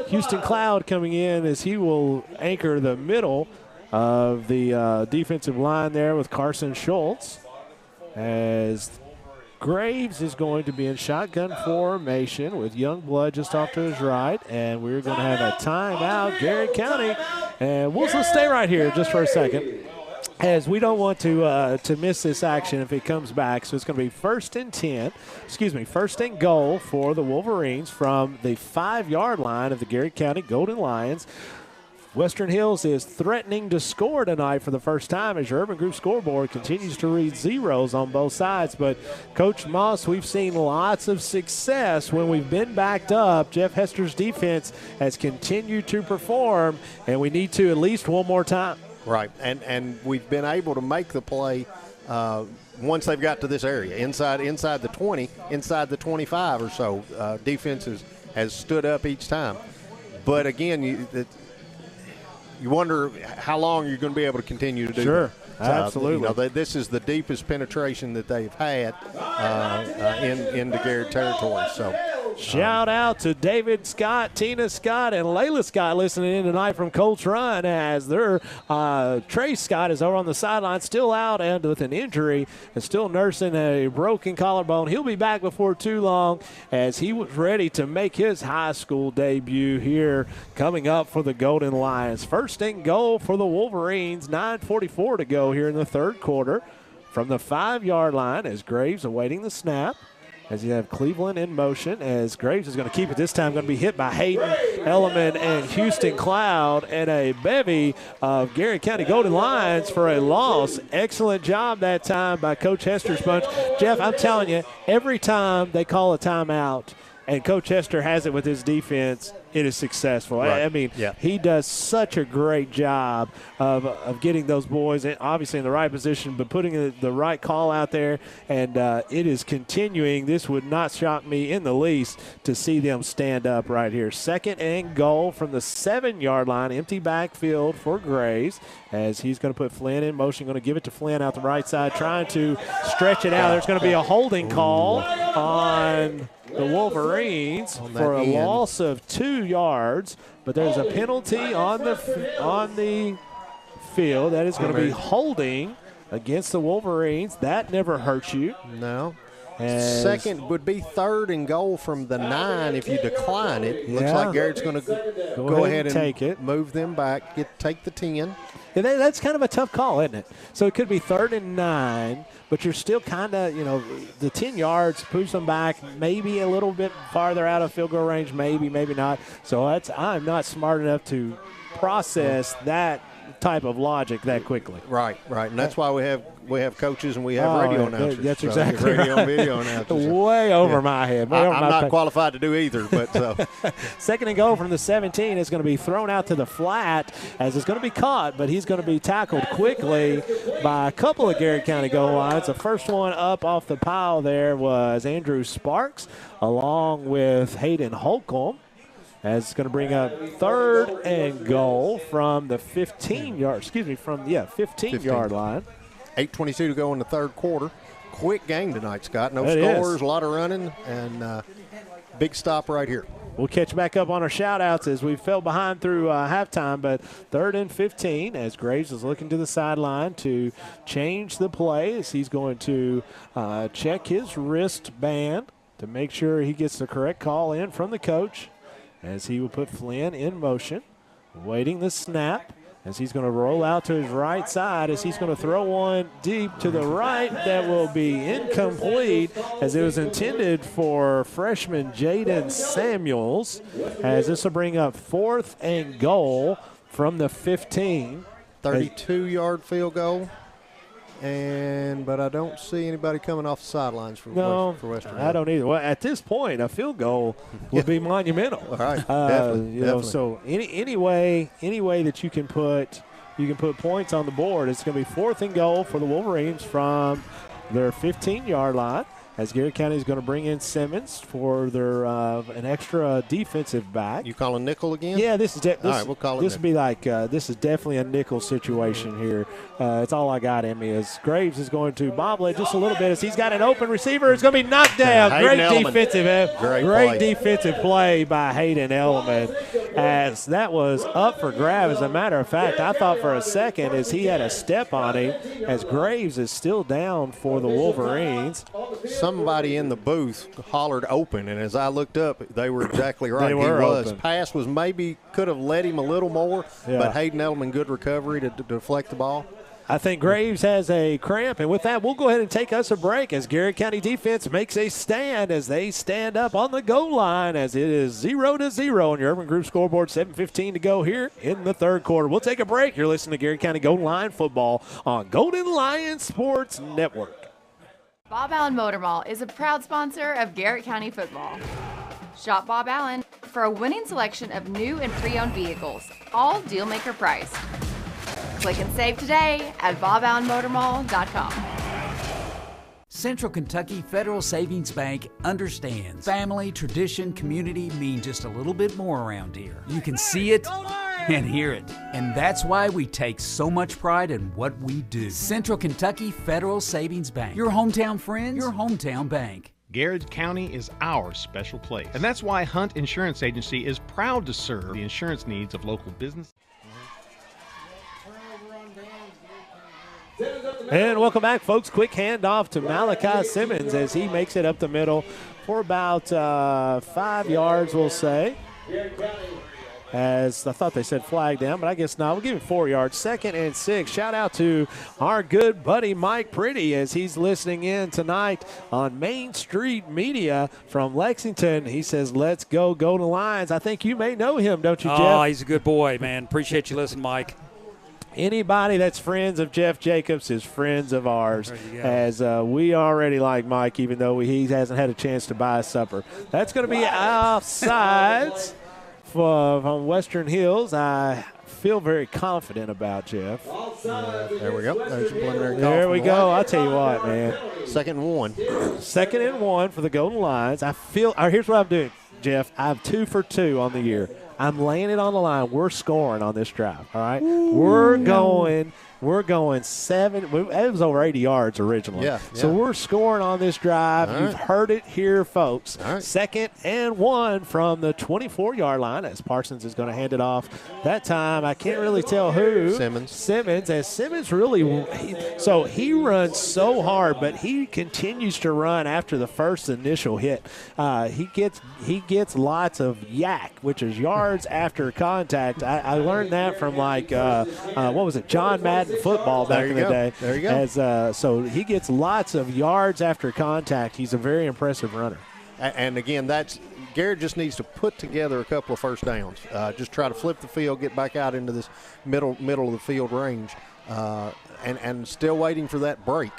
Houston Cloud coming in, as he will anchor the middle of the defensive line there with Carson Schultz. As Graves is going to be in shotgun formation with Youngblood just off to his right, and we're going to have a timeout, Garrett County. And we'll stay right here just for a second, as we don't want to miss this action if it comes back. So it's going to be 1st and goal for the Wolverines from the 5-yard line of the Garrett County Golden Lions. Western Hills is threatening to score tonight for the first time, as your Urban Group scoreboard continues to read zeros on both sides. But, Coach Moss, we've seen lots of success when we've been backed up. Jeff Hester's defense has continued to perform, and we need to at least one more time. Right, and we've been able to make the play once they've got to this area, inside the 20, inside the 25 or so. Defense has stood up each time. But, again, you wonder how long you're going to be able to continue to do that. Absolutely. This is the deepest penetration that they've had in the Garrett territory. So, shout out to David Scott, Tina Scott, and Layla Scott listening in tonight from Colts Run, as their Trey Scott is over on the sideline, still out and with an injury, and still nursing a broken collarbone. He'll be back before too long, as he was ready to make his high school debut here coming up for the Golden Lions. 1st and goal for the Wolverines, 9:44 to go here in the 3rd quarter from the 5-yard line, as Graves awaiting the snap. As you have Cleveland in motion, as Graves is going to keep it this time, going to be hit by Hayden Elliman and Houston Cloud, and a bevy of Garrett County Golden Lions for a loss. Excellent job that time by Coach Hester's bunch. Jeff, I'm telling you, every time they call a timeout and Coach Hester has it with his defense, it is successful. Right. I mean, he does such a great job of getting those boys obviously in the right position, but putting the right call out there, and it is continuing. This would not shock me in the least to see them stand up right here. 2nd and goal from the 7-yard line, empty backfield for Graves, as he's going to put Flynn in motion, going to give it to Flynn out the right side, trying to stretch it out. There's going to be a holding call on the Wolverines for a loss of 2 yards, but there's a penalty on the field. That is going to be holding against the Wolverines. That never hurts you. No. Second would be 3rd and goal from the 9 if you decline it. Looks like Garrett's going to go ahead and take it, move them back, take the 10. Yeah, that's kind of a tough call, isn't it? So it could be 3rd and 9, but you're still kind of, the 10 yards pushes them back, maybe a little bit farther out of field goal range, maybe not. So I'm not smart enough to process that type of logic that quickly. Right, and that's why we have coaches and we have radio announcers. That's exactly radio right. and video announcers. Way over my head. I'm not qualified to do either, but 2nd and goal from the 17 is going to be thrown out to the flat, as it's going to be caught, but he's going to be tackled quickly by a couple of Garrett County goal lines. The first one up off the pile there was Andrew Sparks, along with Hayden Holcomb. As it's going to bring up 3rd and goal from the 15-yard line. 8:22 to go in the 3rd quarter. quick game tonight, Scott. No It scores, is. a lot of running, and big stop right here. We'll catch back up on our shout-outs as we fell behind through halftime, but 3rd and 15 as Graves is looking to the sideline to change the play as he's going to check his wristband to make sure he gets the correct call in from the coach as he will put Flynn in motion, waiting the snap. As he's going to roll out to his right side, as he's going to throw one deep to the right that will be incomplete, as it was intended for freshman Jaden Samuels, as this will bring up 4th and goal from the 15. 32-yard field goal. But I don't see anybody coming off the sidelines for Western. I don't either. Well, at this point, a field goal would be monumental. All right, definitely. So any way that you can put points on the board, it's going to be 4th and goal for the Wolverines from their 15-yard line. As Garrett County is going to bring in Simmons for their an extra defensive back. You call a nickel again? Yeah, this is all right. We'll call it. This would be like this is definitely a nickel situation here. It's all I got in me. As Graves is going to bobble it just a little bit as he's got an open receiver. It's going to be knocked down. Great defensive play by Hayden Elliman. As that was up for grab. As a matter of fact, I thought for a second as he had a step on him. As Graves is still down for the Wolverines. Somebody in the booth hollered open, and as I looked up, they were exactly right. They were open. Pass was maybe could have led him a little more, but Hayden Elliman, good recovery to deflect the ball. I think Graves has a cramp, and with that, we'll go ahead and take us a break as Garrett County defense makes a stand as they stand up on the goal line as it is 0-0 on your Urban Group scoreboard, 7:15 to go here in the 3rd quarter. We'll take a break. You're listening to Garrett County Golden Lion football on Golden Lion Sports Network. Bob Allen Motor Mall is a proud sponsor of Garrett County football. Shop Bob Allen for a winning selection of new and pre-owned vehicles, all deal-maker priced. Click and save today at boballenmotormall.com. Central Kentucky Federal Savings Bank understands family, tradition, community mean just a little bit more around here. You can see it and hear it, and that's why we take so much pride in what we do. Central Kentucky Federal Savings Bank, your hometown friends, your hometown bank. Garrard County is our special place, and that's why Hunt Insurance Agency is proud to serve the insurance needs of local business. And welcome back, folks. Quick handoff to Malachi Simmons as he makes it up the middle for about 5 yards, we'll say. As I thought they said flag down, but I guess not. We'll give him 4 yards. 2nd and 6. Shout out to our good buddy Mike Pretty as he's listening in tonight on Main Street Media from Lexington. He says, let's go Golden Lions. I think you may know him, don't you, Jeff? Oh, he's a good boy, man. Appreciate you listening, Mike. Anybody that's friends of Jeff Jacobs is friends of ours, as we already like Mike, even though he hasn't had a chance to buy us supper. That's going to be offsides from Western Hills. I feel very confident about, Jeff. There we go. There's your preliminary call. There we go. I'll tell you what, man. 2nd and 1. 2nd and 1 for the Golden Lions. Here's what I'm doing, Jeff. I'm 2 for 2 on the year. I'm laying it on the line. We're scoring on this drive, all right? We're going 7. It was over 80 yards originally. Yeah. So we're scoring on this drive. All You've right. heard it here, folks. All right. 2nd and 1 from the 24-yard line as Parsons is going to hand it off. That time, I can't really tell who. Simmons, as Simmons really – he runs so hard, but he continues to run after the first initial hit. He gets lots of yak, which is yards after contact. I learned that from what was it, John Madden football back in the day. There you go. So he gets lots of yards after contact. He's a very impressive runner. And again, Garrett just needs to put together a couple of first downs. Just try to flip the field, get back out into this middle of the field range. And still waiting for that break.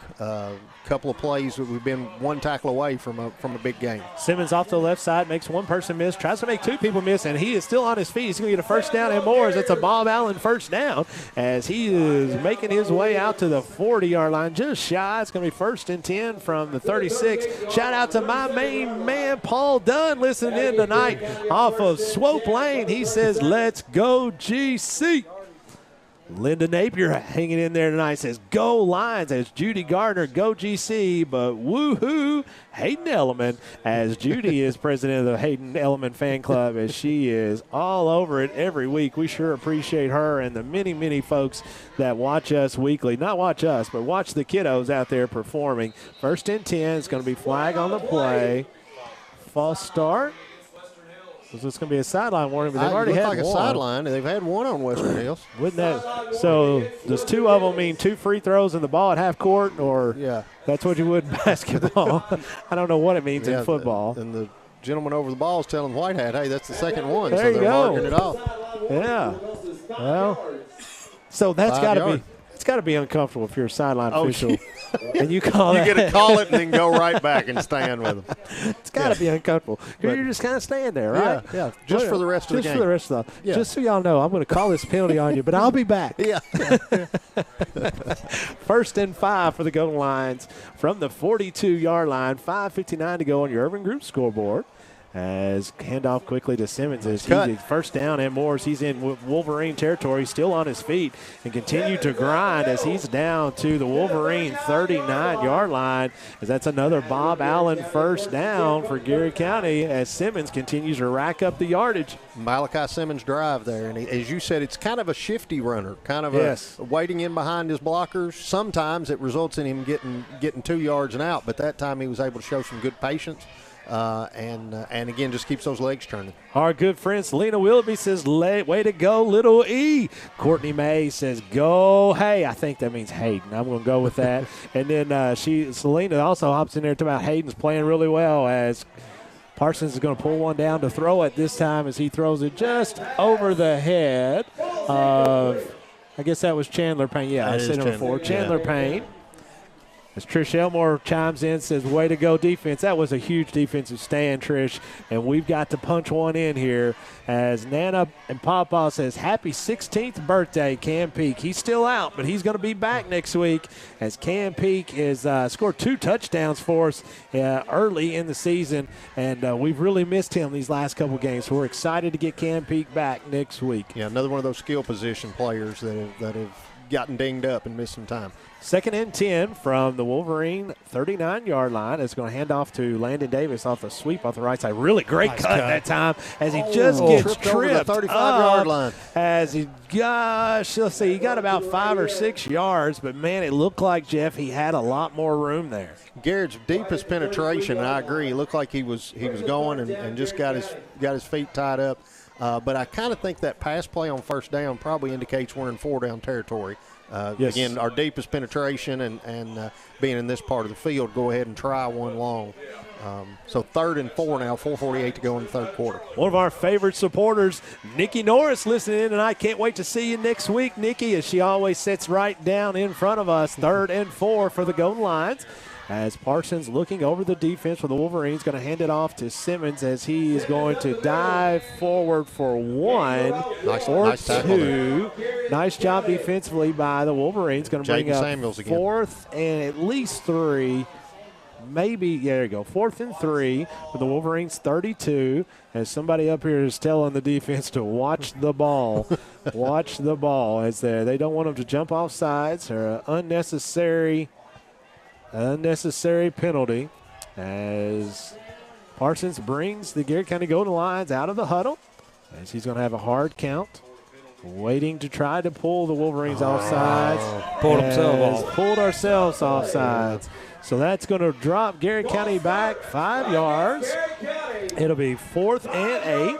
Couple of plays, we've been one tackle away from a big game. Simmons off to the left side, makes one person miss, tries to make two people miss, and he is still on his feet. He's going to get a first down and more as it's a Bob Allen first down as he is making his way out to the 40-yard line, just shy. It's going to be 1st and 10 from the 36. Shout out to my main man, Paul Dunn, listening in tonight off of Swope Lane. He says, let's go GC. Linda Napier hanging in there tonight says, go Lions, as Judy Gardner, go GC, but woohoo, Hayden Elliman, as Judy is president of the Hayden Elliman fan club, as she is all over it every week. We sure appreciate her and the many, many folks that watch us weekly. Not watch us, but watch the kiddos out there performing. 1st and 10, it's going to be flag on the play. False start. Is this going to be a sideline warning? But they've already had like one. A sideline. They've had one on Western Hills. Wouldn't that? So does 2 of them mean 2 free throws and the ball at half court, or that's what you would in basketball? I don't know what it means in football. And the gentleman over the ball is telling White Hat, hey, that's the second one. There so you they're go. marking it off. Yeah. Well, so that's got to be. It's got to be uncomfortable if you're a sideline official and you call you get to call it and then go right back and stand with them. It's got to be uncomfortable. You're just kind of ststaying there, right? Yeah. Just for the rest of the game. Just for the rest of the Just so y'all know, I'm going to call this penalty on you, but I'll be back. Yeah. 1st and 5 for the Golden Lions from the 42-yard line. 5:59 to go on your Urban Group scoreboard. As handoff quickly to Simmons as he's first down and more. He's in Wolverine territory, still on his feet, and continue to grind as he's down to the Wolverine 39-yard line. As that's another Bob Allen first down for Garrett County as Simmons continues to rack up the yardage. Malachi Simmons drive there, and as you said, it's kind of a shifty runner, kind of a waiting in behind his blockers. Sometimes it results in him getting 2 yards and out, but that time he was able to show some good patience. And again, just keeps those legs turning. Our good friend Selena Willoughby says, way to go, little E. Courtney May says, go, hey. I think that means Hayden. I'm going to go with that. And then Selena also hops in there talking about Hayden's playing really well as Parsons is going to pull one down to throw it this time as he throws it just over the head of, I guess that was Chandler Payne. Yeah, I said number 4. Chandler Payne. As Trish Elmore chimes in, says, way to go defense. That was a huge defensive stand, Trish, and we've got to punch one in here. As Nana and Pawpaw says, happy 16th birthday, Cam Peak. He's still out, but he's going to be back next week as Cam Peak has scored 2 touchdowns for us early in the season, and we've really missed him these last couple games. So we're excited to get Cam Peak back next week. Yeah, another one of those skill position players that have gotten dinged up and missed some time. 2nd and 10 from the Wolverine 39-yard line. It's going to hand off to Landon Davis off the sweep off the right side. Really great cut that time as he just gets tripped over the 35-yard line. As he, let's see, he got about 5 or 6 yards, but, man, it looked like, Jeff, he had a lot more room there. Garrett's deepest penetration, and I agree, he looked like he was going and just got his feet tied up. But I kind of think that pass play on first down probably indicates we're in 4-down territory. Again, our deepest penetration and being in this part of the field, go ahead and try one long. So 3rd and 4 now, 4:48 to go in the third quarter. One of our favorite supporters, Nikki Norris, listening in tonight. Can't wait to see you next week, Nikki, as she always sits right down in front of us. 3rd and 4 for the Golden Lions. As Parsons looking over the defense for the Wolverines, going to hand it off to Simmons as he is going to dive forward for 1 or 2. Nice job defensively by the Wolverines. Going to bring up Samuels again. 4th and at least 3. Maybe, there you go, 4th and 3 for the Wolverines 32. As somebody up here is telling the defense to watch the ball. Watch the ball as they don't want them to jump off sides or unnecessary penalty as Parsons brings the Garrett County Golden Lions out of the huddle as he's going to have a hard count, waiting to try to pull the Wolverines off sides. Pulled ourselves off sides. So that's going to drop Garrett County back 5 yards. It'll be 4th and 8.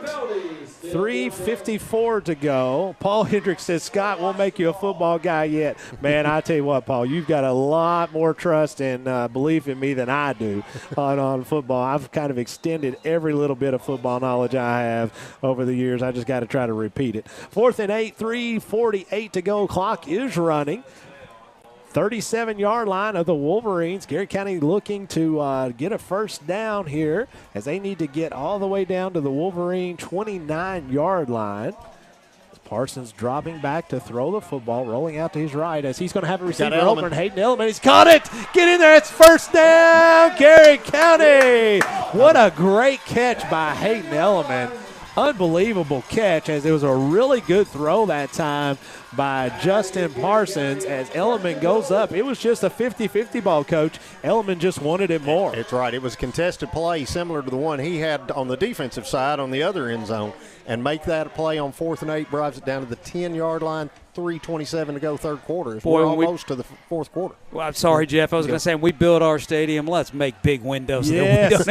3:54 to go. Paul Hendricks says, Scott won't make you a football guy yet. Man, I tell you what, Paul, you've got a lot more trust and belief in me than I do on football. I've kind of extended every little bit of football knowledge I have over the years. I just got to try to repeat it. 4th and 8, 3:48 to go. Clock is running. 37-yard line of the Wolverines. Garrett County looking to get a first down here as they need to get all the way down to the Wolverine 29-yard line. Parsons dropping back to throw the football, rolling out to his right as he's going to have a receiver open. And Hayden Elliman, he's caught it. Get in there. It's first down, Garrett County. What a great catch by Hayden Elliman. unbelievable catch, as it was a really good throw that time by Justin Parsons as Elliman goes up. It was just a 50-50 ball, Coach. Elliman just wanted it more. It's right. It was a contested play similar to the one he had on the defensive side on the other end zone, and make that a play on 4th and 8, drives it down to the 10-yard line, 3:27 to go third quarter. We're almost to the fourth quarter. Well, I'm sorry, Jeff. I was going to say, when we build our stadium, let's make big windows. Yes,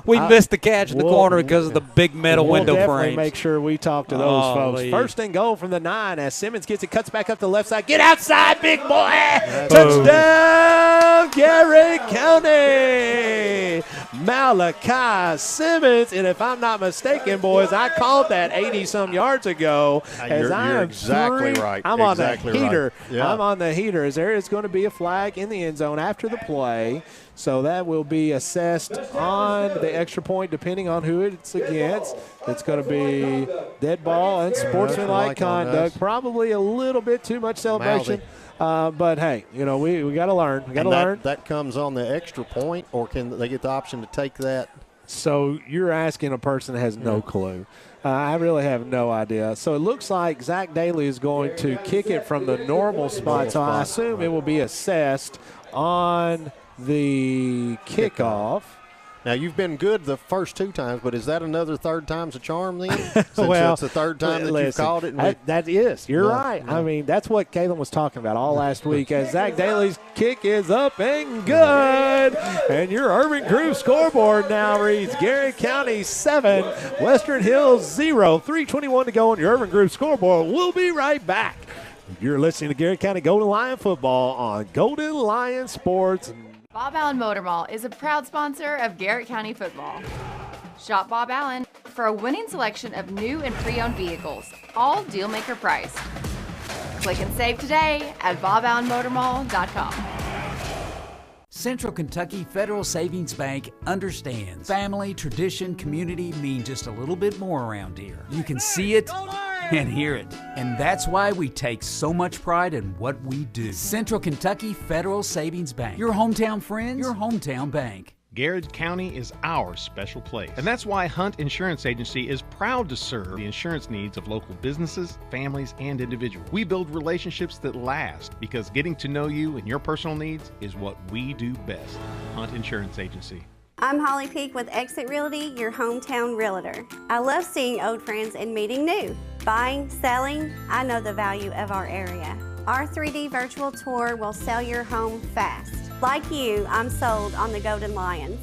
we missed the catch in the corner because of the big metal window frames. We'll definitely make sure we talk to those folks. First and goal from the 9 as Simmons gets it, cuts back up the left side. Get outside, big boy! Touchdown, Garrard County! Malachi Simmons, and if I'm not mistaken, boys, I called that 80-some yards ago. You're exactly right. I'm on the heater. Right. Yeah. I'm on the heater. As there is going to be a flag in the end zone after the play. So that will be assessed on the extra point depending on who it's against. It's going to be dead ball and sportsmanlike conduct. Probably a little bit too much celebration. But, hey, we got to learn. We got to learn. That comes on the extra point, or can they get the option to take that? So you're asking a person that has no clue. I really have no idea. So it looks like Zach Daly is going to kick it from the normal spot. So I assume it will be assessed on the kickoff. Now, you've been good the first 2 times, but is that another third time's a charm then? Since it's the third time that you've called it? That is. You're right. Yeah. I mean, that's what Kalen was talking about all last week. As Zach Daly's kick is up and good. And your Urban Groove scoreboard now reads Garrett County 7, Western Hills 0. 3:21 to go on your Urban Groove scoreboard. We'll be right back. You're listening to Garrett County Golden Lion football on Golden Lion Sports. Bob Allen Motor Mall is a proud sponsor of Garrett County football. Shop Bob Allen for a winning selection of new and pre-owned vehicles, all deal-maker priced. Click and save today at boballenmotormall.com. Central Kentucky Federal Savings Bank understands family, tradition, community mean just a little bit more around here. You can see it and hear it, and that's why we take so much pride in what we do. Central Kentucky Federal Savings Bank, your hometown friends, your hometown bank. Garrard County is our special place. And that's why Hunt Insurance Agency is proud to serve the insurance needs of local businesses, families, and individuals. We build relationships that last because getting to know you and your personal needs is what we do best. Hunt Insurance Agency. I'm Holly Peak with Exit Realty, your hometown realtor. I love seeing old friends and meeting new. Buying, selling, I know the value of our area. Our 3D virtual tour will sell your home fast. Like you, I'm sold on the Golden Lions.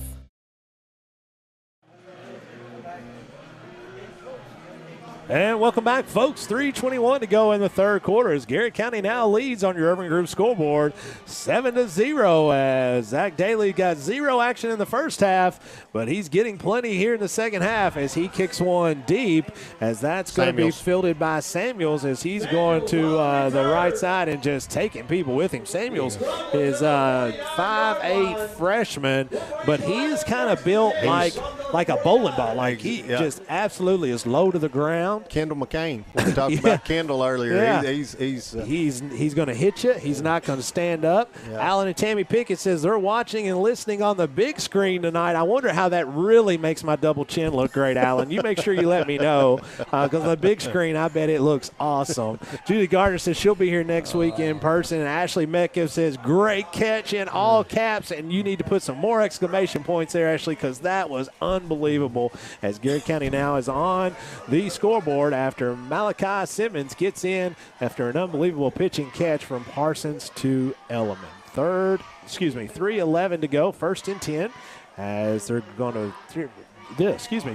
And welcome back, folks. 3:21 to go in the third quarter as Garrett County now leads on your Urban Group scoreboard 7-0 as Zach Daly got 0 action in the first half, but he's getting plenty here in the second half as he kicks one deep, as that's going to be fielded by Samuels as he's going to the right side and just taking people with him. Samuels is a 5'8" freshman, but he is kind of built like a bowling ball. Like he just absolutely is low to the ground. Kendall McCain. We talked about Kendall earlier. Yeah. He's going to hit you. He's not going to stand up. Yeah. Alan and Tammy Pickett says they're watching and listening on the big screen tonight. I wonder how that really makes my double chin look great, Alan. You make sure you let me know because on the big screen, I bet it looks awesome. Judy Gardner says she'll be here next week in person. And Ashley Metcalf says great catch in all caps, and you need to put some more exclamation points there, Ashley, because that was unbelievable as Garrett County now is on the scoreboard after Malachi Simmons gets in after an unbelievable pitching catch from Parsons to Elliman. 3:11 to go, 1st and 10 as they're going to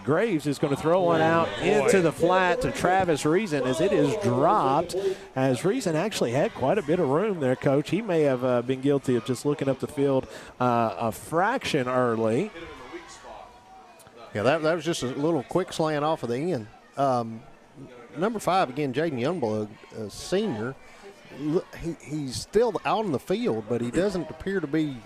Graves is going to throw one out into the flat to Travis Reason as it is dropped. As Reason actually had quite a bit of room there, Coach. He may have been guilty of just looking up the field a fraction early. Yeah, that was just a little quick slant off of the end. Number 5, again, Jaden Youngblood, senior. He's still out in the field, but he doesn't appear to be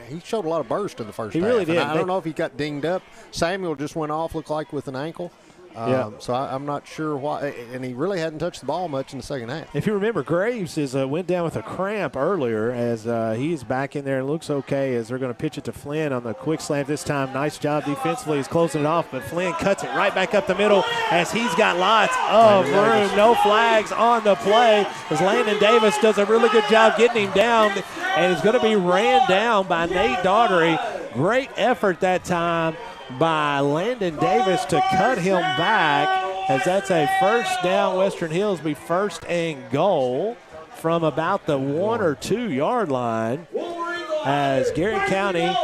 he showed a lot of burst in the first half. He really did. I don't know if he got dinged up. Samuel just went off, looked like with an ankle. So I'm not sure why. And he really hadn't touched the ball much in the second half. If you remember, Graves went down with a cramp earlier as he's back in there and looks okay as they're going to pitch it to Flynn on the quick slant this time. Nice job defensively. He's closing it off, but Flynn cuts it right back up the middle as he's got lots of room. No flags on the play as Landon Davis does a really good job getting him down, and he's going to be ran down by Nate Daugherty. Great effort that time by Landon Davis to cut him back, as that's a first down. Western Hills be first and goal from about the 1 or 2 yard line, as Garrett County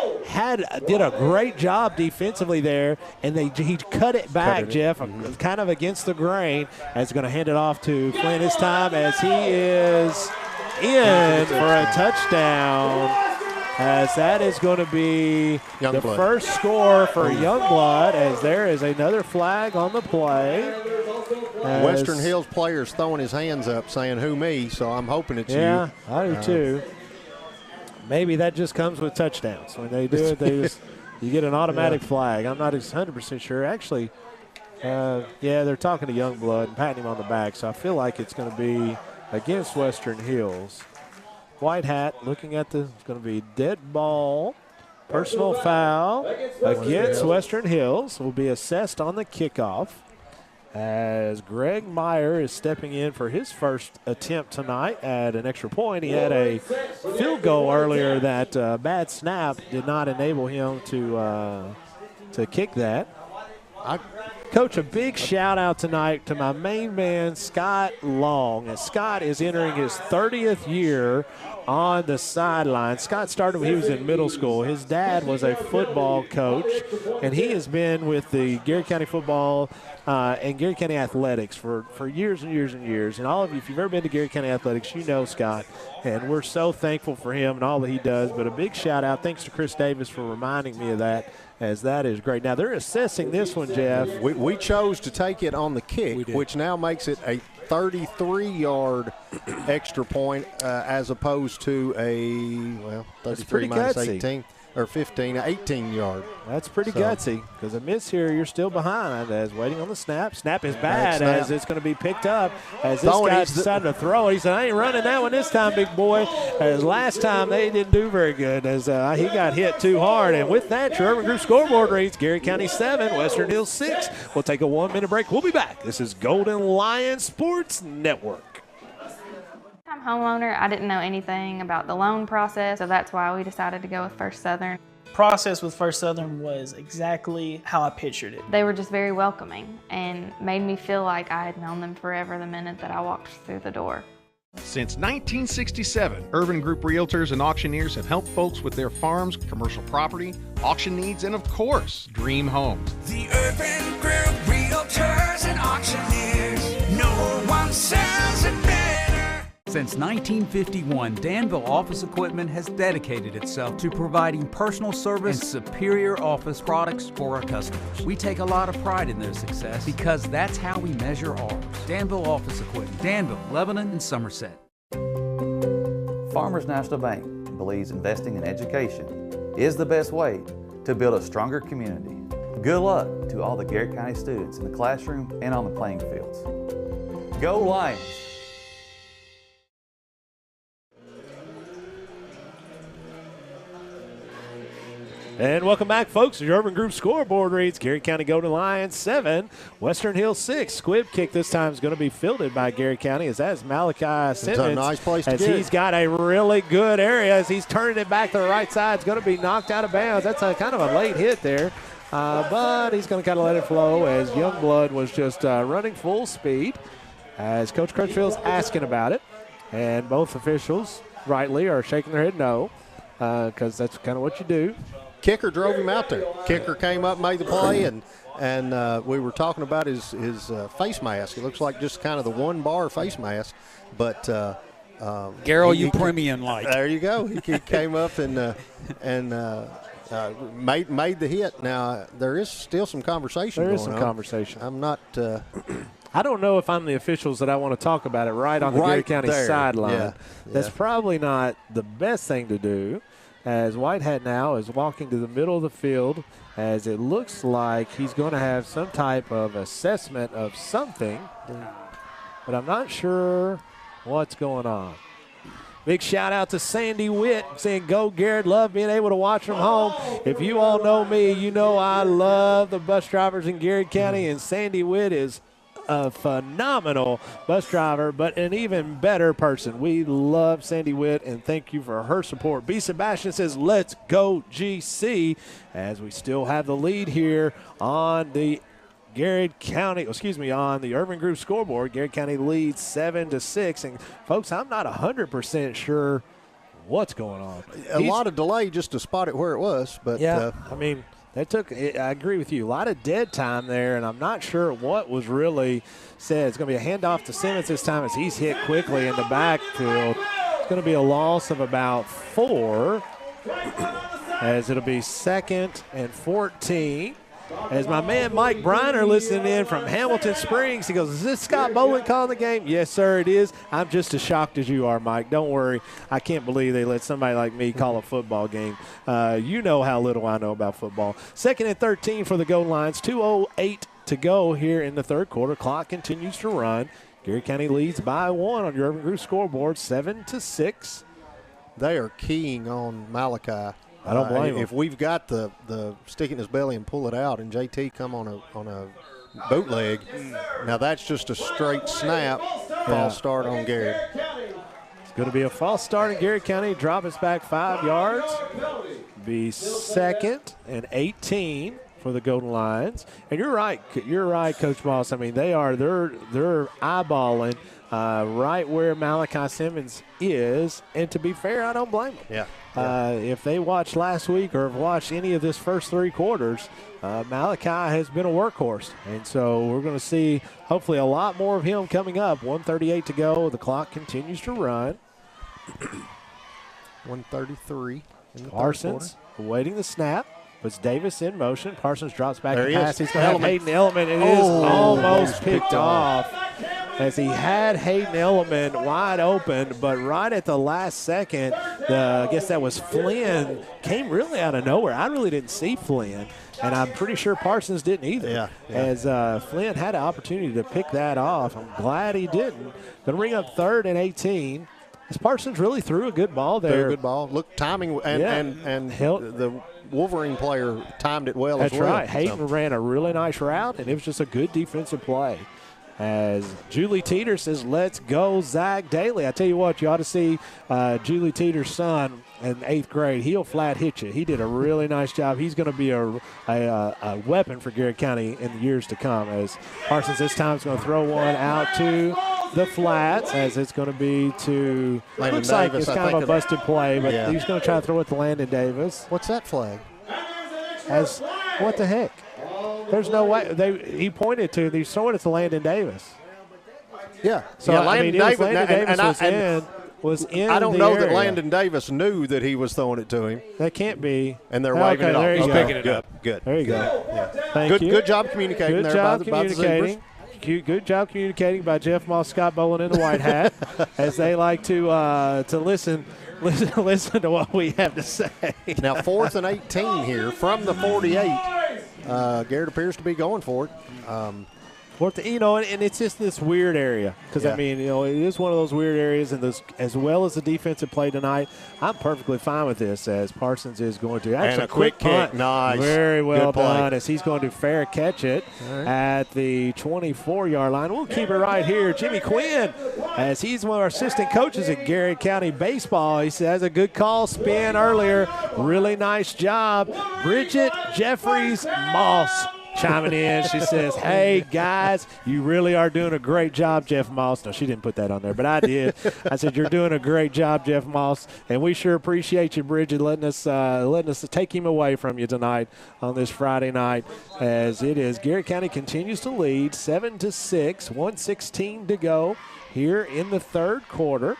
did a great job defensively there, and he cut it back, Jeff, kind of against the grain, as going to hand it off to Flynn this time, as he is in for a touchdown. As that is going to be the first score for Youngblood, as there is another flag on the play. Western Hills players throwing his hands up saying, "Who me?" So I'm hoping it's you. Yeah, I do too. Maybe that just comes with touchdowns. When they do it, you get an automatic flag. I'm not 100% sure. Actually, they're talking to Youngblood and patting him on the back, so I feel like it's going to be against Western Hills. White hat looking at it's going to be dead ball. Personal foul against Western Hills will be assessed on the kickoff, as Greg Meyer is stepping in for his first attempt tonight at an extra point. He had a field goal earlier. That bad snap did not enable him to kick that. Coach, a big shout out tonight to my main man, Scott Long, as Scott is entering his 30th year on the sideline. Scott started when he was in middle school. His dad was a football coach, and he has been with the Garrett County football and Garrett County athletics for years and years and years. And all of you, if you've ever been to Garrett County athletics, you know Scott, and we're so thankful for him and all that he does. But a big shout out, thanks to Chris Davis for reminding me of that, as that is great. Now, they're assessing this one, Jeff. We chose to take it on the kick, which now makes it a 33-yard extra point as opposed to a, 33 minus 18. Or 18-yard. That's pretty gutsy, because a miss here, you're still behind, as waiting on the snap. Snap is bad, as it's going to be picked up, as this guy decided to throw it. He said, I ain't running that one this time, big boy. As last time, they didn't do very good, as he got hit too hard. And with that, your Urban Group scoreboard reads Garrett County 7, Western Hills 6. We'll take a 1-minute break. We'll be back. This is Golden Lion Sports Network. I'm homeowner. I didn't know anything about the loan process, so that's why we decided to go with First Southern. Process with First Southern was exactly how I pictured it. They were just very welcoming and made me feel like I had known them forever the minute that I walked through the door. Since 1967, Urban Group Realtors and Auctioneers have helped folks with their farms, commercial property, auction needs, and of course, dream homes. The Urban Group Realtors and Auctioneers. No one sells it better. Since 1951, Danville Office Equipment has dedicated itself to providing personal service and superior office products for our customers. We take a lot of pride in their success because that's how we measure ours. Danville Office Equipment, Danville, Lebanon, and Somerset. Farmers National Bank believes investing in education is the best way to build a stronger community. Good luck to all the Garrett County students in the classroom and on the playing fields. Go Lions! And welcome back, folks. Your Urban Group scoreboard reads Garrett County Golden Lions 7, Western Hills 6. Squib kick this time is going to be fielded by Garrett County, as that is Malachi Simmons. It's a nice place to as get. He's got a really good area as he's turning it back to the right side. It's going to be knocked out of bounds. That's a kind of a late hit there, but he's going to kind of let it flow, as Youngblood was just running full speed, as Coach Crutchfield's asking about it. And both officials, rightly, are shaking their head no, because that's kind of what you do. Kicker drove him out there. Kicker came up, made the play, and we were talking about his face mask. It looks like just kind of the one-bar face mask, but Garrell, you premium like. There you go. He came up and made the hit. Now there is still some conversation. There is going some on. conversation. I'm not. I don't know if I'm the officials that I want to talk about it right on the Garrett County sideline. Yeah. That's probably not the best thing to do, as Whitehead now is walking to the middle of the field, as it looks like he's going to have some type of assessment of something, but I'm not sure what's going on. Big shout out to Sandy Witt saying, "Go Garrard, love being able to watch from home." If you all know me, you know I love the bus drivers in Garrard County, and Sandy Witt is a phenomenal bus driver, but an even better person. We love Sandy Witt, and thank you for her support. B. Sebastian says, "Let's go GC," as we still have the lead here on the on the Urban Group scoreboard. Garrard County leads 7-6, and folks, I'm not 100% sure what's going on. A lot of delay just to spot it where it was, but yeah, I mean, that took. I agree with you. A lot of dead time there, and I'm not sure what was really said. It's going to be a handoff to Simmons this time as he's hit quickly in the backfield. It's going to be a loss of about 4, as it'll be 2nd and 14. As my man Mike Briner listening in from Hamilton Springs, he goes, "Is this Scott Bolin calling the game?" Yes, sir, it is. I'm just as shocked as you are, Mike. Don't worry. I can't believe they let somebody like me call a football game. You know how little I know about football. 2nd and 13 for the Golden Lions. 2:08 to go here in the third quarter. Clock continues to run. Garrard County leads by 1 on your Urban Group scoreboard, 7-6. They are keying on Malachi. I don't blame him. If we've got the stick in his belly and pull it out, and JT come on a bootleg, now that's just a straight snap. False start on Garrard. It's going to be a false start in Garrard County. Drop us back 5 yards. Be 2nd and 18 for the Golden Lions. And you're right, Coach Moss. I mean, they're eyeballing right where Malachi Simmons is, and to be fair, I don't blame them. Yeah. If they watched last week or have watched any of this first 3 quarters, Malachi has been a workhorse. And so we're going to see hopefully a lot more of him coming up. 1:38 to go. The clock continues to run. 1:33 in the Parsons awaiting the snap. Puts Davis in motion. Parsons drops back there to pass. He's going to have Hayden Element. It is almost picked off. As he had Hayden Element wide open, but right at the last second, I guess that was Flynn, came really out of nowhere. I really didn't see Flynn, and I'm pretty sure Parsons didn't either. Yeah. As Flynn had an opportunity to pick that off. I'm glad he didn't. Going to bring up 3rd and 18. As Parsons really threw a good ball there. Threw a good ball. Look, timing and the Wolverine player timed it well as well. That's right. Hayden ran a really nice route, and it was just a good defensive play. As Julie Teeter says, "Let's go, Zach Daly." I tell you what, you ought to see Julie Teeter's son in 8th grade. He'll flat hit you. He did a really nice job. He's going to be a weapon for Garrard County in the years to come. As Parsons this time is going to throw one out to the flats, as it's going to be to Landon looks like Davis, it's kind of a busted play, but yeah. he's going to try to throw it to Landon Davis. What's that flag? As what the heck? There's no way. He pointed to. He's throwing it to Landon Davis. Yeah. So yeah, Landon Davis was in. I don't know area. that Landon Davis knew that he was throwing it to him. That can't be. And they're waving it off. There you He's go. picking it up. Good. There you go. Yeah. Thank you. Good job communicating Good there job by the communicating. Good job communicating by Jeff Moss, Scott Bolin in the white hat, as they like to listen to what we have to say. Now 4th and 18 here from the 48. Garrard appears to be going for it. And it's just this weird area because, Yeah. I mean, it is one of those weird areas, and this, as well as the defensive play tonight, I'm perfectly fine with this as Parsons is going to. Actually, And a quick punt. kick. Nice. Very well Good play. done as he's going to fair catch it at the 24-yard line. We'll keep it right here. Jimmy Quinn, as he's one of our assistant coaches at Garrard County Baseball. He says a good call, spin earlier. Really nice job. Bridget Jeffries Moss chiming in. She says, "Hey, guys, you really are doing a great job, Jeff Moss." No, she didn't put that on there, but I did. I said, "You're doing a great job, Jeff Moss," and we sure appreciate you, Bridget, letting us take him away from you tonight on this Friday night, as it is Garrard County continues to lead 7-6, 1:16 to go here in the third quarter,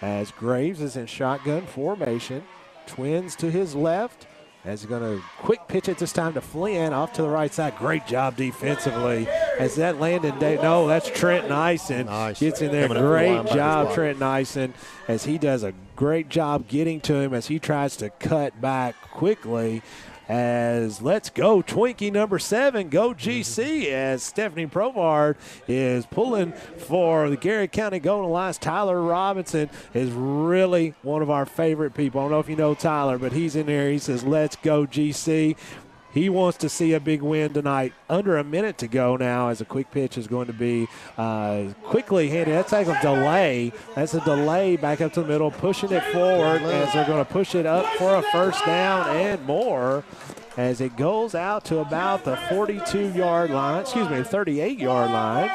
as Graves is in shotgun formation. Twins to his left. As he's going to quick pitch it this time to Flynn off to the right side. Great job defensively. As that Landon that's Trenton Ison. Nice. Gets in there. Coming up the Great line by job, his Trenton Ison, as he does a Great job getting to him as he tries to cut back quickly. As let's go, Twinkie number 7, go GC, as Stephanie Provard is pulling for the Garrett County Golden Lions. Tyler Robinson is really one of our favorite people. I don't know if you know Tyler, but he's in there. He says, let's go GC. He wants to see a big win tonight. Under a minute to go now, as a quick pitch is going to be quickly handed. That's like a delay. That's a delay back up to the middle, pushing it forward as they're going to push it up for a first down and more as it goes out to about the 42-yard line, 38-yard line.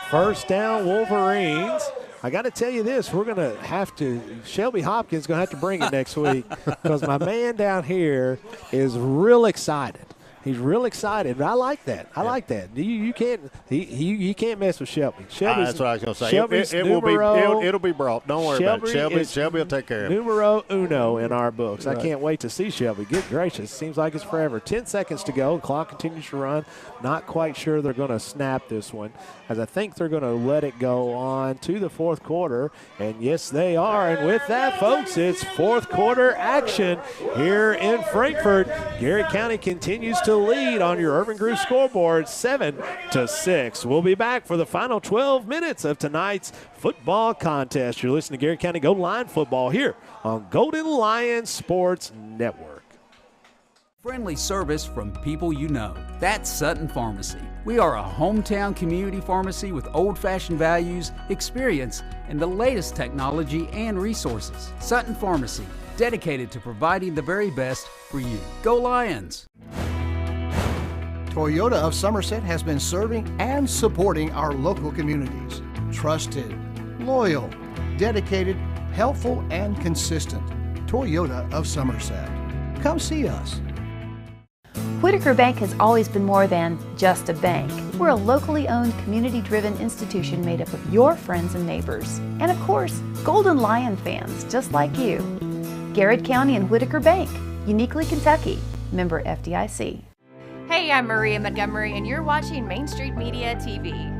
First down, Wolverines. I got to tell you this, we're going to have to, Shelby Hopkins is going to have to bring it next week because my man down here is real excited. He's real excited. I like that. I like that. You can't mess with Shelby. That's what I was going to say. It'll be brought. Don't worry about it. Shelby will take care of it. Numero uno in our books. Right. I can't wait to see Shelby. Good gracious. Seems like it's forever. 10 seconds to go. Clock continues to run. Not quite sure they're going to snap this one, as I think they're going to let it go on to the fourth quarter. And yes, they are. And with that, folks, it's fourth quarter action here in Frankfort. Garrett County continues to lead on your Urban Group scoreboard, 7-6. We'll be back for the final 12 minutes of tonight's football contest. You're listening to Garrett County Golden Lion football here on Golden Lion Sports Network. Friendly service from people you know. That's Sutton Pharmacy. We are a hometown community pharmacy with old-fashioned values, experience, and the latest technology and resources. Sutton Pharmacy, dedicated to providing the very best for you. Go Lions! Toyota of Somerset has been serving and supporting our local communities. Trusted, loyal, dedicated, helpful, and consistent. Toyota of Somerset. Come see us. Whitaker Bank has always been more than just a bank. We're a locally owned, community-driven institution made up of your friends and neighbors. And of course, Golden Lion fans just like you. Garrett County and Whitaker Bank, uniquely Kentucky. Member FDIC. Hey, I'm Maria Montgomery, and you're watching Main Street Media TV.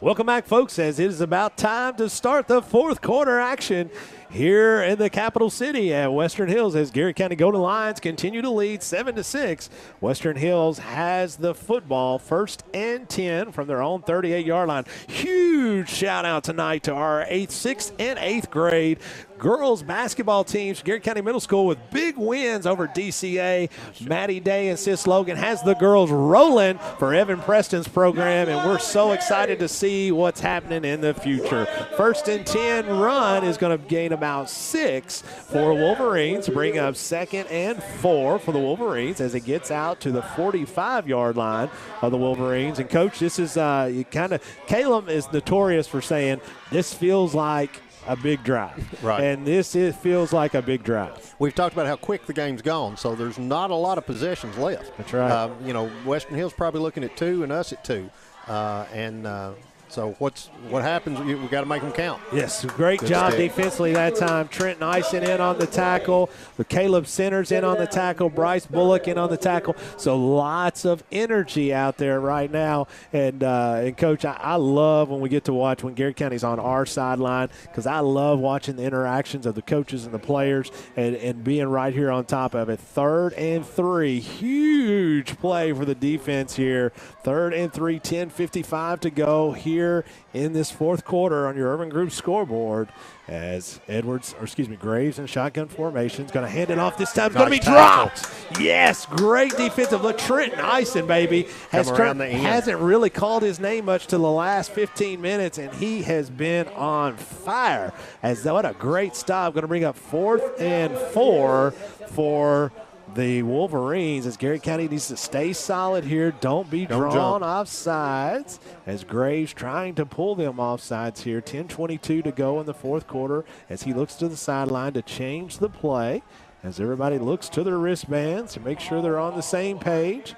Welcome back, folks, as it is about time to start the fourth quarter action here in the capital city at Western Hills as Garrett County Golden Lions continue to lead 7-6. Western Hills has the football, 1st and 10 from their own 38-yard line. Huge shout out tonight to our 6th and 8th grade girls basketball teams. Garrett County Middle School with big wins over DCA. Maddie Day and Sis Logan has the girls rolling for Evan Preston's program, and we're so excited to see what's happening in the future. 1st and 10 run is going to gain about 6 for Wolverines, bring up 2nd and 4 for the Wolverines as it gets out to the 45-yard line of the Wolverines. And Coach, this is Caleb is notorious for saying this feels like a big drive. Right. And feels like a big drive. We've talked about how quick the game's gone, so there's not a lot of possessions left. That's right. Western Hill's probably looking at 2 and us at 2. So what happens? We got to make them count. Yes, great job defensively that time. Trenton Ison in on the tackle. Caleb Centers in on the tackle. Bryce Bullock in on the tackle. So lots of energy out there right now. And Coach, I love when we get to watch when Garrett County's on our sideline because I love watching the interactions of the coaches and the players and being right here on top of it. 3rd and 3. Huge play for the defense here. 3rd and 3, 10:55 to go here in this fourth quarter on your Urban Group scoreboard as Graves in shotgun formation is going to hand it off this time. It's going to be dropped. Yes, great defensive look. Trenton Ison, baby, hasn't really called his name much to the last 15 minutes, and he has been on fire. What a great stop. Going to bring up 4th and 4 for the Wolverines as Garrett County needs to stay solid here. Don't be drawn off sides as Graves trying to pull them off sides here. 10:22 to go in the fourth quarter as he looks to the sideline to change the play as everybody looks to their wristbands to make sure they're on the same page.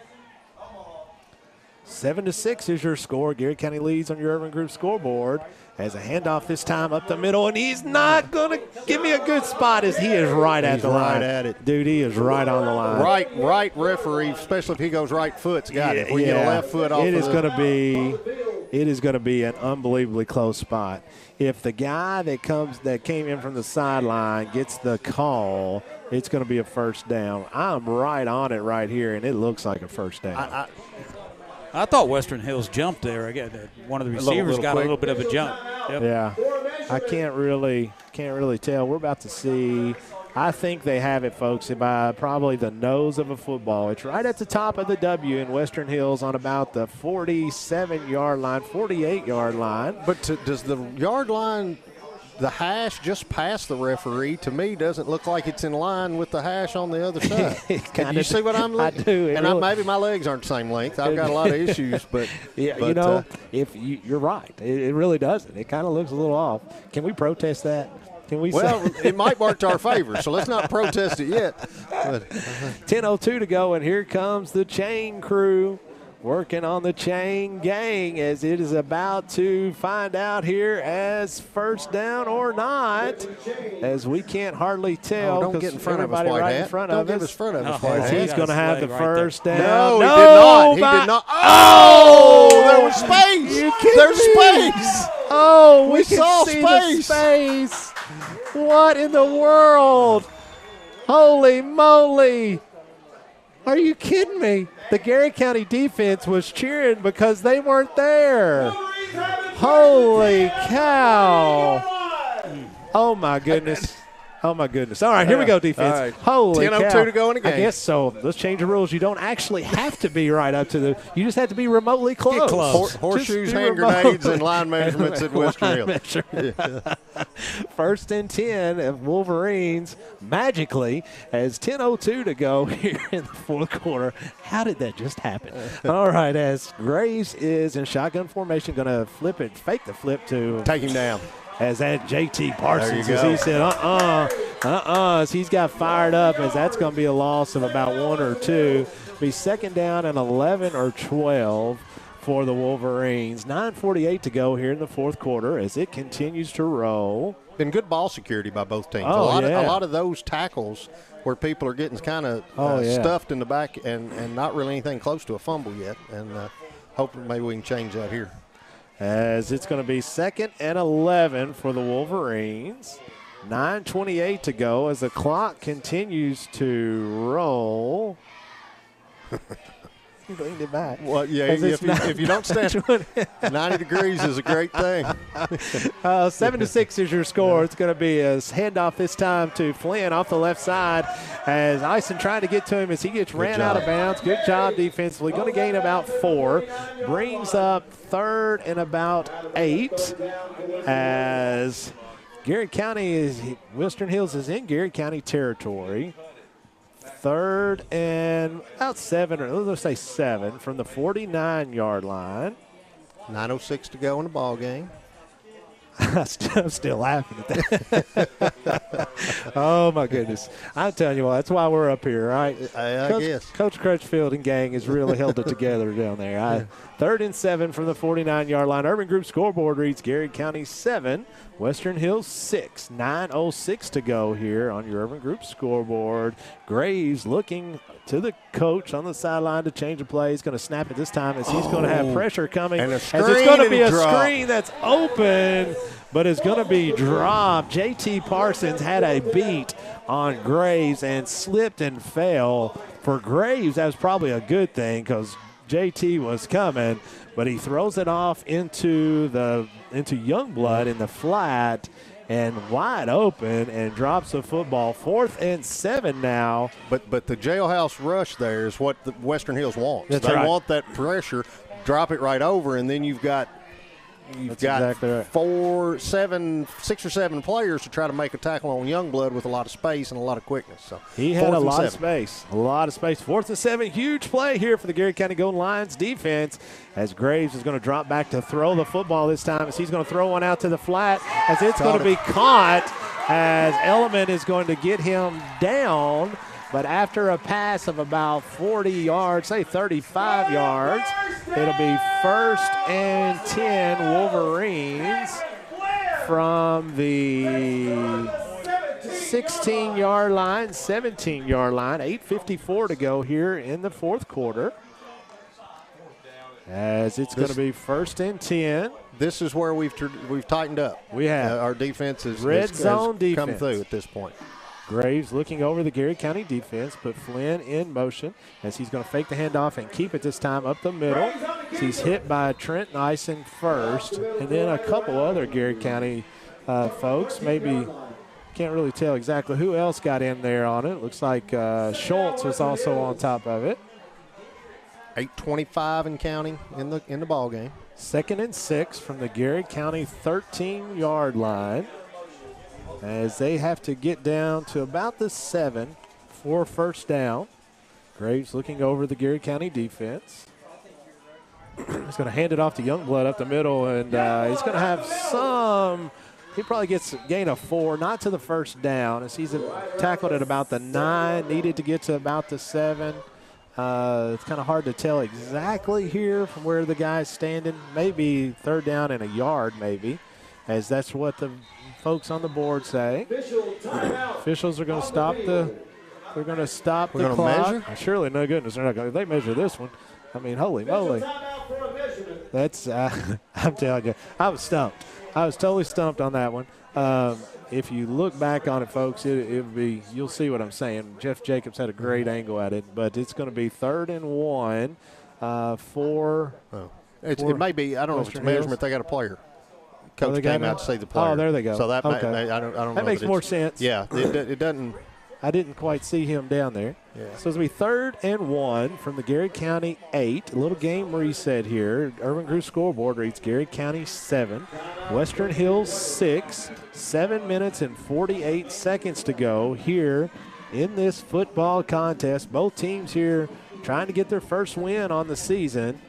7-6 is your score. Garrett County leads on your Urban Group scoreboard. As a handoff this time up the middle, and he's not going to give me a good spot as he is right at the line. Right at it. Dude, he is right on the line. Right referee, especially if he goes right foot's got it. If we get a left foot off it is going to be an unbelievably close spot. If the guy that came in from the sideline gets the call, it's going to be a first down. I'm right on it right here, and it looks like a first down. I thought Western Hills jumped there. I got one of the receivers got a little bit of a jump. Yep. Yeah, I can't really tell. We're about to see. I think they have it, folks, by probably the nose of a football. It's right at the top of the W in Western Hills on about the 47-yard line, 48-yard line. But does the yard line, the hash just past the referee, to me doesn't look like it's in line with the hash on the other side. You see what I'm looking? I do. And maybe my legs aren't the same length. I've got a lot of issues, but yeah, you're right. It really doesn't. It kind of looks a little off. Can we protest that? Can we? Well, it might work to our favor, so let's not protest it yet. 10:02 to go, and here comes the chain crew. Working on the chain gang as it is about to find out here as first down or not, as we can't hardly tell. Don't get in front of us, White Hat. Don't get in front of us, White Hat. He's going to have the first down. No, he did not. He did not. Oh, there was space. There's space. Oh, we saw see the space. What in the world? Holy moly. Are you kidding me? The Garrett County defense was cheering because they weren't there. Holy cow. Oh, my goodness. Oh, my goodness. All right, here we go, defense. Right. Holy cow. 10:02 to go in the game. I guess so. Let's change the rules. You don't actually have to be right up to the – you just have to be remotely close. Get close. Horseshoes, hand grenades, and line measurements at Western Hills. First and 10 of Wolverines magically as 10:02 to go here in the fourth quarter. How did that just happen? All right, as Graves is in shotgun formation, going to fake the flip to take him down. As that JT Parsons, There you as go. he said, as he's got fired up, as that's going to be a loss of about 1 or 2. Be second down and 11 or 12 for the Wolverines. 9:48 to go here in the fourth quarter as it continues to roll. Been good ball security by both teams. Oh, A lot of those tackles where people are getting kind of stuffed in the back and not really anything close to a fumble yet. And hoping maybe we can change that here. As it's going to be second and 11 for the Wolverines. 9:28 to go as the clock continues to roll. You leaned it back. Well, yeah, if you don't stand 90 degrees is a great thing. 7-6 is your score. It's going to be a handoff this time to Flynn off the left side as Ison trying to get to him as he gets ran out of bounds. Good job defensively. Going to gain about 4. Brings up third and about 8 as Western Hills is in Garrett County territory. Third and about 7, or let's say 7 from the 49-yard line. 9:06 to go in the ball game. I'm still laughing at that. Oh, my goodness. I'm telling you what, that's why we're up here, right? I guess. Coach Crutchfield and gang has really held it together down there. Third and 7 from the 49-yard line. Urban Group scoreboard reads Garrett County 7, Western Hills 6. 9:06 to go here on your Urban Group scoreboard. Graves looking to the coach on the sideline to change the play. He's going to snap it this time as he's going to have pressure coming. And as it's going to be a screen that's open, but it's going to be dropped. JT Parsons had a beat on Graves and slipped and fell. For Graves, that was probably a good thing because JT was coming, but he throws it off into Youngblood in the flat and wide open and drops the football. 4th and 7 now. But the jailhouse rush there is what the Western Hills wants. That's they right. want that pressure, drop it right over, and then you've got exactly right. 6 or 7 players to try to make a tackle on Youngblood with a lot of space and a lot of quickness. So he had a lot of space. 4th and 7, huge play here for the Garrett County Golden Lions defense as Graves is going to drop back to throw the football this time as he's going to throw one out to the flat as it's going to be caught as Element is going to get him down But after a pass of about 40 yards, say 35 yards, it'll be 1st and 10 Wolverines from the 16-yard line, 17-yard line. 8:54 to go here in the fourth quarter. As it's going to be 1st and 10. This is where we've tightened up. We have. Our defense has zone defense come through at this point. Graves looking over the Garrett County defense, put Flynn in motion as he's going to fake the handoff and keep it this time up the middle. He's hit by Trent Nyson first, and then a couple other Garrett County folks. Maybe can't really tell exactly who else got in there on it. Looks like Schultz was also on top of it. 8:25 and counting in the ball game. 2nd and 6 from the Garrett County 13-yard line, as they have to get down to about the 7 for 1st down. Graves looking over the Garrett County defense. He's going to hand it off to Youngblood up the middle, and he's going to have he probably gets a gain of 4, not to the 1st down, as he's tackled at about the 9, needed to get to about the 7. It's kind of hard to tell exactly here from where the guy's standing. Maybe 3rd down and a yard, maybe, as that's what the folks on the board say. Officials are going to stop the. They're going to stop the clock. Measure? Surely, no goodness, they're not going. They measure this one. I mean, holy moly! That's. I'm telling you, I was stumped. I was totally stumped on that one. If you look back on it, folks, it'll be. You'll see what I'm saying. Jeff Jacobs had a great angle at it, but it's going to be 3rd and 1 for. It may be. I don't know if it's a measurement. They got a player. Coach came out to see the player. Oh, there they go. So that okay. I don't know. That makes more sense. Yeah, it doesn't. I didn't quite see him down there. Yeah. So it's going to be 3rd and 1 from the Garrett County 8. A little game reset here. Urban Group scoreboard reads Garrett County 7, Western Hills 6. 7 minutes and 48 seconds to go here in this football contest. Both teams here trying to get their first win on the season,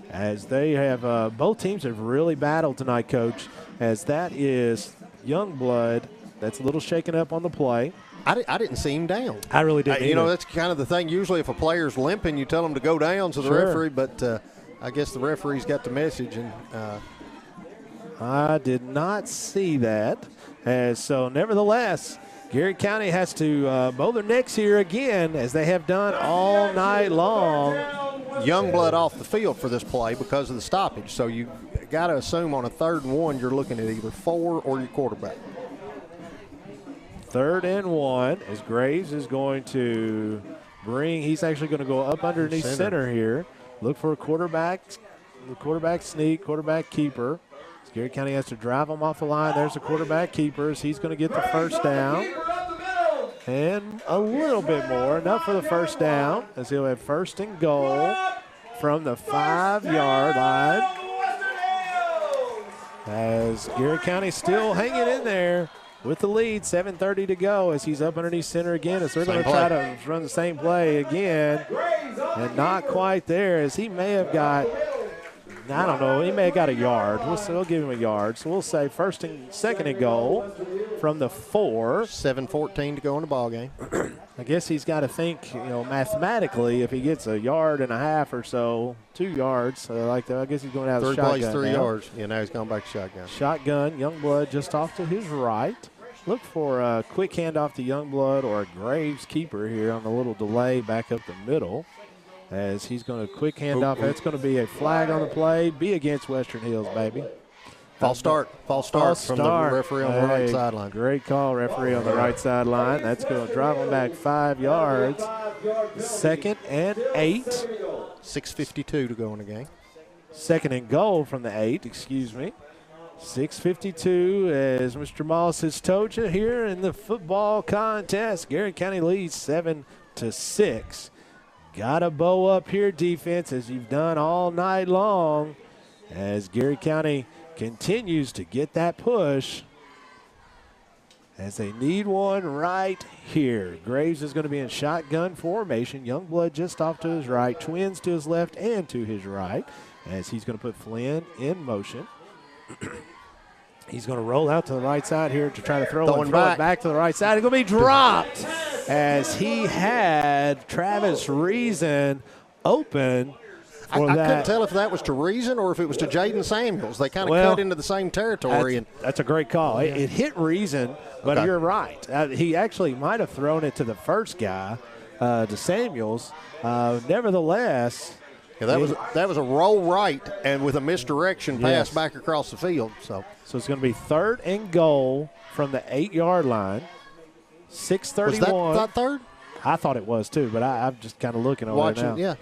as they have both teams have really battled tonight, Coach, as that is Youngblood. That's a little shaken up on the play. I didn't see him down. I really didn't either. You know, that's kind of the thing. Usually if a player's limping, you tell them to go down to the referee, but I guess the referee's got the message. And I did not see that. So nevertheless, Garrett County has to bow their necks here again, as they have done all night long. Youngblood off the field for this play because of the stoppage. So you got to assume on a 3rd and 1, you're looking at either 4 or your quarterback. 3rd and 1 as Graves is going to he's actually going to go up underneath center here. Look for a quarterback sneak, quarterback keeper. Garrett County has to drive him off the line. There's the quarterback keeper. He's going to get the 1st down. And a little bit more, enough for the 1st down, as he'll have 1st and goal from the 5-yard line. As Garrett County still hanging in there with the lead, 7:30 to go, as he's up underneath center again, as they're going to try to run the same play again. And not quite there, as he may have got, I don't know, he may have got a yard. We'll give him a yard. So we'll say 1st and 2nd and goal from the 4. 7:14 to go in the ball game. I guess he's got to think, mathematically, if he gets a yard and a half or so, 2 yards, I guess he's going out of the shotgun. 3 plays, 3 now. yards. Yeah, now he's going back to shotgun. Shotgun, Youngblood just off to his right. Look for a quick handoff to Youngblood or a Graves keeper here on the little delay back up the middle, as he's going to quick handoff. That's going to be a flag on the play. Be against Western Hills, baby. False start from the referee on the right sideline. Great call, referee on the right sideline. That's going to drive him back 5 yards. 2nd and 8. 6:52 to go in the game. 2nd and goal from the 8, 6:52, as Mr. Moss has told you here in the football contest. Garrett County leads 7-6. Got to bow up here, defense, as you've done all night long, as Garrett County continues to get that push, as they need one right here. Graves is going to be in shotgun formation. Youngblood just off to his right, Twins to his left and to his right, as he's going to put Flynn in motion. He's going to roll out to the right side here to try to throw it back to the right side. It's going to be dropped. as he had Travis Reason open for I that. couldn't tell if that was to Reason or if it was to Jaden Samuels. They kind of cut into the same territory. That's a great call. It hit Reason, but you're right. He actually might have thrown it to the first guy, to Samuels. Nevertheless, that was a roll right and with a misdirection pass back across the field. So it's going to be 3rd and goal from the 8-yard line. 6:31. Was that third? I thought it was too, but I'm just kind of looking over it now. Yeah.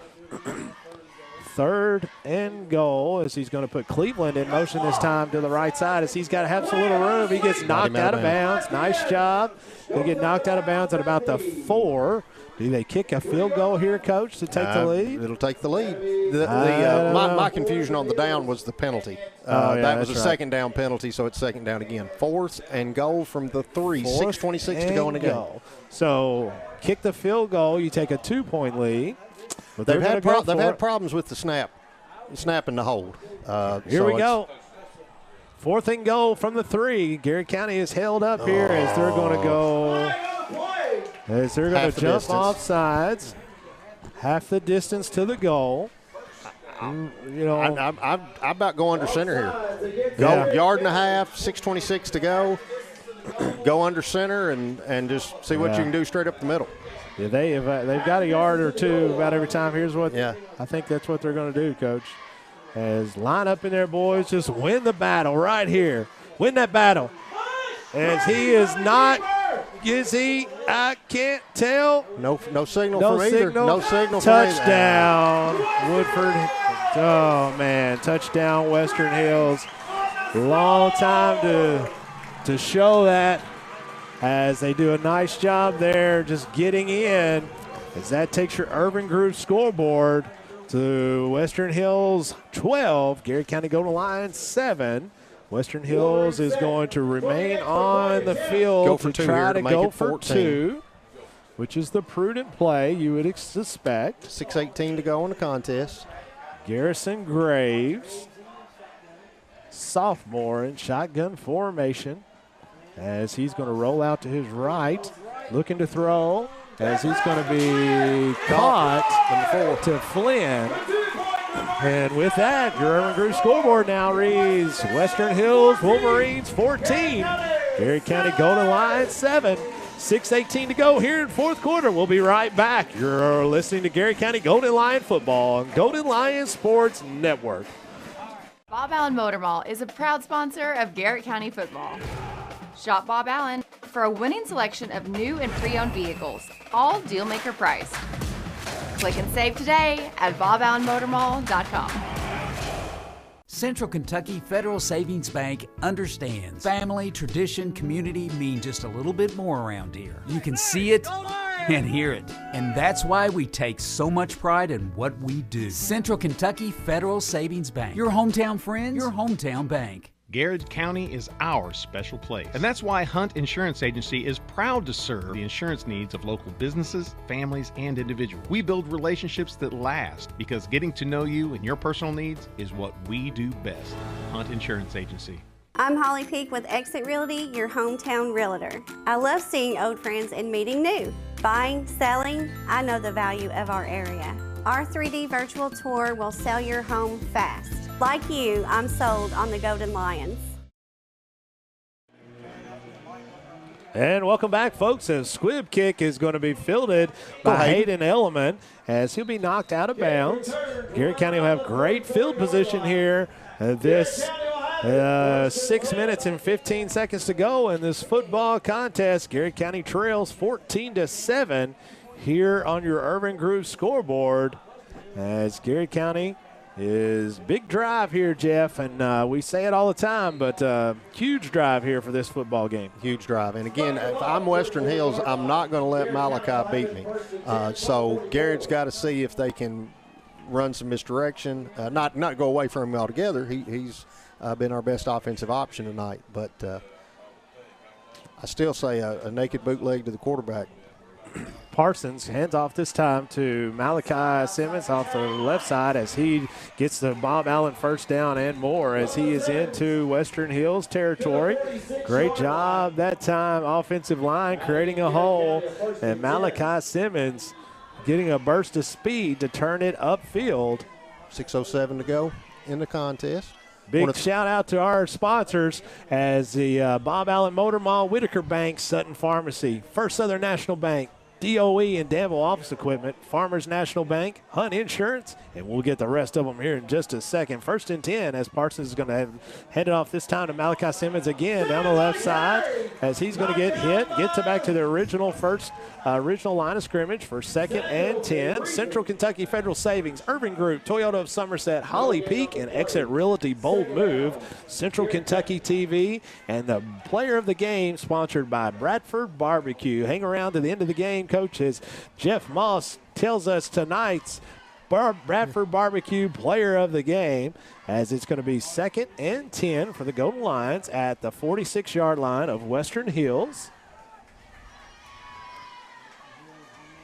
3rd and goal as he's going to put Cleveland in motion this time to the right side as he's got to have some little room. He gets knocked out of bounds. Nice job. He'll get knocked out of bounds at about the 4. Do they kick a field goal here, Coach, to take the lead? It'll take the lead. My confusion on the down was the penalty. That was a second down penalty, so it's second down again. 4th and goal from the 3. 6:26 to go in the game. So kick the field goal. You take a 2-point lead. But they've had problems with the snap and the hold. Here we go. 4th and goal from the 3. Garrett County is held up here as they're going to go. As they're going to jump off sides. Half the distance to the goal. I'm about go under center here. Go yard and a half, 6:26 to go. Go under center and just see what you can do straight up the middle. Yeah, they've got a yard or two about every time. Here's what I think that's what they're going to do, Coach. As line up in there, boys. Just win the battle right here. Win that battle. As he is not. Is he? I can't tell. No signal from either. No signal Touchdown, Woodford. Oh, man. Touchdown, Western Hills. Long time to show that as they do a nice job there just getting in. As that takes your Urban Group scoreboard to Western Hills 12, Garrett County Golden Lions 7. Western Hills is going to remain on the field to try to go for 2, which is the prudent play you would suspect. 6:18 to go in the contest. Garrison Graves, sophomore in shotgun formation, as he's going to roll out to his right, looking to throw, as he's going to be caught to Flynn. And with that, your Urban Group scoreboard now reads Western Hills Wolverines 14, Garrett County Golden Lions 7. 6:18 to go here in 4th quarter. We'll be right back. You're listening to Garrett County Golden Lion football on Golden Lion Sports Network. Bob Allen Motor Mall is a proud sponsor of Garrett County football. Shop Bob Allen for a winning selection of new and pre-owned vehicles, all deal-maker priced. Click and save today at boballenmotormall.com. Central Kentucky Federal Savings Bank understands family, tradition, community mean just a little bit more around here. You can see it and hear it, and that's why we take so much pride in what we do. Central Kentucky Federal Savings Bank. Your hometown friends, your hometown bank. Garrard County is our special place. And that's why Hunt Insurance Agency is proud to serve the insurance needs of local businesses, families, and individuals. We build relationships that last because getting to know you and your personal needs is what we do best. Hunt Insurance Agency. I'm Holly Peak with Exit Realty, your hometown realtor. I love seeing old friends and meeting new. Buying, selling, I know the value of our area. Our 3D virtual tour will sell your home fast. Like you, I'm sold on the Golden Lions. And welcome back, folks. A squib kick is going to be fielded by Hayden Element as he'll be knocked out of bounds. Garrett County will have great field position here. This 6 minutes and 15 seconds to go in this football contest. Garrett County trails 14-7 here on your Urban Group scoreboard as Garrett County is big drive here, Jeff, and we say it all the time, but huge drive here for this football game. Huge drive. And again, if I'm Western Hills, I'm not going to let Malachi beat me. So Garrett's got to see if they can run some misdirection, not go away from him altogether. He's been our best offensive option tonight, but I still say a naked bootleg to the quarterback. Parsons hands off this time to Malachi Simmons off the left side as he gets the Bob Allen first down and more as he is into Western Hills territory. Great job that time, offensive line creating a hole, and Malachi Simmons getting a burst of speed to turn it upfield. 6:07 to go in the contest. Big shout out to our sponsors as the Bob Allen Motor Mall, Whitaker Bank, Sutton Pharmacy, First Southern National Bank, DOE and Danville Office Equipment, Farmers National Bank, Hunt Insurance, and we'll get the rest of them here in just a second. 1st and 10 as Parsons is going to hand it off this time to Malachi Simmons again down the left side as he's going to get hit, back to the original line of scrimmage for 2nd and 10. Central Kentucky Federal Savings, Urban Group, Toyota of Somerset, Holly Peak, and Exit Realty Bold Move, Central Kentucky TV, and the player of the game sponsored by Bradford Barbecue. Hang around to the end of the game, coaches. Jeff Moss tells us tonight's Bradford Barbecue player of the game as it's going to be 2nd and 10 for the Golden Lions at the 46-yard line of Western Hills.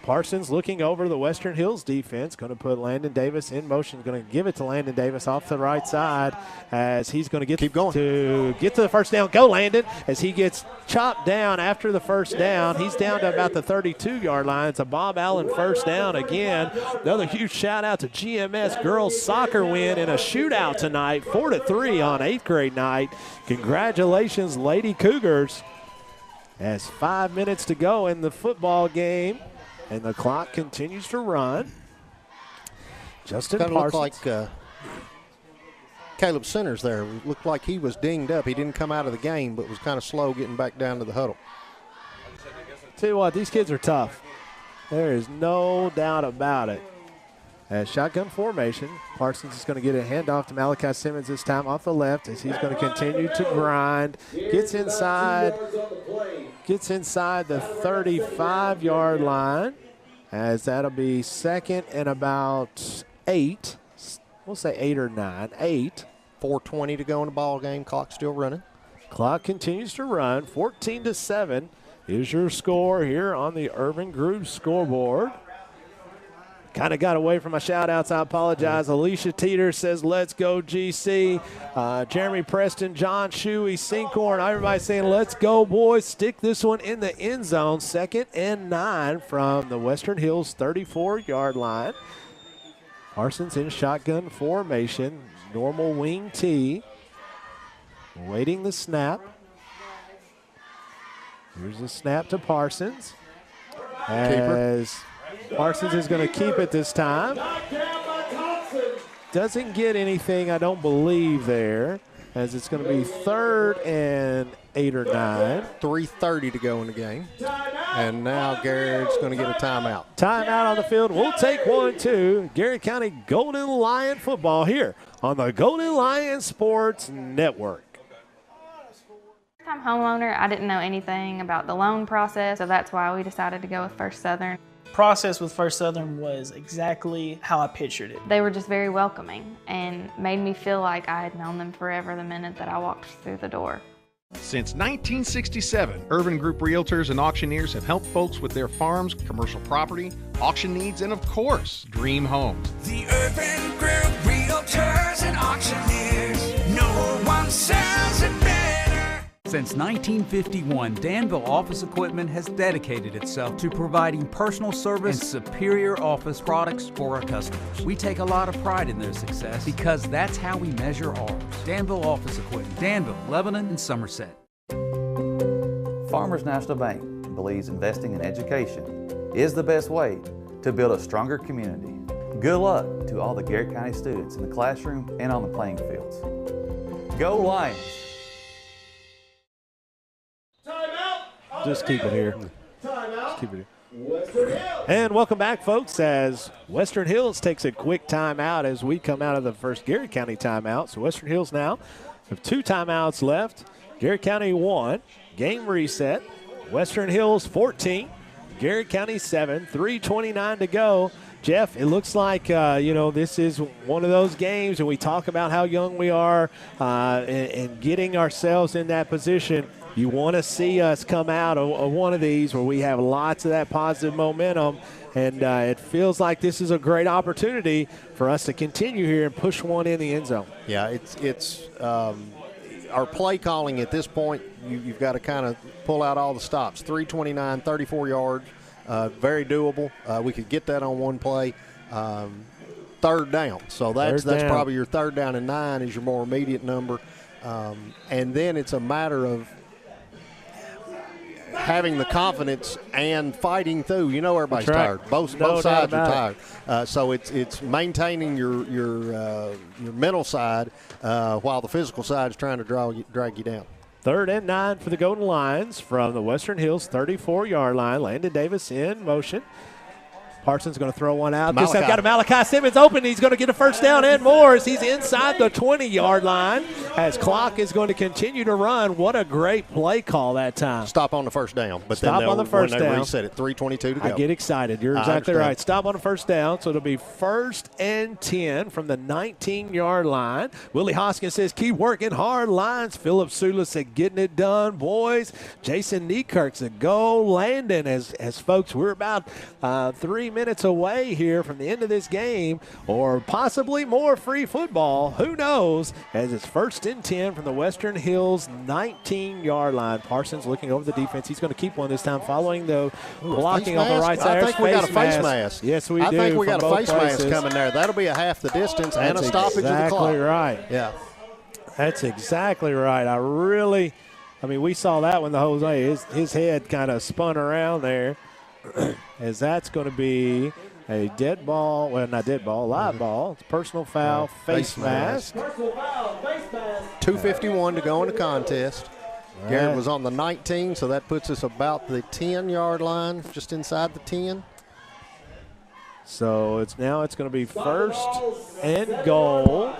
Parsons looking over the Western Hills defense, going to put Landon Davis in motion, going to give it to Landon Davis off the right side as he's going to get to the first down. Go, Landon, as he gets chopped down after the first down. He's down to about the 32-yard line. It's a Bob Allen first down again. Another huge shout-out to GMS girls soccer win in a shootout tonight, 4-3 on 8th grade night. Congratulations, Lady Cougars, as 5 minutes to go in the football game. And the clock continues to run. Justin Parsons. Looked like Caleb Centers there. Looked like he was dinged up. He didn't come out of the game, but was kind of slow getting back down to the huddle. Tell you what, these kids are tough. There is no doubt about it. As shotgun formation, Parsons is going to get a handoff to Malachi Simmons this time off the left as he's going to continue to grind. Gets inside the 35-yard line as that'll be 2nd and about 8. We'll say 8 or 9. 8. 4:20 to go in the ball game. Clock still running. Clock continues to run. 14-7 is your score here on the Urban Group scoreboard. Kind of got away from my shout-outs. I apologize. Alicia Teeter says, let's go, GC. Jeremy Preston, John Shuey, Sinkhorn, everybody saying, let's go, boys. Stick this one in the end zone. 2nd and 9 from the Western Hills 34-yard line. Parsons in shotgun formation. Normal wing T. Waiting the snap. Here's the snap to Parsons. As Parsons is going to keep it this time. Doesn't get anything, I don't believe, there, as it's going to be 3rd and 8 or 9. 3:30 to go in the game. And now Garrett's going to get a timeout. Timeout on the field. We'll take 1-2. Garrett County Golden Lion football here on the Golden Lion Sports Network. I'm homeowner. I didn't know anything about the loan process, so that's why we decided to go with First Southern. Process with First Southern was exactly how I pictured it. They were just very welcoming and made me feel like I had known them forever the minute that I walked through the door. Since 1967, Urban Group Realtors and Auctioneers have helped folks with their farms, commercial property, auction needs, and of course, dream homes. The Urban Group Realtors and Auctioneers. No one sells it better. Since 1951, Danville Office Equipment has dedicated itself to providing personal service and superior office products for our customers. We take a lot of pride in their success because that's how we measure ours. Danville Office Equipment, Danville, Lebanon, and Somerset. Farmers National Bank believes investing in education is the best way to build a stronger community. Good luck to all the Garrett County students in the classroom and on the playing fields. Go Lions! Just keep it here. Just keep it here. And welcome back, folks, as Western Hills takes a quick timeout as we come out of the first Garrett County timeout. So Western Hills now have 2 timeouts left. Garrett County 1. Game reset. Western Hills 14. Garrett County 7. 3:29 to go. Jeff, it looks like, this is one of those games, and we talk about how young we are and getting ourselves in that position. You want to see us come out of one of these where we have lots of that positive momentum, and it feels like this is a great opportunity for us to continue here and push one in the end zone. Yeah, it's our play calling at this point. You've got to kind of pull out all the stops. 329, 34 yards, very doable. We could get that on one play. Third down, so that's probably your 3rd down and 9 is your more immediate number, and then it's a matter of having the confidence and fighting through. You know, everybody's tired. Both sides are tired. So it's maintaining your mental side while the physical side is trying to drag you down. 3rd and 9 for the Golden Lions from the Western Hills 34-yard line. Landon Davis in motion. Parsons going to throw one out. I've got a Malachi Simmons open. He's going to get a first down and more as he's inside the 20-yard line as clock is going to continue to run. What a great play call that time. Stop on the first down. But Stop on the first down. When they reset it, 3:22 to go. I get excited. You're exactly right. Stop on the first down. So it'll be 1st and 10 from the 19-yard line. Willie Hoskins says, keep working hard, Lions. Philip Sula said, getting it done, boys. Jason Niekirk said, go Landon. As folks, we're about 3 minutes away here from the end of this game, or possibly more free football. Who knows? As it's 1st and 10 from the Western Hills 19-yard line. Parsons looking over the defense. He's going to keep one this time following the blocking on the right side. I think we got a face mask. Yes, we do. I think we got a face mask coming there. That'll be a half the distance and a stoppage of the clock. Exactly right. Yeah. That's exactly right. I mean, we saw that when the Jose, his head kind of spun around there. As that's going to be a dead ball, well, not dead ball, live ball. It's personal foul, face mask. 2:51 to go in the contest. Garrett was on the 19, so that puts us about the 10-yard line, just inside the 10. So it's going to be 1st and goal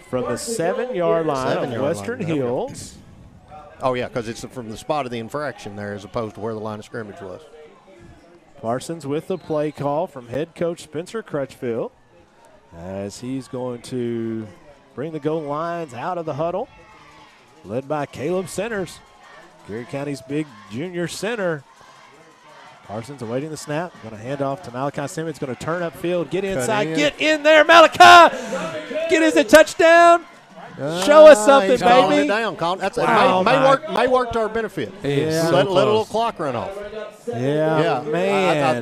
from the 7-yard line of Western Hills. Oh, yeah, because it's from the spot of the infraction there as opposed to where the line of scrimmage was. Parsons with the play call from head coach Spencer Crutchfield as he's going to bring the Golden Lions out of the huddle, led by Caleb Centers, Garrett County's big junior center. Parsons awaiting the snap, going to hand off to Malachi Simmons, going to turn upfield, get inside, get in there, Malachi! Get us a touchdown! Show us something, he's baby. Calling it down. May work to our benefit. Yeah. Let a little clock run off. Yeah. Man.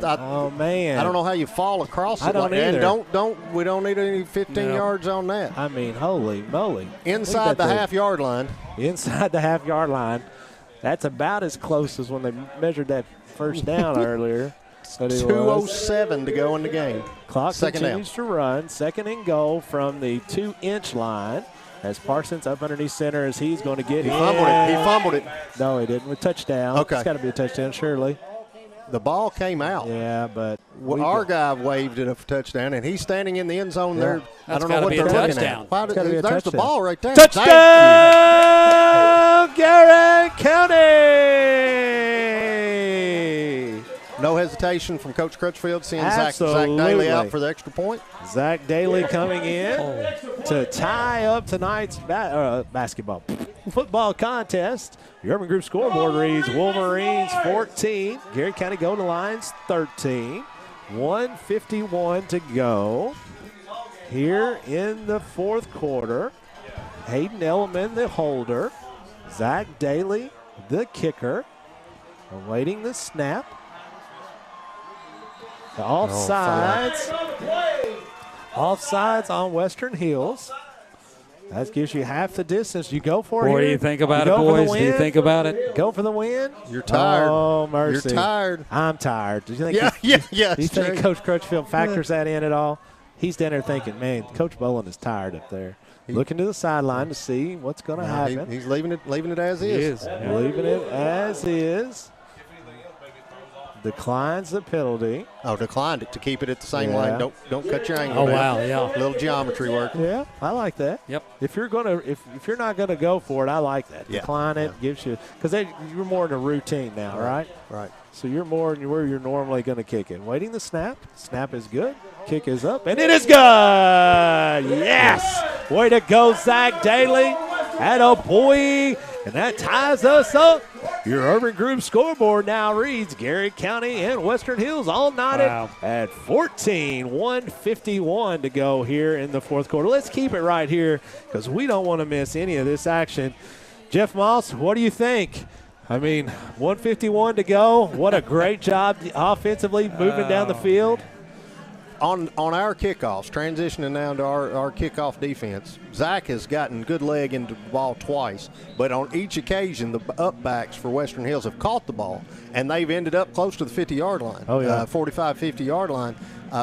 Man. I don't know how you fall across it. I don't either. And we don't need any 15 yards on that. I mean, holy moly. Inside the half-yard line. Inside the half-yard line. That's about as close as when they measured that first down earlier. 2:07 to go in the game. Clock continues to run. 2nd and goal from the 2-inch line. As Parsons up underneath center as he's going to get He fumbled it. No, he didn't. With touchdown. Okay. It's got to be a touchdown, surely. The ball came out. Yeah, but our guy waved it a touchdown, and he's standing in the end zone there. That's I don't know what they're looking at. There's the ball right there. Touchdown, Garrett County! No hesitation from Coach Crutchfield, seeing Zach Daly out for the extra point. Zach Daly coming in to tie up tonight's basketball football contest. The Urban Group scoreboard reads Wolverines 14, Garrett County Golden Lions 13. 1:51 to go here in the 4th quarter. Hayden Elliman, the holder. Zach Daly, the kicker, awaiting the snap. The offsides on Western Hills. That gives you half the distance. You go for it. What do you think about it, boys? Do you think about it? Go for the win. You're tired. Oh, mercy. You're tired. I'm tired. Do you think? Yeah. Do you think Coach Crutchfield factors that in at all? He's down there thinking, man, Coach Bolin is tired up there. Looking to the sideline to see what's going to happen. He's leaving it as is. Leaving it as is. Declines the penalty. Oh, declined it to keep it at the same line. Don't cut your angle. Oh, wow, yeah. A little geometry work. Yeah, I like that. Yep. If you're not gonna go for it, I like that. Yeah. Decline it gives you because you're more in a routine now, right? Right. So you're more where you're normally going to kick it. Waiting the snap. Snap is good. Kick is up, and it is good. Yes. Way to go, Zach Daly. Atta boy. And that ties us up. Your Urban Group scoreboard now reads Garrett County and Western Hills all knotted at 14. 1:51 to go here in the fourth quarter. Let's keep it right here because we don't want to miss any of this action. Jeff Moss, what do you think? I mean, 1:51 to go. What a great job offensively moving down the field. On our kickoffs, transitioning now to our kickoff defense, Zach has gotten good leg into the ball twice, but on each occasion, the upbacks for Western Hills have caught the ball, and they've ended up close to the 50-yard line, 45, 50-yard line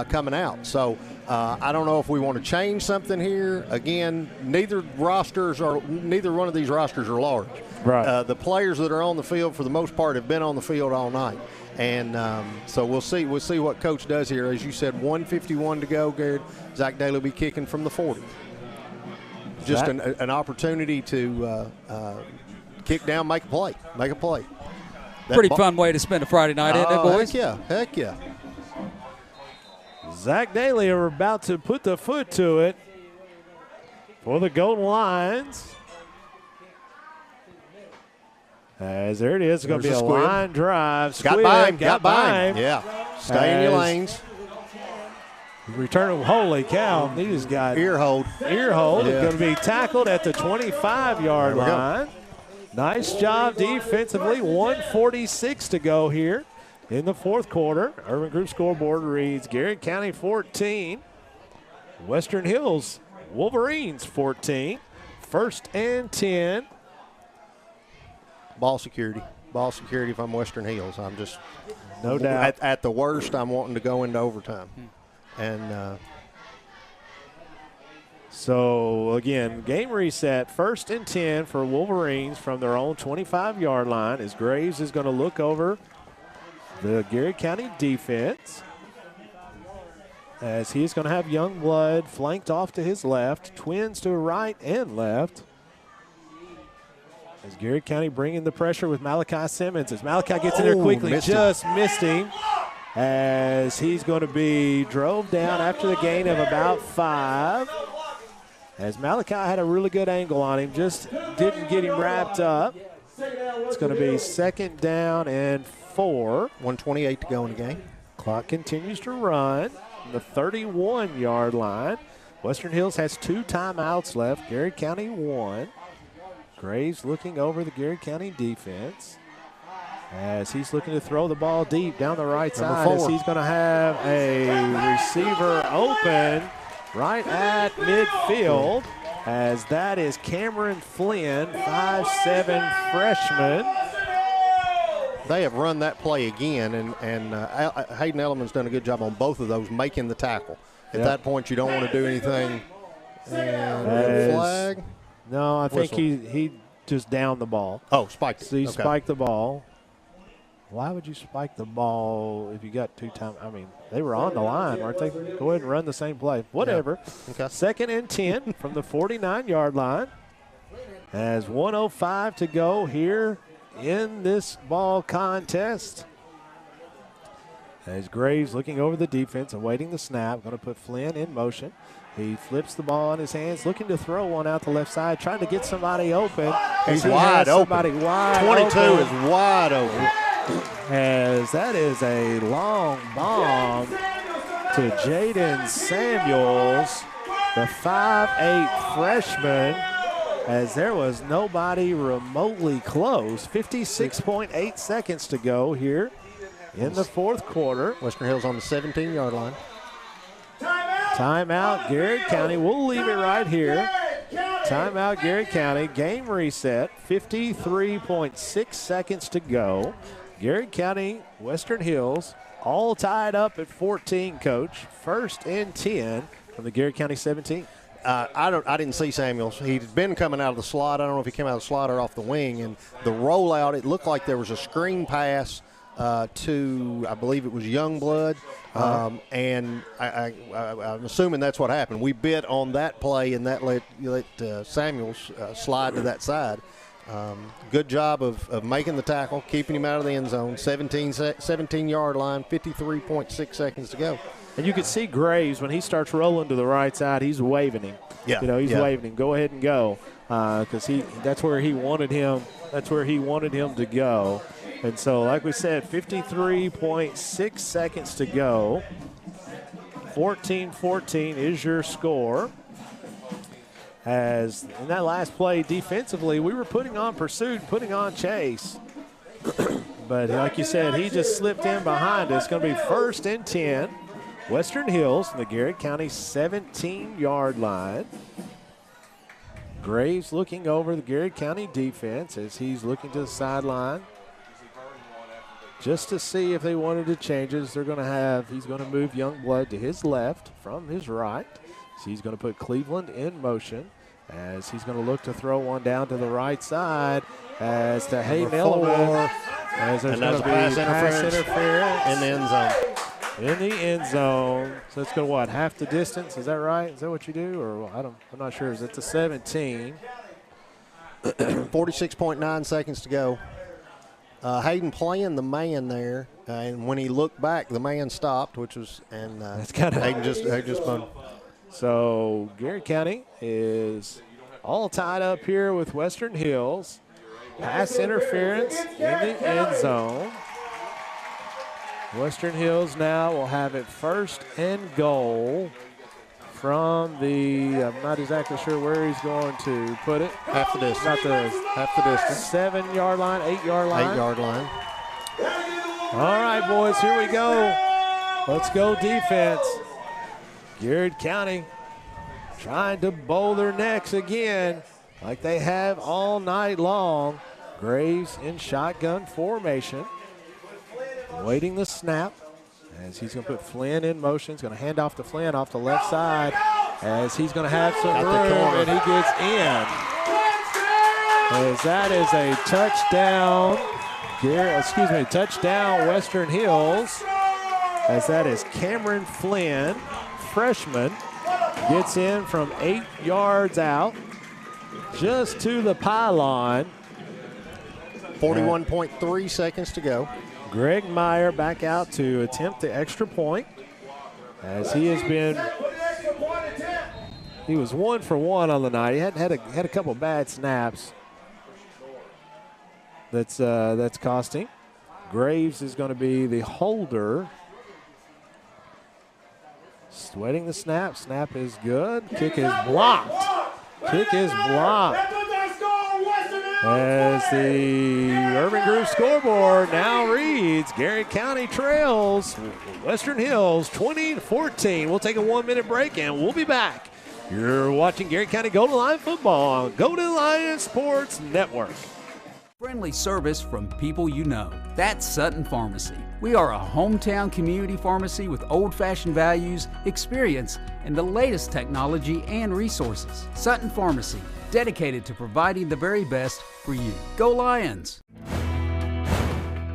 coming out. So I don't know if we want to change something here. Again, neither one of these rosters are large. Right. The players that are on the field, for the most part, have been on the field all night. And so we'll see what Coach does here. As you said, 1:51 to go, Garrett. Zach Daly will be kicking from the 40. Just an opportunity to kick down, make a play. Pretty fun way to spend a Friday night, isn't it, boys? Heck yeah. Zach Daly are about to put the foot to it for the Golden Lions. As there it is, it's going to be a line drive. Got by him. Yeah. Stay in your lanes. Return him. Holy cow. He just got ear hold. It's going to be tackled at the 25-yard line. Nice job defensively. 1:46 to go here in the fourth quarter. Urban Group scoreboard reads Garrett County 14, Western Hills Wolverines 14. 1st and 10. Ball security if I'm Western Hills. I'm just no doubt. At the worst, I'm wanting to go into overtime. And so, again, game reset. 1st and 10 for Wolverines from their own 25-yard line as Graves is going to look over the Garrett County defense as he's going to have Youngblood flanked off to his left, twins to right and left. As Garrett County bringing the pressure with Malachi Simmons. As Malachi gets in there quickly, missed him. As he's going to be drove down after the gain of about 5. As Malachi had a really good angle on him, just didn't get him wrapped up. It's going to be 2nd down and 4. 1:28 to go in the game. Clock continues to run from the 31-yard line. Western Hills has 2 timeouts left. Garrett County 1. Graves looking over the Garrett County defense as he's looking to throw the ball deep down the right side as he's going to have a receiver open right at midfield as that is Cameron Flynn, 5'7" freshman. They have run that play again, and Hayden Elliman's done a good job on both of those, making the tackle. At that point, you don't want to do anything. And flag. No, I think he just downed the ball. Oh, spiked it. So he spiked the ball. Why would you spike the ball if you got 2 times? I mean, they were on the line, weren't they? Go ahead and run the same play. Whatever. Yeah. Okay. 2nd and 10 from the 49-yard line. As 1:05 to go here in this ball contest. As Graves looking over the defense, awaiting the snap. Going to put Flynn in motion. He flips the ball in his hands, looking to throw one out the left side, trying to get somebody open. He's wide open. 22 is wide open. As that is a long bomb to Jaden Samuels, the 5'8" freshman, as there was nobody remotely close. 56.8 seconds to go here in the fourth quarter. Western Hills on the 17-yard line. Timeout, Garrett County. We'll leave it right here. Timeout, Garrett County. Game reset. 53.6 seconds to go. Garrett County, Western Hills, all tied up at 14, Coach. 1st and 10 from the Garrett County 17. I didn't see Samuels. He'd been coming out of the slot. I don't know if he came out of the slot or off the wing. And the rollout, it looked like there was a screen pass to, I believe it was Youngblood. And I'm assuming that's what happened. We bid on that play, and that let Samuels slide to that side. Good job of making the tackle, keeping him out of the end zone. 17-yard line, 53.6 seconds to go. And you can see Graves, when he starts rolling to the right side, he's waving him. Yeah. He's waving him, go ahead and go, because that's where he wanted him. That's where he wanted him to go. And so, like we said, 53.6 seconds to go. 14-14 is your score. As in that last play defensively, we were putting on pursuit, putting on chase. But like you said, he just slipped in behind us. It's going to be 1st and 10. Western Hills from the Garrett County 17-yard line. Graves looking over the Garrett County defense as he's looking to the sideline just to see if they wanted to changes. He's going to move Youngblood to his left from his right. So he's going to put Cleveland in motion as he's going to look to throw one down to the right side as to Hayden Elliman. As there's going to be pass interference in the end zone. In the end zone. So it's going to what, half the distance? Is that right? Is that what you do? Or I'm not sure. Is it the 17? 46.9 seconds to go. Hayden playing the man there, and when he looked back, the man stopped, which was Hayden just spun. So Garrett County is all tied up here with Western Hills. Pass interference in the end zone. Western Hills now will have it 1st and goal from the, I'm not exactly sure where he's going to put it. Half the distance. Half the distance. 7-yard line, 8-yard line. 8-yard line. All right, boys, here we go. Let's go defense. Garrett County trying to bowl their necks again like they have all night long. Graves in shotgun formation. Waiting the snap as he's going to put Flynn in motion. He's going to hand off to Flynn off the left side as he's going to have some room, and he gets in. As that is a touchdown. Touchdown Western Hills. As that is Cameron Flynn, freshman, gets in from 8 yards out just to the pylon. 41.3 seconds to go. Greg Meyer back out to attempt the extra point as he was 1 for 1 on the night. He had a couple bad snaps. That's costing. Graves is going to be the holder. Sweating the snap. Snap is good. Kick is blocked. As the Urban Groove scoreboard now reads, Garrett County trails Western Hills 20-14. We'll take a 1-minute break and we'll be back. You're watching Garrett County Golden Lion football on Golden Lion Sports Network. Friendly service from people you know. That's Sutton Pharmacy. We are a hometown community pharmacy with old-fashioned values, experience, and the latest technology and resources. Sutton Pharmacy, dedicated to providing the very best for you. Go Lions!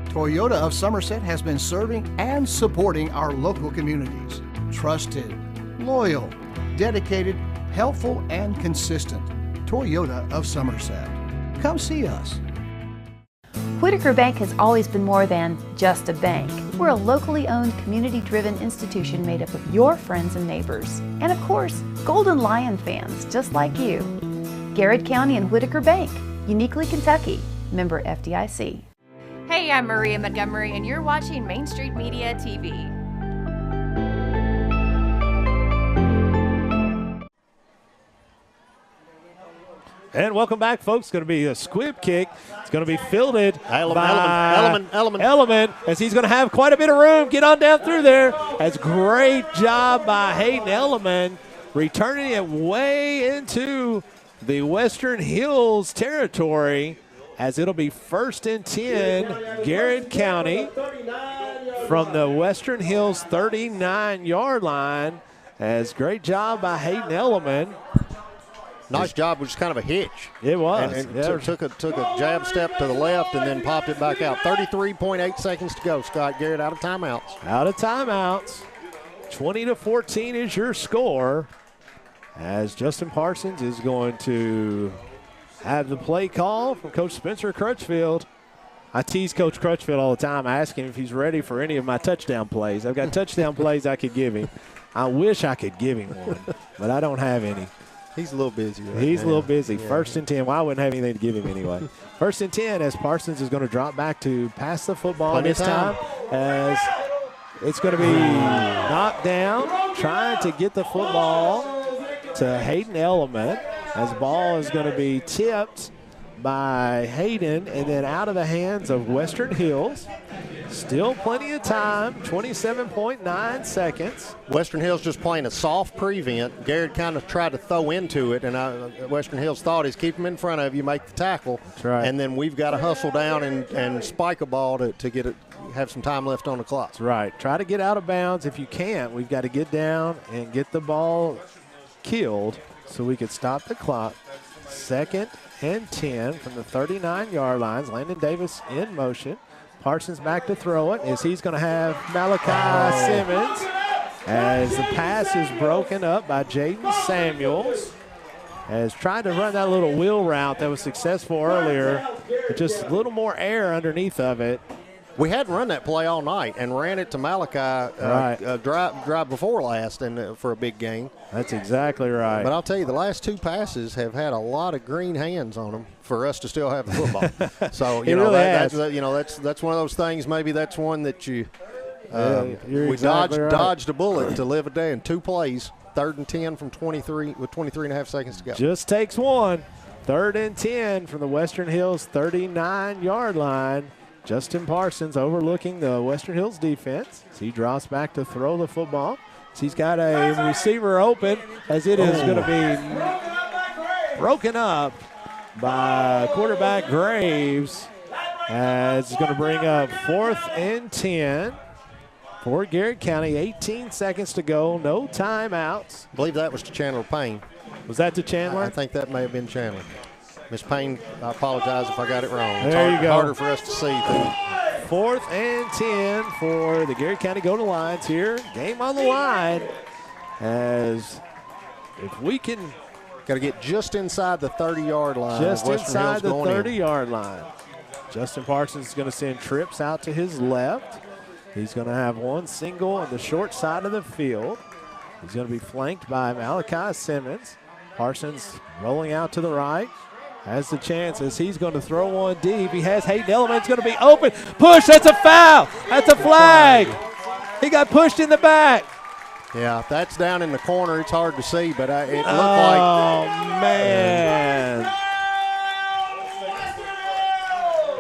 Toyota of Somerset has been serving and supporting our local communities. Trusted, loyal, dedicated, helpful, and consistent. Toyota of Somerset. Come see us. Whitaker Bank has always been more than just a bank. We're a locally owned, community-driven institution made up of your friends and neighbors. And of course, Golden Lion fans just like you. Garrett County and Whitaker Bank, uniquely Kentucky, member FDIC. Hey, I'm Maria Montgomery, and you're watching Main Street Media TV. And welcome back, folks. It's going to be a squib kick. It's going to be fielded by Elliman, as he's going to have quite a bit of room. Get on down through there. That's a great job by Hayden Elliman, returning it way into the Western Hills territory, as it'll be 1st and 10, Garrett County from the Western Hills 39-yard line. As great job by Hayden Elliman. Nice job, which was kind of a hitch. It was. And took a jab step to the left and then popped it back out. 33.8 seconds to go. Scott Garrett out of timeouts. 20-14 is your score. As Justin Parsons is going to have the play call from Coach Spencer Crutchfield. I tease Coach Crutchfield all the time. I ask him if he's ready for any of my touchdown plays. I've got touchdown plays I could give him. I wish I could give him one, but I don't have any. He's a little busy. He's a little busy. Yeah. 1st and 10. Well, I wouldn't have anything to give him anyway. 1st and 10 as Parsons is going to drop back to pass the football this time. As it's going to be knocked down, trying to get the football to Hayden Element. As the ball is going to be tipped by Hayden and then out of the hands of Western Hills. Still plenty of time, 27.9 seconds. Western Hills just playing a soft prevent. Garrard kind of tried to throw into it, and Western Hills thought is keep him in front of you, make the tackle. That's right. And then we've got to hustle down and spike a ball to get it, have some time left on the clock. That's right. Try to get out of bounds. If you can't, we've got to get down and get the ball killed so we could stop the clock. 2nd and 10 from the 39-yard lines. Landon Davis in motion. Parsons back to throw it as he's going to have Malachi Simmons as the pass is broken up by Jaden Samuels. As tried to run that little wheel route that was successful earlier, but just a little more air underneath of it. We hadn't run that play all night and ran it to Malachi drive before last and for a big gain. That's exactly right. But I'll tell you, the last 2 passes have had a lot of green hands on them for us to still have the football. So that's one of those things. Maybe that's one that we dodged a bullet to live a day in 2 plays. 3rd and 10 from 23 with 23 and a half seconds to go. Just takes one. 3rd and 10 from the Western Hills 39-yard line. Justin Parsons overlooking the Western Hills defense. So he drops back to throw the football. So he's got a receiver open as it is going to be broken up by quarterback Graves. As it's going to bring up 4th and 10 for Garrard County. 18 seconds to go. No timeouts. I believe that was to Chandler Payne. Was that to Chandler? I think that may have been Chandler. Miss Payne, I apologize if I got it wrong. It's there you go. Harder for us to see. 4th and 10 for the Garrard County Golden Lions here. Game on the line. As if we can. Got to get just inside the 30-yard line. Just inside the 30-yard line. Justin Parsons is going to send trips out to his left. He's going to have one single on the short side of the field. He's going to be flanked by Malachi Simmons. Parsons rolling out to the right. Has the chance as he's going to throw one deep. He has Hayden Element. It's going to be open. Push. That's a foul. That's a flag. He got pushed in the back. Yeah, that's down in the corner. It's hard to see, but it looked like. Oh, man.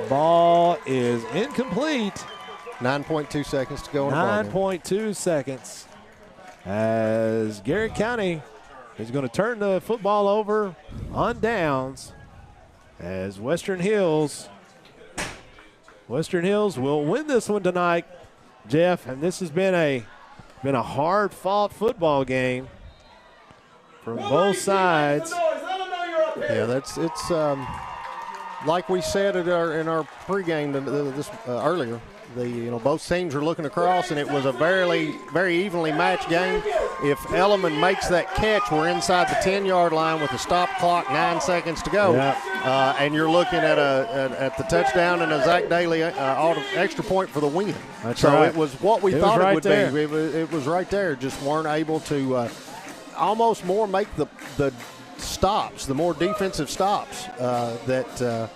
Ball is incomplete. 9.2 seconds to go in the ball game. 9.2 seconds. As Garrard County is going to turn the football over on downs. As Western Hills will win this one tonight, Jeff. And this has been a hard-fought football game from both sides. Yeah, it's like we said in our pregame earlier. Both teams are looking across, and it was a very, very evenly matched game. If Elliman makes that catch, we're inside the 10-yard line with a stop clock, 9 seconds to go, and you're looking at the touchdown and a Zach Daly extra point for the win. That's so right. it was what we thought it would there. be. It was right there. Just weren't able to almost more make the stops, the more defensive stops that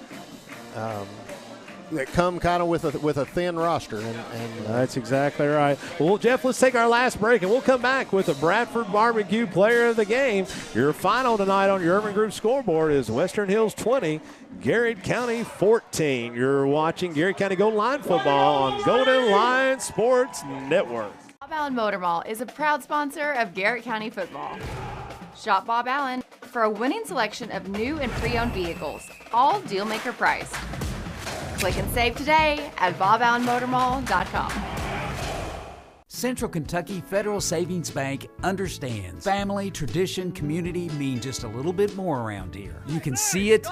come kind of with a thin roster. And that's exactly right. Well, Jeff, let's take our last break, and we'll come back with the Bradford Barbecue Player of the Game. Your final tonight on your Urban Group scoreboard is Western Hills 20, Garrard County 14. You're watching Garrard County Golden Lion football on Golden Lion Sports Network. Bob Allen Motor Mall is a proud sponsor of Garrard County football. Shop Bob Allen for a winning selection of new and pre-owned vehicles, all deal-maker priced. Click and save today at boballenmotormall.com. Central Kentucky Federal Savings Bank understands family, tradition, community mean just a little bit more around here. You can see it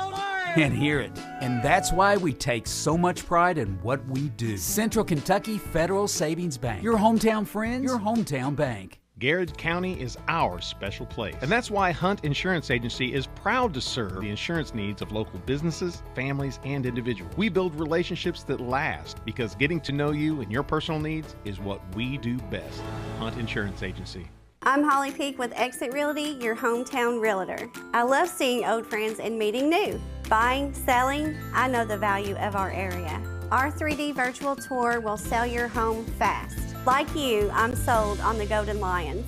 and hear it, and that's why we take so much pride in what we do. Central Kentucky Federal Savings Bank. Your hometown friends, your hometown bank. Garrard County is our special place. And that's why Hunt Insurance Agency is proud to serve the insurance needs of local businesses, families, and individuals. We build relationships that last because getting to know you and your personal needs is what we do best. Hunt Insurance Agency. I'm Holly Peak with Exit Realty, your hometown realtor. I love seeing old friends and meeting new. Buying, selling, I know the value of our area. Our 3D virtual tour will sell your home fast. Like you, I'm sold on the Golden Lions.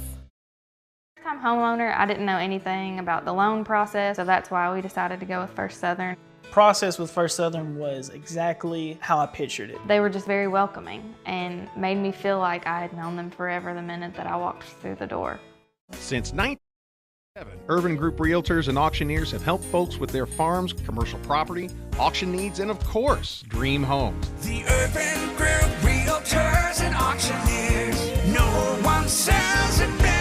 First-time homeowner, I didn't know anything about the loan process, so that's why we decided to go with First Southern. Process with First Southern was exactly how I pictured it. They were just very welcoming and made me feel like I had known them forever the minute that I walked through the door. Since 1997, Urban Group Realtors and Auctioneers have helped folks with their farms, commercial property, auction needs, and of course, dream homes. The Urban Group Realtors and Auctioneers. No one sells it better.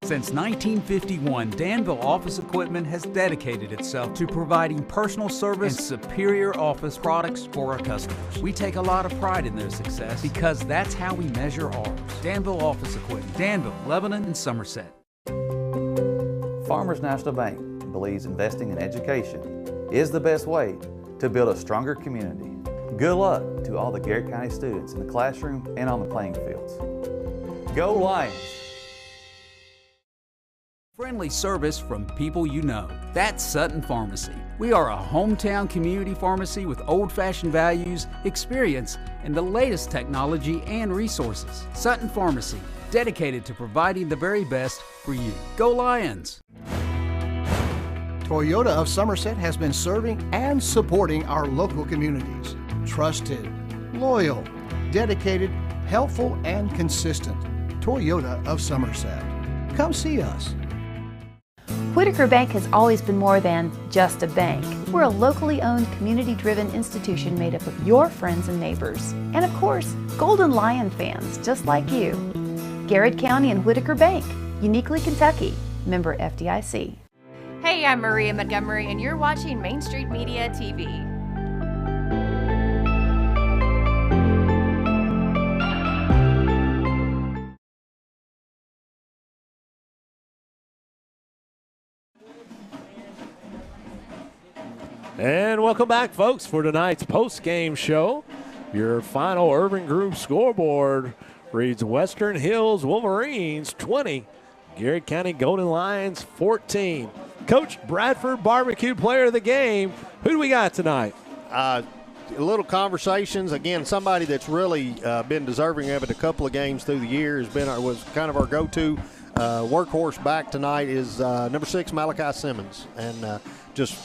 Since 1951, Danville Office Equipment has dedicated itself to providing personal service and superior office products for our customers. We take a lot of pride in their success because that's how we measure ours. Danville Office Equipment, Danville, Lebanon, and Somerset. Farmers National Bank believes investing in education is the best way to build a stronger community. Good luck to all the Garrett County students in the classroom and on the playing fields. Go Lions! Friendly service from people you know. That's Sutton Pharmacy. We are a hometown community pharmacy with old-fashioned values, experience, and the latest technology and resources. Sutton Pharmacy, dedicated to providing the very best for you. Go Lions! Toyota of Somerset has been serving and supporting our local communities. Trusted, loyal, dedicated, helpful, and consistent. Toyota of Somerset. Come see us. Whitaker Bank has always been more than just a bank. We're a locally owned, community-driven institution made up of your friends and neighbors. And of course, Golden Lion fans just like you. Garrard County and Whitaker Bank, uniquely Kentucky, member FDIC. Hey, I'm Maria Montgomery, and you're watching Main Street Media TV. And welcome back, folks, for tonight's post-game show. Your final Urban Group scoreboard reads Western Hills Wolverines 20, Garrett County Golden Lions 14. Coach Bradford, barbecue player of the game. Who do we got tonight? A little conversations. Again, somebody that's really been deserving of it a couple of games through the year was kind of our go-to workhorse back tonight is number 6, Malachi Simmons. And just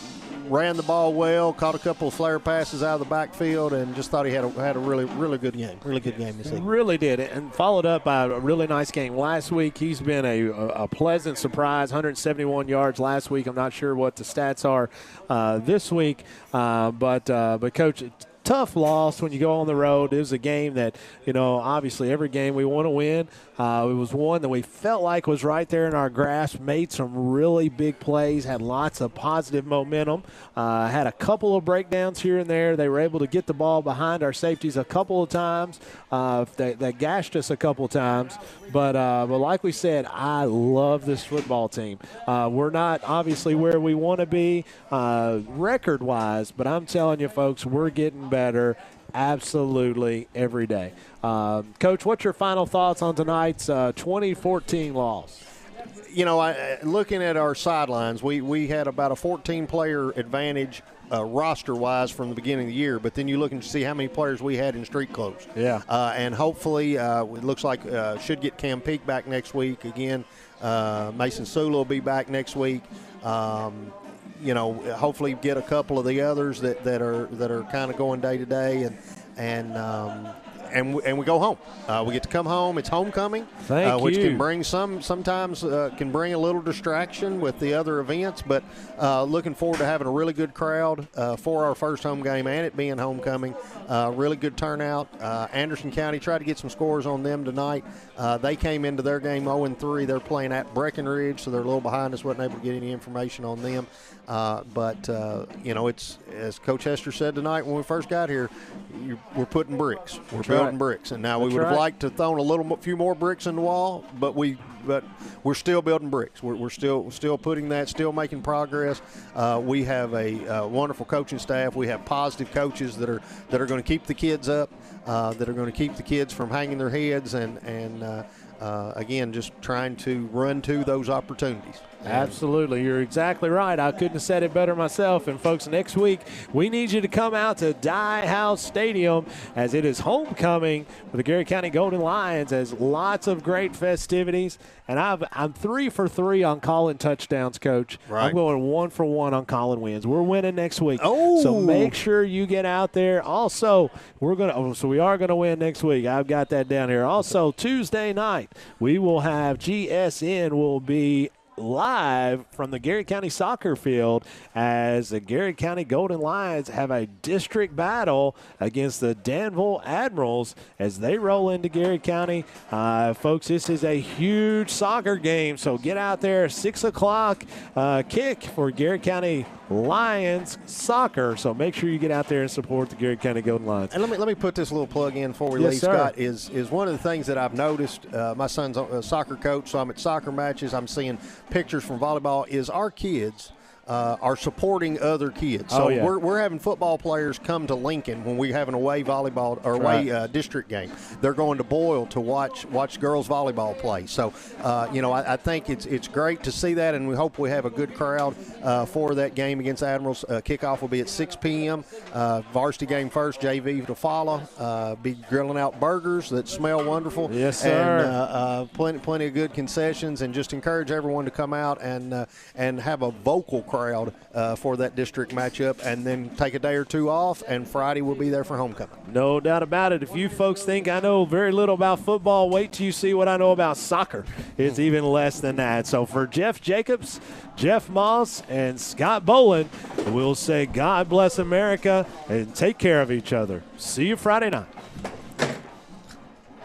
ran the ball well, caught a couple of flare passes out of the backfield, and just thought he had a really good game. Really good game this evening. Really did it, and followed up by a really nice game last week. He's been a pleasant surprise, 171 yards last week. I'm not sure what the stats are this week, but Coach, tough loss when you go on the road. It was a game that, obviously every game we want to win. It was one that we felt like was right there in our grasp, made some really big plays, had lots of positive momentum, had a couple of breakdowns here and there. They were able to get the ball behind our safeties a couple of times. They gashed us a couple of times. But like we said, I love this football team. We're not obviously where we want to be record-wise, but I'm telling you, folks, we're getting better absolutely every day. Coach, what's your final thoughts on tonight's 2014 loss? Looking at our sidelines, we had about a 14-player advantage roster-wise from the beginning of the year, but then you look and see how many players we had in street clothes. Yeah. And hopefully it looks like should get Cam Peak back next week. Again, Mason Sula will be back next week. Hopefully get a couple of the others that are kind of going day to day, and we go home. We get to come home. It's homecoming, which can bring sometimes can bring a little distraction with the other events. But looking forward to having a really good crowd for our first home game and it being homecoming. Really good turnout. Anderson County tried to get some scores on them tonight. They came into their game 0-3. They're playing at Breckenridge, so they're a little behind us. Wasn't able to get any information on them. But it's as Coach Hester said tonight when we first got here, we're putting bricks. We're building bricks, and now we would have liked to thrown a few more bricks in the wall, but we're still building bricks. We're still putting that, still making progress. We have a wonderful coaching staff. We have positive coaches that are going to keep the kids up, that are going to keep the kids from hanging their heads, and again, just trying to run to those opportunities. Absolutely. You're exactly right. I couldn't have said it better myself. And, folks, next week we need you to come out to Dye House Stadium as it is homecoming for the Garrett County Golden Lions, as lots of great festivities. And I'm 3 for 3 on calling touchdowns, Coach. Right. I'm going 1 for 1 on calling wins. We're winning next week. Oh. So make sure you get out there. Also, we are going to win next week. I've got that down here. Also, Tuesday night, we will have GSN will be live from the Garrett County soccer field as the Garrett County Golden Lions have a district battle against the Danville Admirals as they roll into Garrett County. Folks, this is a huge soccer game, so get out there. 6 o'clock kick for Garrett County Lions soccer, so make sure you get out there and support the Garrett County Golden Lions. And let me put this little plug in before we Yes, leave, sir. Scott, is one of the things that I've noticed. My son's a soccer coach, so I'm at soccer matches. I'm seeing pictures from volleyball, is our kids are supporting other kids. So we're having football players come to Lincoln when we're having away volleyball or away district game. They're going to Boyle to watch girls volleyball play. So I think it's great to see that, and we hope we have a good crowd for that game against Admirals. Kickoff will be at 6 p.m. Varsity game first, JV to follow. Be grilling out burgers that smell wonderful. Yes, sir. And plenty of good concessions, and just encourage everyone to come out and have a vocal crowd for that district matchup, and then take a day or two off, and Friday we'll be there for homecoming. No doubt about it. If you folks think I know very little about football, wait till you see what I know about soccer. It's even less than that. So for Jeff Jacobs, Jeff Moss, and Scott Bolin, we'll say God bless America and take care of each other. See you Friday night.